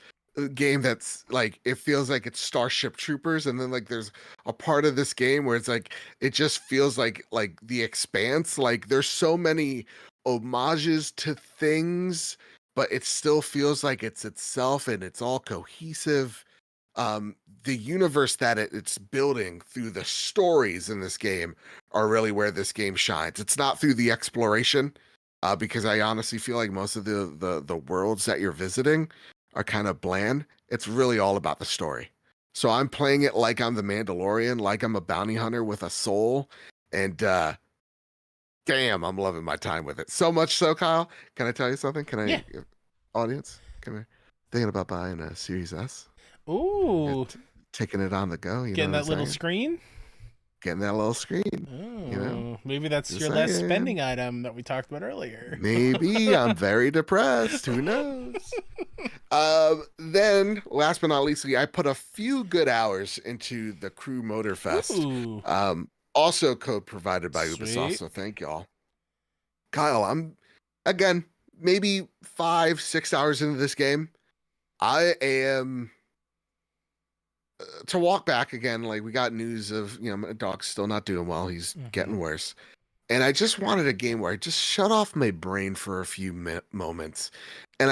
game that's, like, it feels like it's Starship Troopers. And then, like, there's a part of this game where it's, like, it just feels like The Expanse. Like, there's so many homages to things, but it still feels like it's itself and it's all cohesive. The universe that it's building through the stories in this game are really where this game shines. It's not through the exploration, because I honestly feel like most of the worlds that you're visiting are kind of bland. It's really all about the story. So I'm playing it like I'm the Mandalorian, like I'm a bounty hunter with a soul, and damn, I'm loving my time with it. So much so, Kyle, can I tell you something? Can I, audience, come here. Thinking about buying a Series S. Ooh. Taking it on the go. Getting that little screen? Getting that little screen. Oh, you know? Maybe that's your last spending item that we talked about earlier. Maybe. I'm very depressed. Who knows? Then, last but not least, I put a few good hours into the Crew Motorfest. Ooh. Also code provided by Ubisoft, so thank y'all. Kyle, I'm, again, maybe 5-6 hours into this game. I am... to walk back again, like, we got news of, my dog's still not doing well. He's getting worse. And I just wanted a game where I just shut off my brain for a few moments. And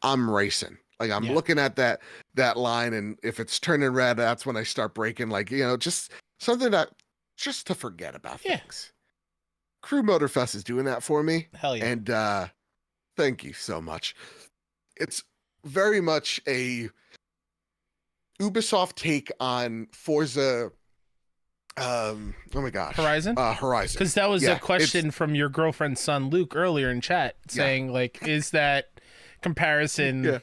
I'm racing. Like, I'm looking at that line, and if it's turning red, that's when I start braking. Like, just something that, just to forget about things. Crew Motorfest is doing that for me. Hell yeah. And thank you so much. It's very much a Ubisoft take on Forza. Oh my gosh, Horizon. Horizon. Because that was a question from your girlfriend's son Luke earlier in chat, saying like, is that comparison,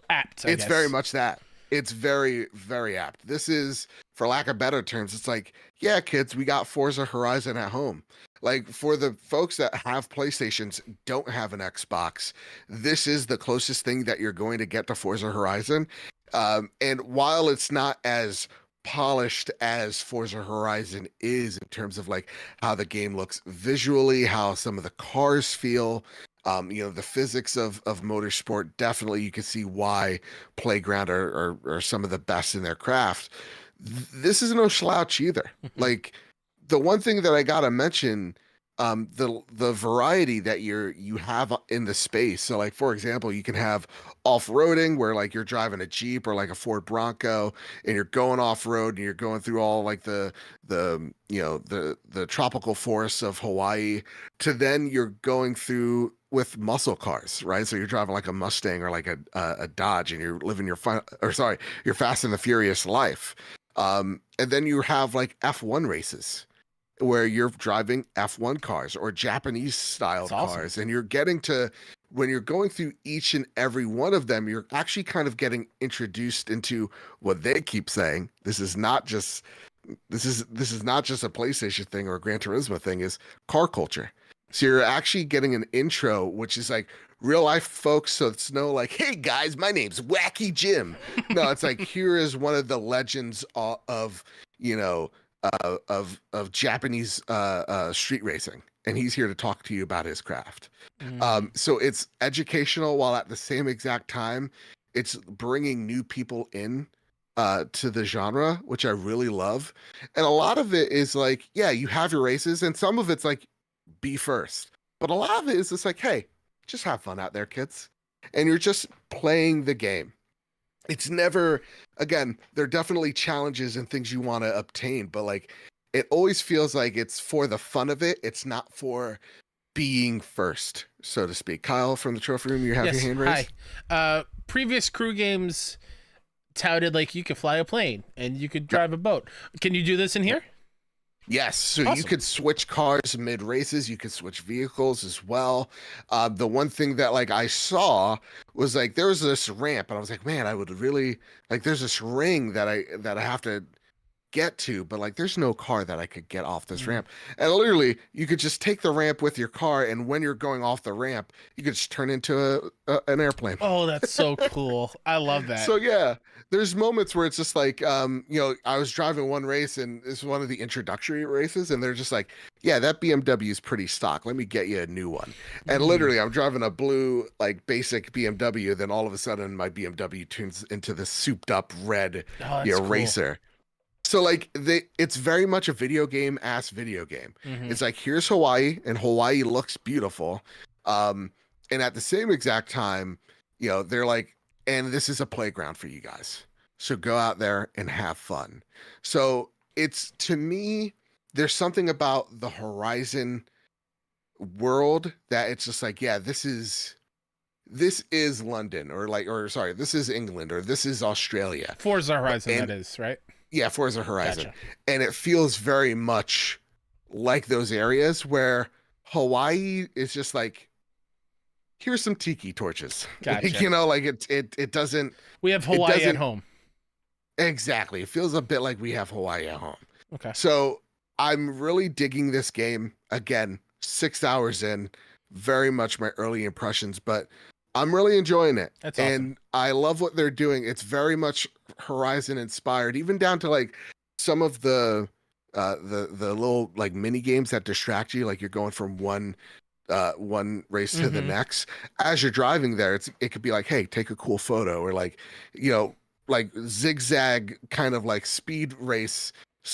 apt? It's very much that. It's very, very apt. This is, for lack of better terms, it's like, yeah, kids, we got Forza Horizon at home. Like, for the folks that have PlayStations, don't have an Xbox, this is the closest thing that you're going to get to Forza Horizon. And while it's not as polished as Forza Horizon is in terms of like how the game looks visually, how some of the cars feel, the physics of motorsport, definitely you can see why Playground are some of the best in their craft. This is no slouch either. Like, the one thing that I gotta mention, the variety that you have in the space. So, like, for example, you can have off-roading where like you're driving a Jeep or like a Ford Bronco and you're going off-road and you're going through all like the tropical forests of Hawaii, to then you're going through with muscle cars, right? So you're driving like a Mustang or like a Dodge, and you're living your Fast and the Furious life. And then you have like F1 races where you're driving F1 cars or Japanese style cars. And you're getting to, when you're going through each and every one of them, you're actually kind of getting introduced into what they keep saying. This is not just a PlayStation thing or a Gran Turismo thing, is car culture. So you're actually getting an intro, which is like real life folks. So it's no like, hey guys, my name's Wacky Jim. No, it's like here is one of the legends of you know of Japanese street racing, and he's here to talk to you about his craft. So it's educational while at the same exact time it's bringing new people in to the genre, which I really love. And a lot of it is like, yeah, you have your races, and some of it's like be first. But a lot of it is just like, hey, just have fun out there, kids. And you're just playing the game. It's never, again, there are definitely challenges and things you want to obtain, but like it always feels like it's for the fun of it. It's not for being first, so to speak. Kyle from the trophy room, you have your hand raised. Hi. Previous crew games touted like you could fly a plane and you could drive a boat. Can you do this in here? Yes, so Awesome. you could switch cars mid races. You could switch vehicles as well. The one thing that like I saw was like there was this ramp, and I was like, man, I would really like. There's this ring that I have to get to, but like there's no car that I could get off this ramp. And literally, you could just take the ramp with your car, and when you're going off the ramp, you could just turn into an airplane. Oh, that's so cool. I love that. So yeah, there's moments where it's just like, I was driving one race, and this is one of the introductory races, and they're just like, yeah, that BMW is pretty stock. Let me get you a new one. And literally, I'm driving a blue, like basic BMW. Then all of a sudden, my BMW turns into this souped up red, cool. racer. So like it's very much a video game. It's like, here's Hawaii, and Hawaii looks beautiful. And at the same exact time, they're like, and this is a playground for you guys. So go out there and have fun. So it's, to me, there's something about the Horizon world that it's just like, yeah, this is London, or this is England, or this is Australia. Forza Horizon, that is, right? Yeah, Forza Horizon. Gotcha. And it feels very much like those areas where Hawaii is just like, here's some tiki torches. Gotcha. It doesn't. We have Hawaii at home. Exactly. It feels a bit like we have Hawaii at home. Okay. So I'm really digging this game. Again, 6 hours in, very much my early impressions, but I'm really enjoying it. That's awesome. And I love what they're doing. It's very much Horizon inspired, even down to like some of the little like mini games that distract you. Like you're going from one race to the next. As you're driving there, it could be like, hey, take a cool photo, or like, like zigzag kind of like speed race,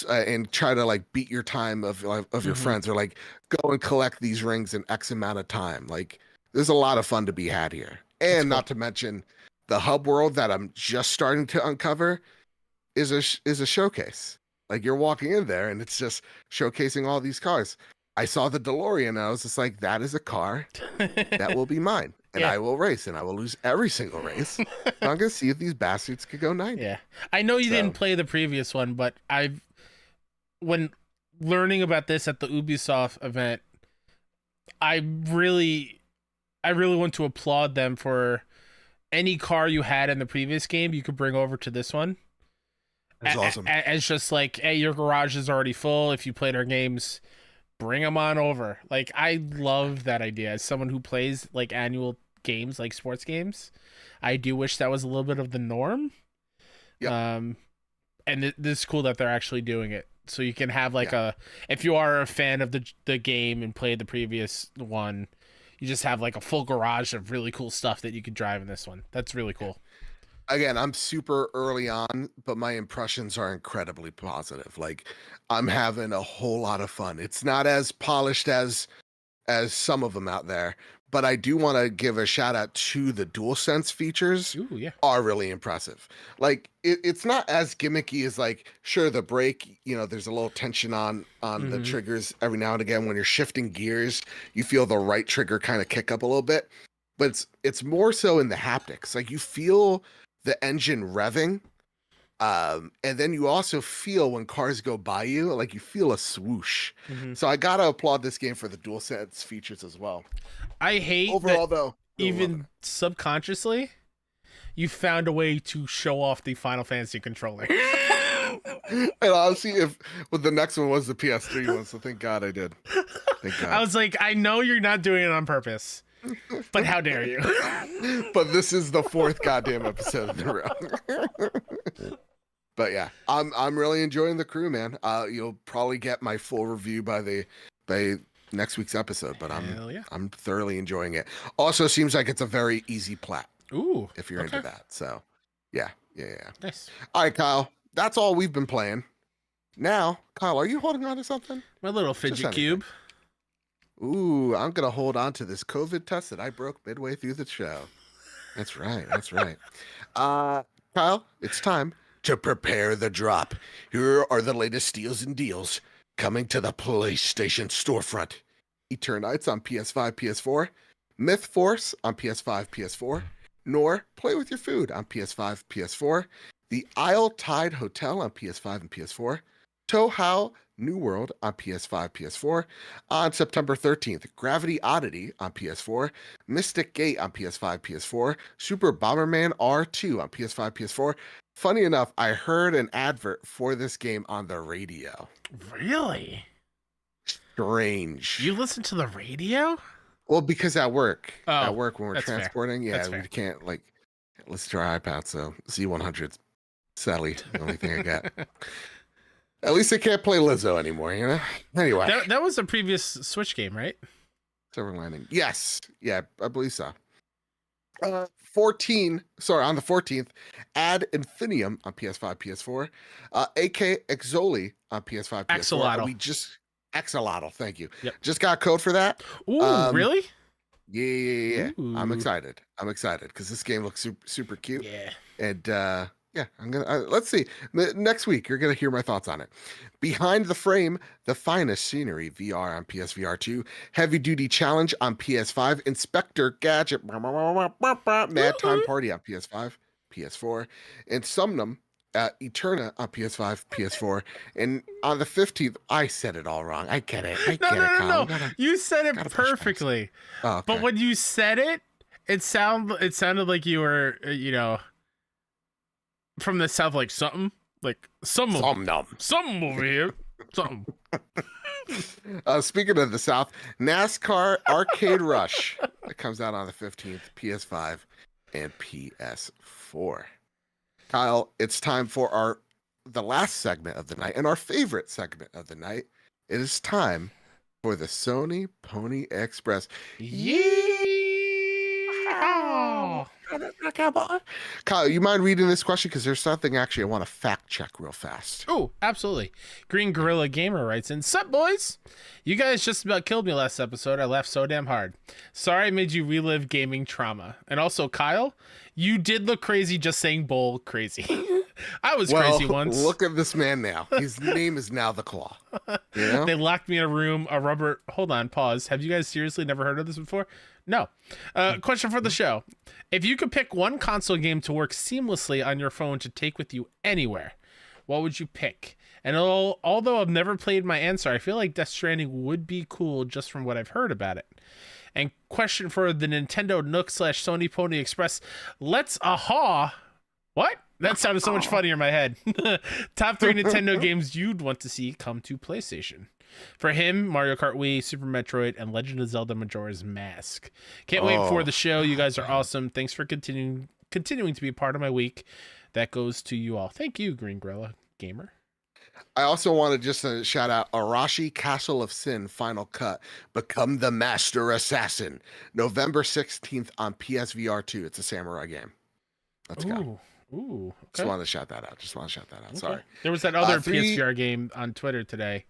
and try to like beat your time of your friends, or like go and collect these rings in X amount of time. Like there's a lot of fun to be had here. And not to mention the hub world that I'm just starting to uncover is a showcase. Like you're walking in there and it's just showcasing all these cars. I saw the DeLorean and I was just like, that is a car that will be mine. And I will race, and I will lose every single race. So I'm going to see if these bastards could go 90. Yeah. I know you didn't play the previous one, but when learning about this at the Ubisoft event, I really want to applaud them for any car you had in the previous game you could bring over to this one. That's awesome. It's just like, hey, your garage is already full. If you played our games, bring them on over. Like, I love that idea. As someone who plays like annual games, like sports games, I do wish that was a little bit of the norm. Yeah. And this is cool that they're actually doing it. So you can have like if you are a fan of the game and played the previous one, you just have like a full garage of really cool stuff that you could drive in this one. That's really cool. Again, I'm super early on, but my impressions are incredibly positive. Like I'm having a whole lot of fun. It's not as polished as some of them out there, but I do want to give a shout out to the DualSense features. Ooh, yeah. Are really impressive. Like it's not as gimmicky as like, sure, the brake, there's a little tension on the triggers every now and again. When you're shifting gears, you feel the right trigger kind of kick up a little bit, but it's more so in the haptics. Like you feel the engine revving, and then you also feel when cars go by you, like you feel a swoosh. So I gotta applaud this game for the DualSense features as well. I hate overall that though, even subconsciously, you found a way to show off the Final Fantasy controller. And honestly, if the next one was the PS3 one, so thank God I did. Thank God. I was like, I know you're not doing it on purpose, but how dare you? But this is the 4th goddamn episode in a row. But yeah, I'm really enjoying The Crew, man. You'll probably get my full review by next week's episode, but I'm thoroughly enjoying it. Also, seems like it's a very easy plat. Ooh, if you're into that. So, yeah. Nice. All right, Kyle. That's all we've been playing. Now, Kyle, are you holding on to something? My little fidget cube. Ooh, I'm gonna hold on to this COVID test that I broke midway through the show. That's right. Kyle, it's time to prepare the drop. Here are the latest steals and deals coming to the PlayStation storefront. Eternites on PS5, PS4, Myth Force on PS5, PS4, nor Play With Your Food on PS5, PS4, The Isle Tide Hotel on PS5 and PS4, Touhou New World on PS5, PS4, on September 13th, Gravity Oddity on PS4, Mystic Gate on PS5, PS4, Super Bomberman R2 on PS5, PS4. Funny enough, I heard an advert for this game on the radio. Really? Strange. You listen to the radio? Well, because at work when we're transporting, we can't listen to our iPad. So Z100's sadly the only thing I got. At least I can't play Lizzo anymore, you know. Anyway, that was a previous Switch game, right? Silver Lining. Yes, yeah, I believe so. On the 14th, Ad Infinium on PS5, PS4, AK Exoli on PS5, PS4. Axolotl. Axolotl, thank you. Yep. Just got code for that. Ooh, really? Yeah. Ooh. I'm excited because this game looks super cute. Yeah. And I'm gonna let's see. Next week you're gonna hear my thoughts on it. Behind the Frame, the finest scenery VR on PSVR 2, Heavy Duty Challenge on PS5, Inspector Gadget, Mad Time Party on PS5, PS4, and Somnum. Eterna on PS5, PS4, and on the 15th, I said it all wrong. I get it. No. You said it perfectly. Oh, okay. But when you said it, it sounded like you were, from the south, like something, like something over here, something. Speaking of the south, NASCAR Arcade Rush. It comes out on the 15th, PS5 and PS4. Kyle, it's time for the last segment of the night and our favorite segment of the night. It is time for the Sony Pony Express. Yeah. Kyle, you mind reading this question? Because there's something actually I want to fact check real fast. Oh, absolutely. Green Gorilla Gamer writes in, "Sup, boys? You guys just about killed me last episode. I laughed so damn hard. Sorry I made you relive gaming trauma. And also, Kyle, you did look crazy just saying bowl crazy." I was crazy once. Look at this man now. His name is now the Claw. You know? They locked me in a room, a rubber... Hold on, pause. Have you guys seriously never heard of this before? No. Question for the show. If you could pick one console game to work seamlessly on your phone to take with you anywhere, what would you pick? And although I've never played my answer, I feel like Death Stranding would be cool just from what I've heard about it. And question for the Nintendo Nook / Sony Pony Express. What? That sounded so much funnier in my head. Top 3 Nintendo games you'd want to see come to PlayStation. For him, Mario Kart Wii, Super Metroid, and Legend of Zelda Majora's Mask. Can't wait for the show. You guys are awesome. Thanks for continuing to be a part of my week. That goes to you all. Thank you, Green Gorilla Gamer. I also want to just shout out Arashi Castle of Sin Final Cut. Become the Master Assassin. November 16th on PSVR 2. It's a samurai game. Let's go. Ooh. Okay. Just wanted to shout that out. Okay. Sorry. There was that other PSVR game on Twitter today.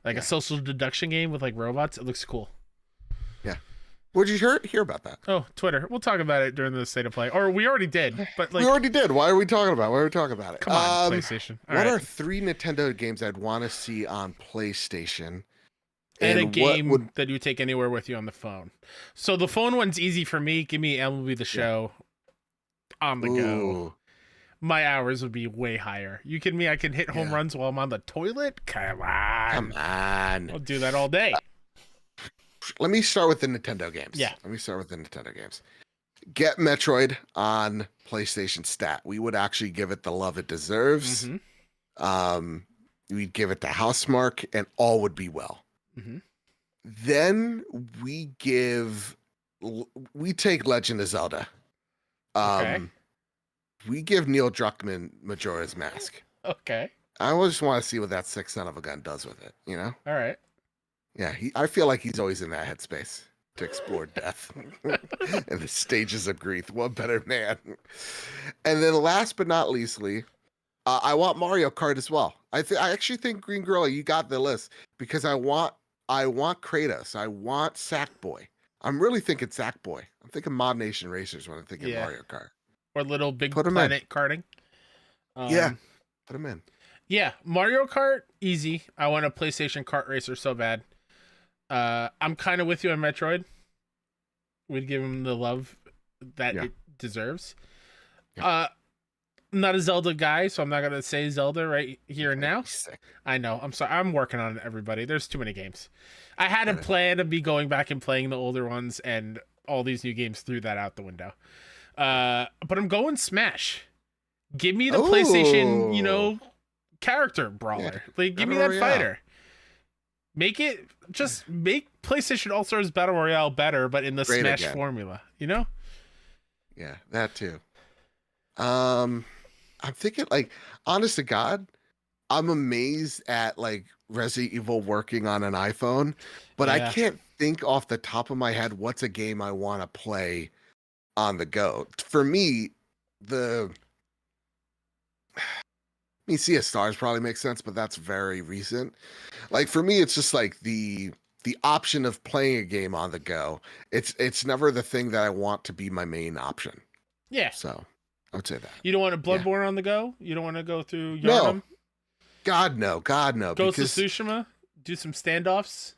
A social deduction game with robots. It looks cool. Yeah. What did you hear about that? Oh, Twitter. We'll talk about it during the State of Play. Or we already did. But we already did. Why are we talking about it? Come on, PlayStation. What are 3 Nintendo games I'd want to see on PlayStation? And a game that you take anywhere with you on the phone. So the phone one's easy for me. Give me MLB The Show on the go. My hours would be way higher. You kidding me? I can hit home runs while I'm on the toilet? Come on. I'll do that all day. Let me start with the Nintendo games. Get Metroid on PlayStation Stat. We would actually give it the love it deserves. Mm-hmm. We'd give it the Housemark, and all would be well. Mm-hmm. Then we take Legend of Zelda. Okay. We give Neil Druckmann Majora's Mask. Okay. I just want to see what that sick son of a gun does with it, you know? All right. Yeah, I feel like he's always in that headspace to explore death and the stages of grief. What better man? And then last but not leastly, I want Mario Kart as well. I actually think Green Gorilla, you got the list because I want Kratos. I want Sackboy. I'm really thinking Sackboy. I'm thinking Mod Nation Racers when I'm thinking Mario Kart. Or Little Big Put 'em Planet karting. Yeah, put him in. Yeah, Mario Kart, easy. I want a PlayStation kart racer so bad. I'm kind of with you on Metroid. We'd give him the love that it deserves. Yeah. I'm not a Zelda guy, so I'm not going to say Zelda right here and now. Sick. I know. I'm sorry. I'm working on it, everybody. There's too many games. I had a plan to be going back and playing the older ones, and all these new games threw that out the window. But I'm going Smash. Give me the PlayStation, character brawler. Yeah. Like, give me that fighter. Make PlayStation All-Stars Battle Royale better, but in the Great Smash again. formula, Yeah, that too. I'm thinking, like, honest to God, I'm amazed at like Resident Evil working on an iPhone, but I can't think off the top of my head what's a game I want to play on the go. For me, Sea of Stars probably makes sense, but that's very recent. Like for me, it's just like the option of playing a game on the go. It's never the thing that I want to be my main option. Yeah. So I would say that. You don't want a Bloodborne on the go? You don't want to go through Yharnam? No. God no. Ghost of Tsushima? Do some standoffs?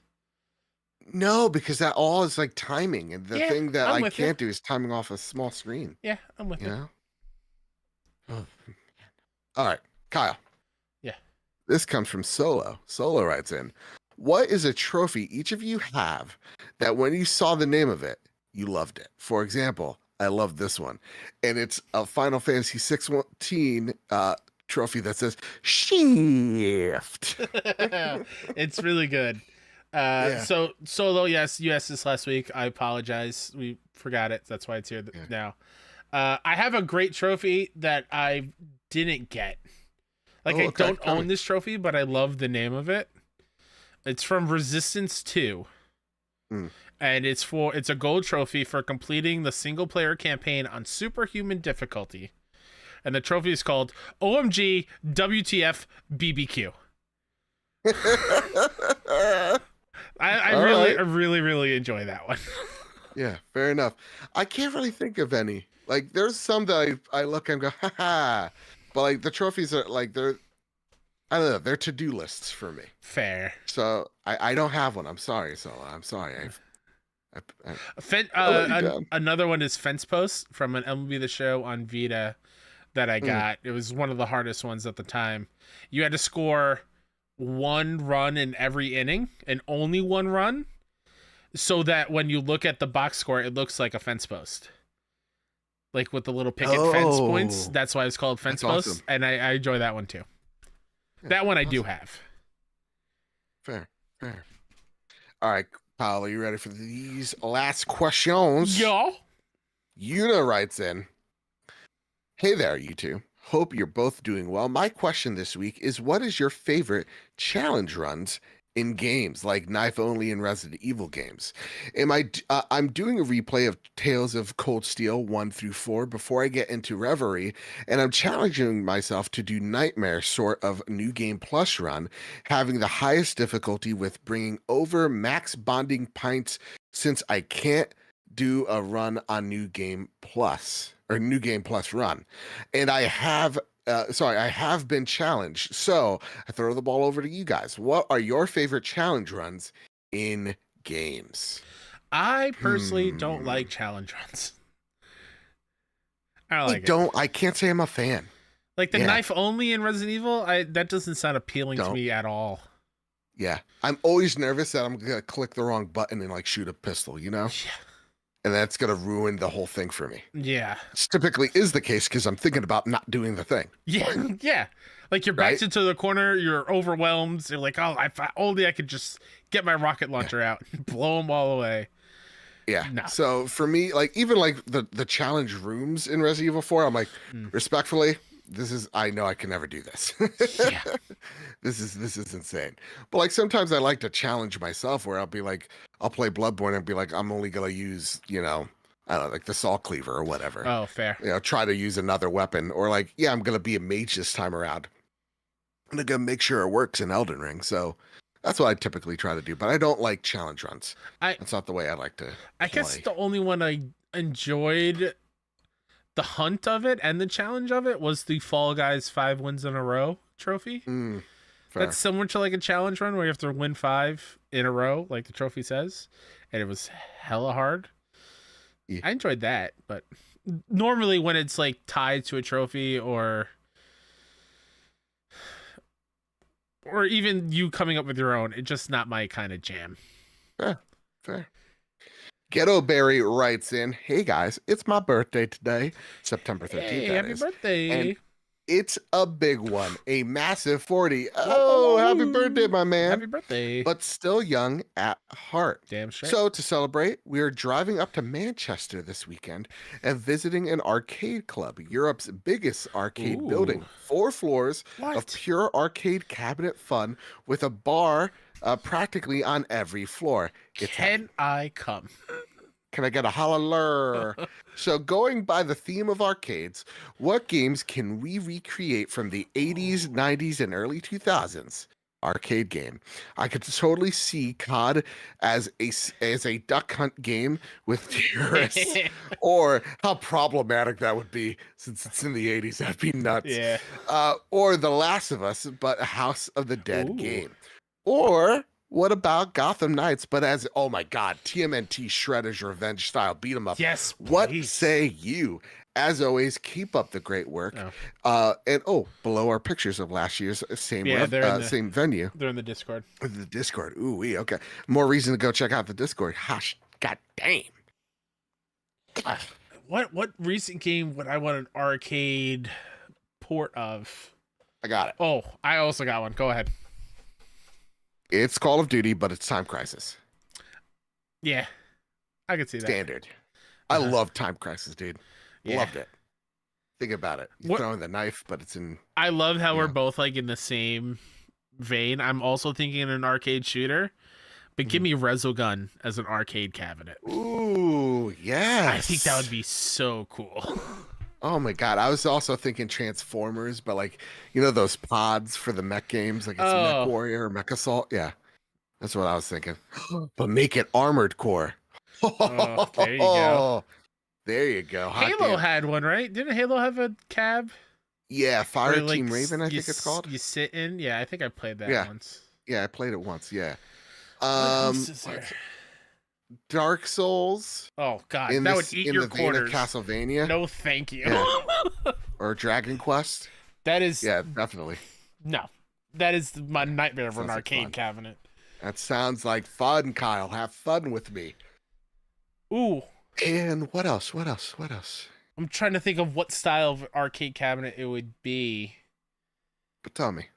No, because that all is like timing, and the thing that I can't do is timing off a small screen. Yeah, I'm with you. Know? Oh, all right, Kyle. Yeah. This comes from Solo. Solo writes in, what is a trophy each of you have that when you saw the name of it, you loved it? For example, I love this one. And it's a Final Fantasy 16 trophy that says shift. It's really good. So Solo, yes, you asked this last week. I apologize. We forgot it. That's why it's here now. I have a great trophy that I didn't get. Like, I don't own this trophy, but I love the name of it. It's from Resistance 2. And it's a gold trophy for completing the single player campaign on superhuman difficulty. And the trophy is called OMG WTF BBQ. I really enjoy that one. Yeah, fair enough. I can't really think of any. Like, there's some that I look and go, haha. But like the trophies are like I don't know, they're to-do lists for me. Fair. So I don't have one. I'm sorry, Solo. I'm sorry. Another one is Fence Post from an MLB The Show on Vita that I got. It was one of the hardest ones at the time. You had to score one run in every inning and only one run, so that when you look at the box score, it looks like a fence post. Like with the little picket fence points. That's why it's called Fence Post. Awesome. And I enjoy that one too. Yeah, that one I do have. Fair. All right, Kyle, are you ready for these last questions? Yeah. Yuna writes in, hey there, you two. Hope you're both doing well. My question this week is, what is your favorite challenge runs in games like Knife Only and Resident Evil games? I'm doing a replay of Tales of Cold Steel 1 through 4 before I get into Reverie, and I'm challenging myself to do Nightmare sort of New Game Plus run, having the highest difficulty with bringing over max bonding pints since I can't do a run on New Game Plus or New Game Plus run. And I have been challenged. So I throw the ball over to you guys. What are your favorite challenge runs in games? I personally don't like challenge runs. I can't say I'm a fan. Like the Knife Only in Resident Evil, that doesn't sound appealing to me at all. Yeah. I'm always nervous that I'm going to click the wrong button and like shoot a pistol, you know? Yeah. And that's going to ruin the whole thing for me. Yeah. This typically is the case because I'm thinking about not doing the thing. Yeah. Yeah. Like your back's into the corner, you're overwhelmed. You're like, oh, if only I could just get my rocket launcher out and blow them all away. Yeah. No. So for me, like even like the challenge rooms in Resident Evil 4, I'm like, respectfully, I know I can never do this. Yeah. This is insane. But like sometimes I like to challenge myself where I'll be like, I'll play Bloodborne and be like, I'm only gonna use, I don't know, like the saw cleaver or whatever. Oh, fair. Try to use another weapon. Or like, yeah, I'm gonna be a mage this time around. I'm gonna make sure it works in Elden Ring. So that's what I typically try to do. But I don't like challenge runs. That's not the way I like to I play. guess the only one I enjoyed the hunt of it and the challenge of it was the Fall Guys 5 wins in a row trophy. That's similar to like a challenge run where you have to win 5 in a row, like the trophy says, and it was hella hard. Yeah. I enjoyed that, but normally when it's like tied to a trophy or even you coming up with your own, it's just not my kind of jam. Fair. Ghetto Berry writes in, hey guys, it's my birthday today, September 13th. Hey, happy birthday. And it's a big one, a massive 40. Oh, happy birthday, my man. Happy birthday. But still young at heart. Damn straight. So to celebrate, we are driving up to Manchester this weekend and visiting an arcade club, Europe's biggest arcade building. 4 floors of pure arcade cabinet fun with a bar practically on every floor. Can I come? Can I get a holler? So going by the theme of arcades, what games can we recreate from the 80s, 90s, and early 2000s? Arcade game. I could totally see COD as a duck hunt game with terrorists, or how problematic that would be since it's in the 80s. That'd be nuts. Yeah. Or The Last of Us, but a House of the Dead game. Or what about Gotham Knights, but as, oh my God, TMNT Shredder's Revenge style beat 'em up. Yes, what say you? As always, keep up the great work. And below are pictures of last year's same venue. They're in the Discord. The Discord. Ooh, okay. More reason to go check out the Discord. Gosh, god damn. What recent game would I want an arcade port of? I got it. Oh, I also got one. Go ahead. It's Call of Duty, but it's Time Crisis. Yeah, I could see that. Standard. I love Time Crisis, dude. Yeah. Loved it. Think about it. You're throwing the knife, but it's in... I love how we're both like in the same vein. I'm also thinking an arcade shooter, but give me Resogun as an arcade cabinet. Ooh, yes. I think that would be so cool. Oh my God. I was also thinking Transformers, but like, those pods for the mech games, like it's Mech Warrior or Mech Assault. Yeah. That's what I was thinking. But make it Armored Core. There you go. There you go. Halo had one, right? Didn't Halo have a cab? Yeah, Fire Team Raven, I think it's called. You sit in? Yeah, I think I played that once. Yeah, I played it once, yeah. What else is there? Dark Souls. Oh God, that would eat your quarters. Castlevania. No, thank you. Yeah. Or Dragon Quest. That is. Yeah, definitely. No, that is my nightmare of an arcade cabinet. That sounds like fun, Kyle. Have fun with me. Ooh. And what else? I'm trying to think of what style of arcade cabinet it would be. But tell me.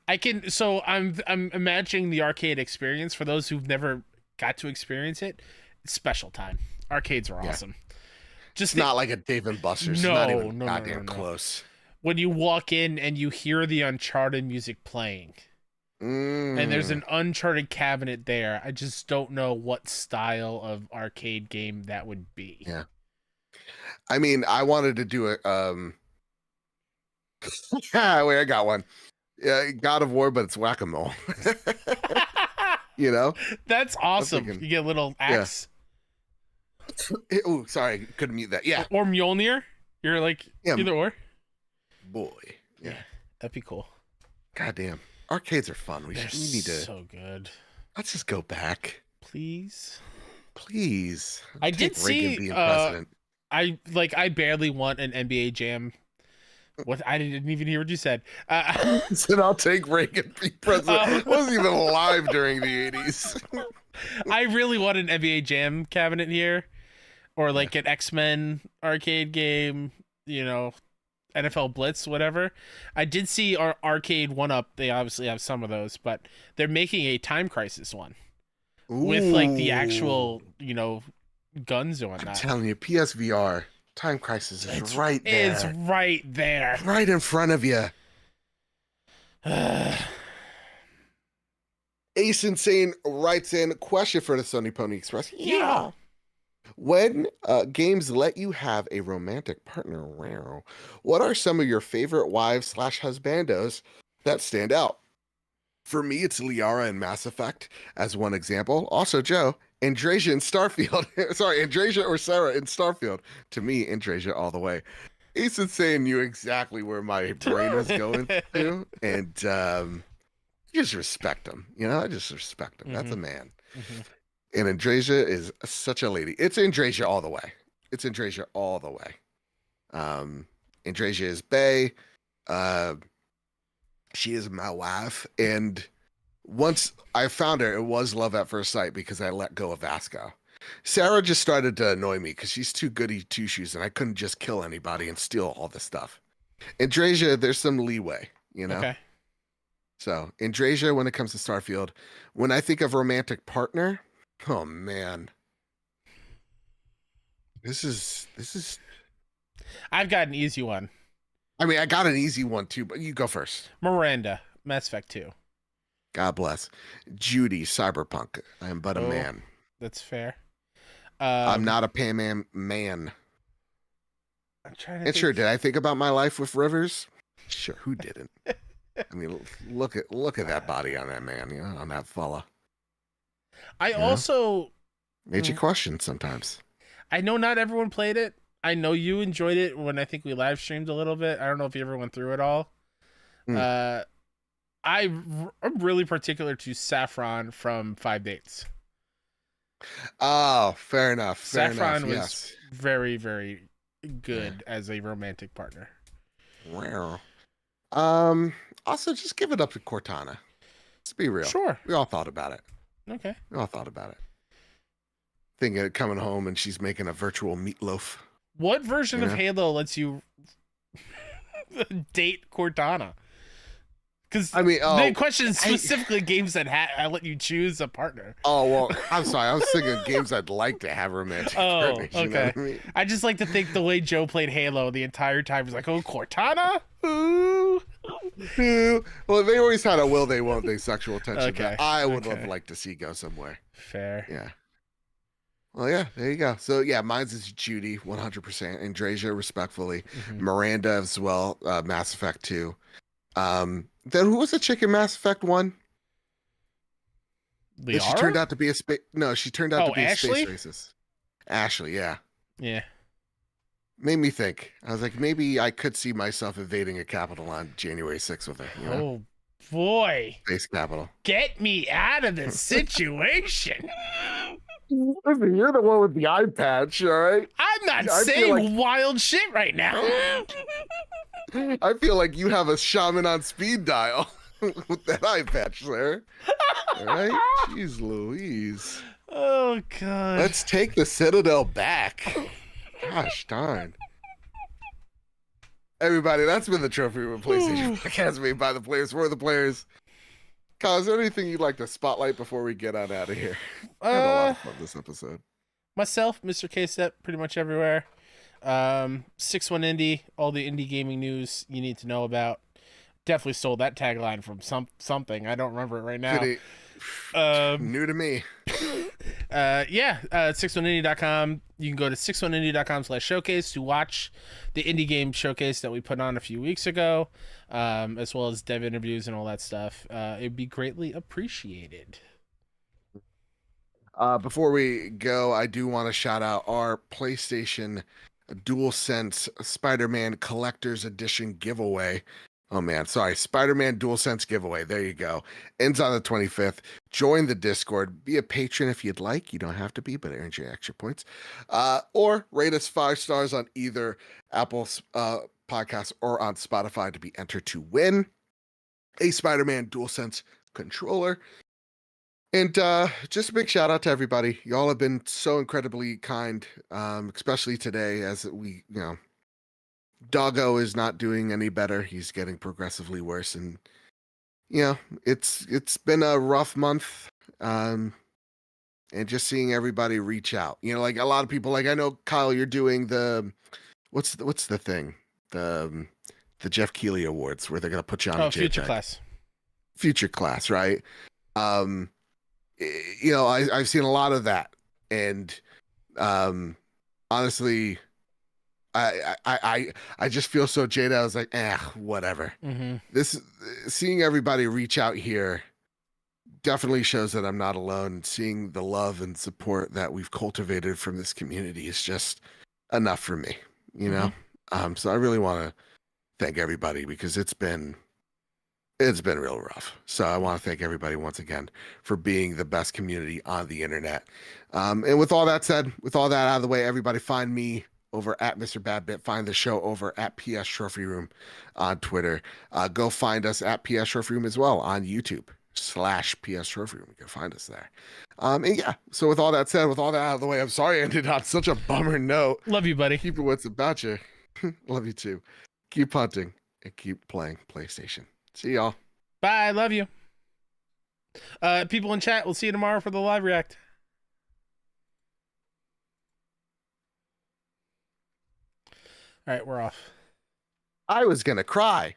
I'm imagining the arcade experience for those who've never got to experience it. It's special time. Arcades are awesome. Just not like a Dave and Buster's. No, not even no, goddamn no. close. When you walk in and you hear the Uncharted music playing. And there's an Uncharted cabinet there. I just don't know what style of arcade game that would be. Yeah. I mean, I wanted to do it. Wait, I got one. Yeah, God of War, but it's whack-a-mole. That's awesome. You get a little axe. Yeah. Oh, sorry, couldn't mute that. Yeah. Or Mjolnir. You're like either or. Boy. Yeah. That'd be cool. Goddamn. Arcades are fun. We need to. So good. Let's just go back, please. I did see. Being president. I barely want an NBA Jam. What? I didn't even hear what you said. Said I'll take Reagan be president. Wasn't even alive during the 80s. I really want an NBA Jam cabinet here, or like an X-Men arcade game. NFL Blitz, whatever. I did see our arcade one up. They obviously have some of those, but they're making a Time Crisis one with like the actual, guns and I'm whatnot. telling you, PSVR Time Crisis is right there. It's right there, right in front of you. Ace Insane writes in, question for the Sony Pony Express. Yeah. When games let you have a romantic partner, what are some of your favorite wives/husbandos that stand out? For me, it's Liara in Mass Effect as one example. Also, Joe, Andresia in Starfield. Sorry, Andresia or Sarah in Starfield. To me, Andresia all the way. Ace Insane knew exactly where my brain was going to, and just respect him. I just respect him. That's a man. And Andresia is such a lady. It's Andresia all the way. It's Andresia all the way. Andresia is bae. She is my wife. And once I found her, it was love at first sight because I let go of Vasco. Sarah just started to annoy me because she's too goody two-shoes and I couldn't just kill anybody and steal all this stuff. Andresia, there's some leeway, Okay. So Andresia, when it comes to Starfield, when I think of romantic partner, oh man, this is. I've got an easy one. I mean, I got an easy one too, but you go first. Miranda, Mass Effect 2. God bless. Judy, Cyberpunk. I am but a man. That's fair. I'm not a Pam man. I'm trying to. And sure, did I think about my life with Rivers? Sure, who didn't? I mean, look at that body on that man, on that fella. I also made you question sometimes. I know not everyone played it. I know you enjoyed it when I think we live streamed a little bit. I don't know if you ever went through it all. I'm really particular to Saffron from 5 Dates. Oh, fair enough. Saffron was very, very good as a romantic partner. Wow. Also, just give it up to Cortana. Let's be real. Sure. We all thought about it. Okay. We all thought about it. Thinking of coming home and she's making a virtual meatloaf. What version of Halo lets you date Cortana? Because the question is specifically games that let you choose a partner. Oh, well, I'm sorry. I was thinking of games I'd like to have romantic partners. Okay. You know what I mean? I just like to think the way Joe played Halo the entire time was like, oh, Cortana? Ooh. Well, they always had a will they, won't they sexual tension. Okay. That I would have liked to see go somewhere. Fair. Yeah. Well, yeah, there you go. So, yeah, mine's is Judy, 100%. Andresia, respectfully. Miranda as well, Mass Effect 2. Then who was the chick in Mass Effect 1? Liara? She turned out to be a space... No, she turned out to be Ashley? a space racist. Ashley, yeah. Yeah. Made me think. I was like, maybe I could see myself invading a capital on January 6th with her. Oh, boy. Space capital. Get me out of this situation. Listen, you're the one with the eye patch, all right? I'm not saying wild shit right now. I feel like you have a shaman on speed dial with that eye patch there. All right? Jeez Louise. Oh, God. Let's take the Citadel back. Gosh darn. Everybody, that's been the Trophy Room PlayStation podcast made by the players for the players. Kyle, is there anything you'd like to spotlight before we get on out of here? I had a lot of fun this episode. Myself, Mr. K-Step, pretty much everywhere. 6-1 Indie, all the indie gaming news you need to know about. Definitely stole that tagline from something. I don't remember it right now. New to me. 61indie.com. You can go to 61indie.com/showcase to watch the indie game showcase that we put on a few weeks ago, as well as dev interviews and all that stuff. It'd be greatly appreciated. Before we go, I do want to shout out our PlayStation DualSense Spider-Man Collector's Edition giveaway. Oh man, sorry. Spider-Man DualSense giveaway. There you go. Ends on the 25th. Join the Discord. Be a patron if you'd like. You don't have to be, but earns you extra points. Or rate us 5 stars on either Apple podcast or on Spotify to be entered to win a Spider-Man DualSense controller. And just a big shout out to everybody. Y'all have been so incredibly kind, especially today as we, Doggo is not doing any better. He's getting progressively worse, and it's been a rough month. And just seeing everybody reach out, like a lot of people, like I know Kyle, you're doing the what's the thing, the Jeff Keighley Awards where they're gonna put you on a Future JPEG. Class. Future Class, right? I've seen a lot of that, and honestly, I just feel so jaded. I was like, whatever. Mm-hmm. This seeing everybody reach out here definitely shows that I'm not alone. Seeing the love and support that we've cultivated from this community is just enough for me, So I really want to thank everybody because it's been real rough. So I want to thank everybody once again for being the best community on the internet. And with all that said, with all that out of the way, everybody find me over at Mr. Badbit. Find the show over at PS Trophy Room on Twitter. Go find us at PS Trophy Room as well on YouTube/PS Trophy Room. You can find us there. And yeah, so with all that said, with all that out of the way, I'm sorry I ended on such a bummer note. Love you, buddy. Keep it what's about you. Love you too. Keep hunting and keep playing PlayStation. See y'all. Bye. Love you. People in chat, we'll see you tomorrow for the live react. All right, we're off. I was going to cry.